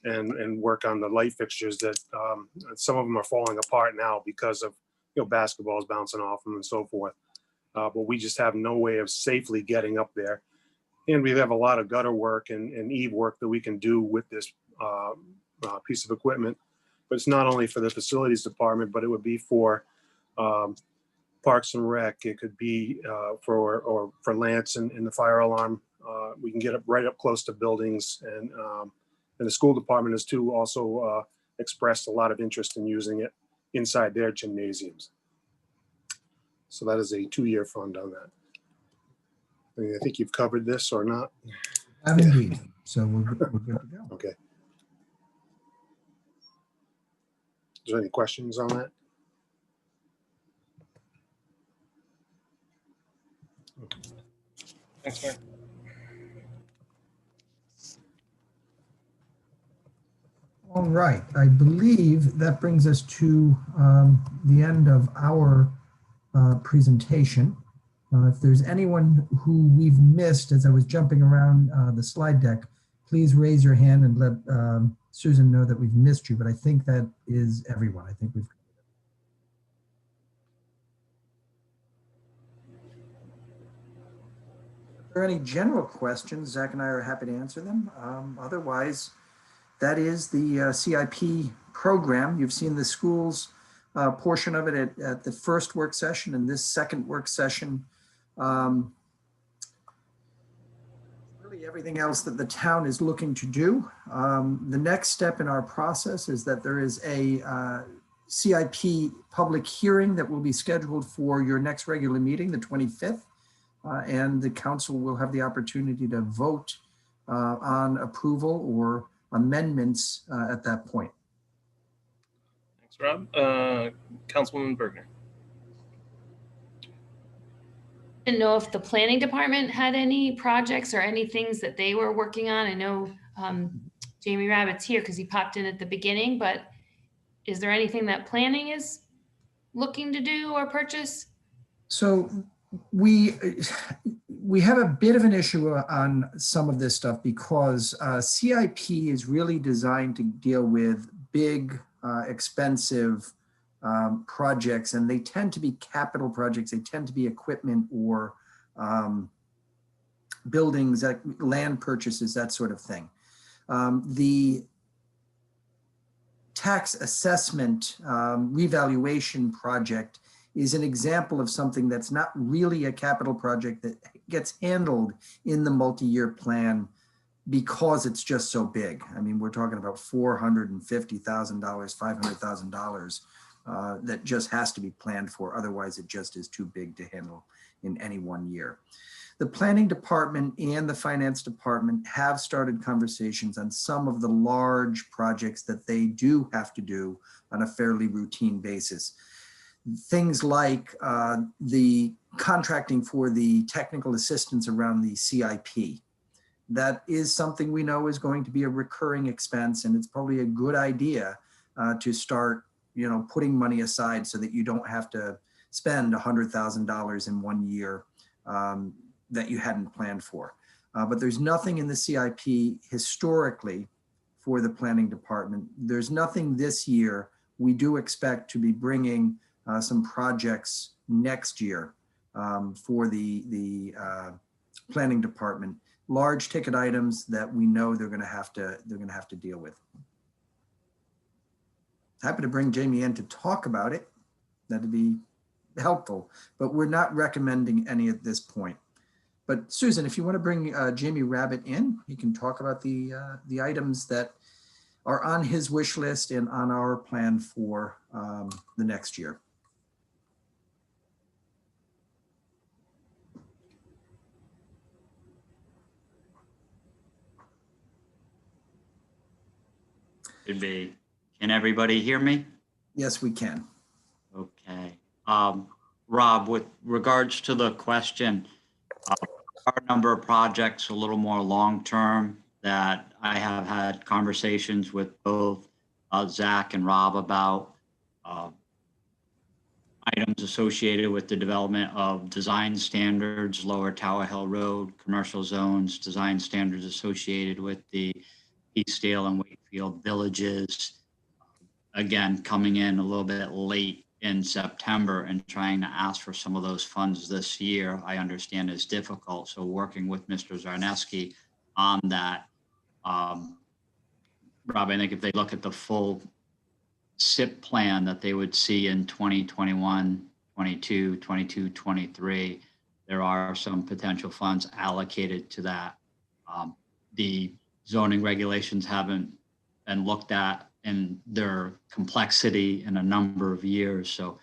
and work on the light fixtures that some of them are falling apart now because of basketballs bouncing off them and so forth. But we just have no way of safely getting up there. And we have a lot of gutter work and eave work that we can do with this piece of equipment. But it's not only for the facilities department, but it would be for Parks and Rec. It could be for Lance and the fire alarm. We can get up right up close to buildings, and the school department has too also expressed a lot of interest in using it inside their gymnasiums. So that is a 2-year fund on that. I think you've covered this or not? Indeed. So we're good to go. Okay. Is there any questions on that? Thanks, Mark. All right. I believe that brings us to the end of our presentation. If there's anyone who we've missed as I was jumping around the slide deck, please raise your hand and let Susan know that we've missed you, but I think that is everyone. I think we've. If there are any general questions, Zach and I are happy to answer them. Otherwise, that is the CIP program. You've seen the schools portion of it at the first work session and this second work session. Really everything else that the town is looking to do. The next step in our process is that there is a CIP public hearing that will be scheduled for your next regular meeting, the 25th. And the council will have the opportunity to vote on approval or amendments at that point. Thanks, Rob. Councilwoman Bergner. Didn't know if the planning department had any projects or any things that they were working on. I know Jamie Rabbit's here because he popped in at the beginning, but is there anything that planning is looking to do or purchase? So we have a bit of an issue on some of this stuff because CIP is really designed to deal with big, expensive projects, and they tend to be capital projects. They tend to be equipment or buildings, land purchases, that sort of thing. The tax assessment revaluation project is an example of something that's not really a capital project that gets handled in the multi-year plan because it's just so big. I mean, we're talking about $450,000, $500,000 that just has to be planned for. Otherwise, it just is too big to handle in any one year. The planning department and the finance department have started conversations on some of the large projects that they do have to do on a fairly routine basis. Things like the contracting for the technical assistance around the CIP. That is something we know is going to be a recurring expense, and it's probably a good idea to start, putting money aside so that you don't have to spend $100,000 in 1 year that you hadn't planned for. But there's nothing in the CIP historically for the planning department. There's nothing this year. We do expect to be bringing some projects next year for the planning department, large ticket items that we know they're going to have to deal with. Happy to bring Jamie in to talk about it. That'd be helpful, but we're not recommending any at this point. But Susan, if you want to bring Jamie Rabbit in, he can talk about the items that are on his wish list and on our plan for the next year. Can everybody hear me? Yes, we can. Okay. Rob, with regards to the question, our number of projects a little more long-term that I have had conversations with both Zach and Rob about items associated with the development of design standards, Lower Tower Hill Road, commercial zones, design standards associated with the Eastdale and Wakefield villages. Again, coming in a little bit late in September and trying to ask for some of those funds this year, I understand is difficult. So working with Mr. Zarneski on that, Rob, I think if they look at the full SIP plan that they would see in 2021, 22, 23, there are some potential funds allocated to that. The zoning regulations haven't been looked at in their complexity in a number of years. So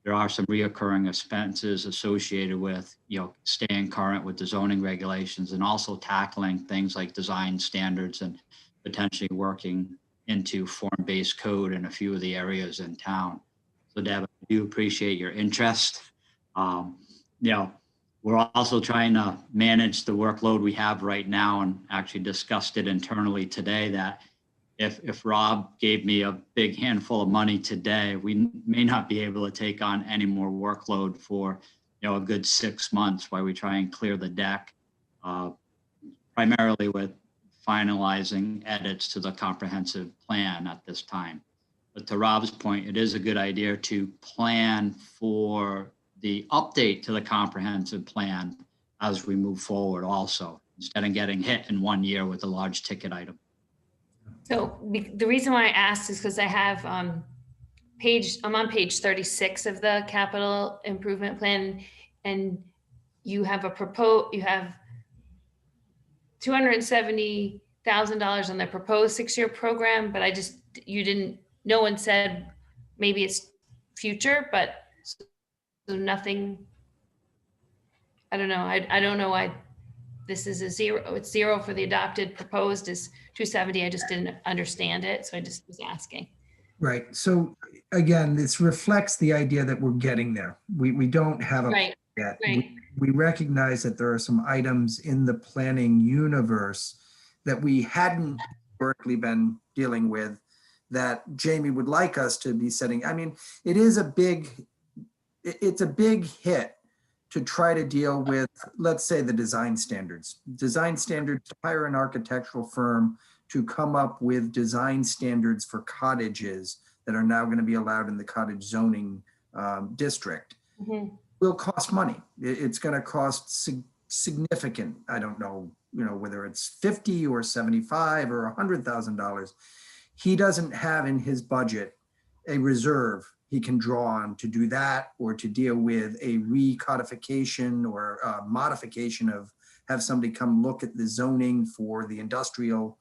there are some reoccurring expenses associated with, staying current with the zoning regulations and also tackling things like design standards and potentially working into form-based code in a few of the areas in town. So Deb, I do appreciate your interest. We're also trying to manage the workload we have right now, and actually discussed it internally today that if Rob gave me a big handful of money today, we may not be able to take on any more workload for a good 6 months while we try and clear the deck, primarily with finalizing edits to the comprehensive plan at this time. But to Rob's point, it is a good idea to plan for the update to the comprehensive plan as we move forward also, instead of getting hit in 1 year with a large ticket item. So the reason why I asked is because I have I'm on page 36 of the capital improvement plan, and you have $270,000 on the proposed 6-year program, but no one said maybe it's future, but so nothing. I don't know. I don't know why this is a zero. It's zero for the adopted, proposed is 270. I just didn't understand it. So I just was asking. Right. So again, this reflects the idea that we're getting there. We don't have a right. yet. Right. we recognize that there are some items in the planning universe that we hadn't historically been dealing with that Jamie would like us to be setting. I mean, it's a big hit to try to deal with, let's say, the design standards. Design standards, to hire an architectural firm to come up with design standards for cottages that are now going to be allowed in the cottage zoning district will cost money. It's going to cost significant. I don't know, whether it's $50 or $75 or $100,000. He doesn't have in his budget a reserve he can draw on to do that, or to deal with a recodification or a modification of, have somebody come look at the zoning for the industrial,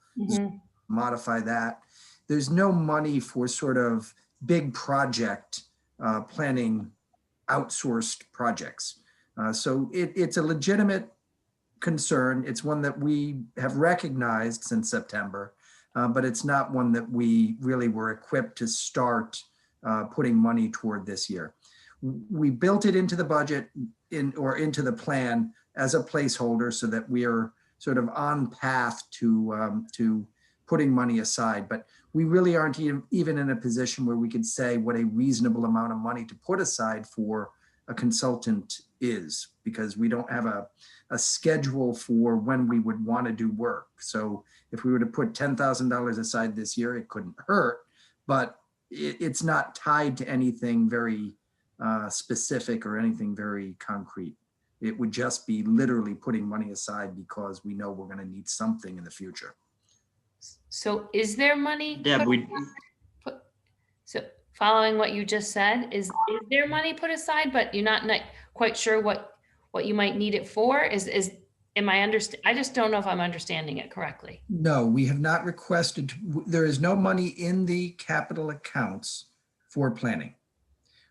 modify that. There's no money for sort of big project planning, outsourced projects. So it's a legitimate concern. It's one that we have recognized since September, but it's not one that we really were equipped to start putting money toward this year. We built it into the budget into the plan as a placeholder so that we are sort of on path to putting money aside, but we really aren't even in a position where we could say what a reasonable amount of money to put aside for a consultant is, because we don't have a schedule for when we would want to do work. So if we were to put $10,000 aside this year, it couldn't hurt, but it's not tied to anything very specific or anything very concrete. It would just be literally putting money aside because we know we're going to need something in the future. So is there money? Deb, So following what you just said, is there money put aside, but you're not quite sure what you might need it for? I just don't know if I'm understanding it correctly. No, we have not requested, there is no money in the capital accounts for planning.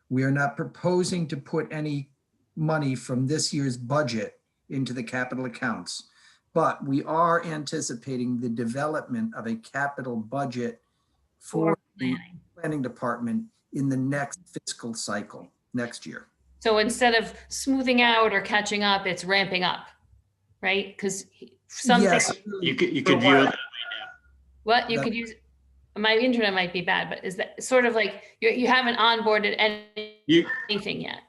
We are not proposing to put any money from this year's budget into the capital accounts, but we are anticipating the development of a capital budget for the planning department in the next fiscal cycle, next year. So instead of smoothing out or catching up, it's ramping up, right? Because something. Yes. You could view it. What you could use, my internet might be bad, but is that sort of like you haven't onboarded anything yet?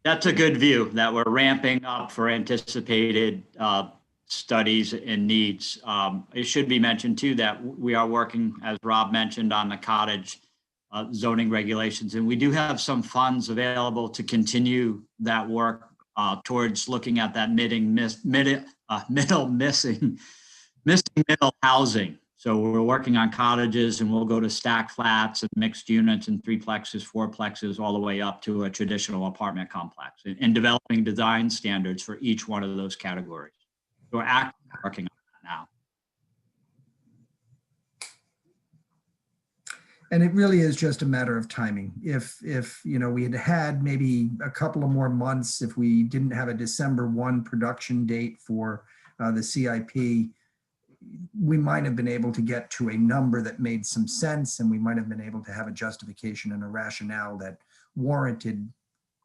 That's a good view, that we're ramping up for anticipated studies and needs. It should be mentioned too that we are working, as Rob mentioned, on the cottage zoning regulations, and we do have some funds available to continue that work towards looking at that missing middle housing. So we're working on cottages, and we'll go to stack flats and mixed units and 3plexes, 4plexes, all the way up to a traditional apartment complex, and developing design standards for each one of those categories. So we're actively working on that now. And it really is just a matter of timing. If we had maybe a couple of more months, if we didn't have a December 1 production date for the CIP, we might have been able to get to a number that made some sense, and we might have been able to have a justification and a rationale that warranted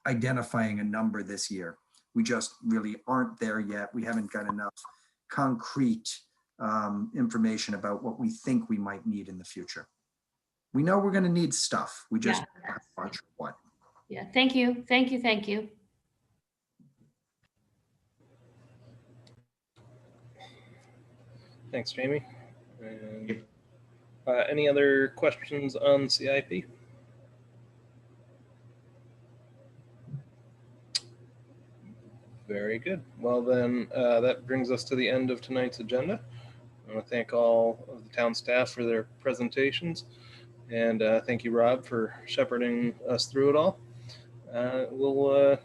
identifying a number this year. We just really aren't there yet. We haven't got enough concrete information about what we think we might need in the future. We know we're going to need stuff. We just aren't sure what. Yeah, thank you. Thank you. Thanks, Jamie. And, any other questions on CIP? Very good. Well, then that brings us to the end of tonight's agenda. I want to thank all of the town staff for their presentations. And thank you, Rob, for shepherding us through it all. We'll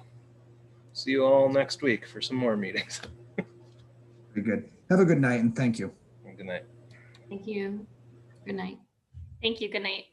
see you all next week for some more meetings. Very good. Have a good night, and thank you. Good night. Thank you. Good night. Thank you. Good night.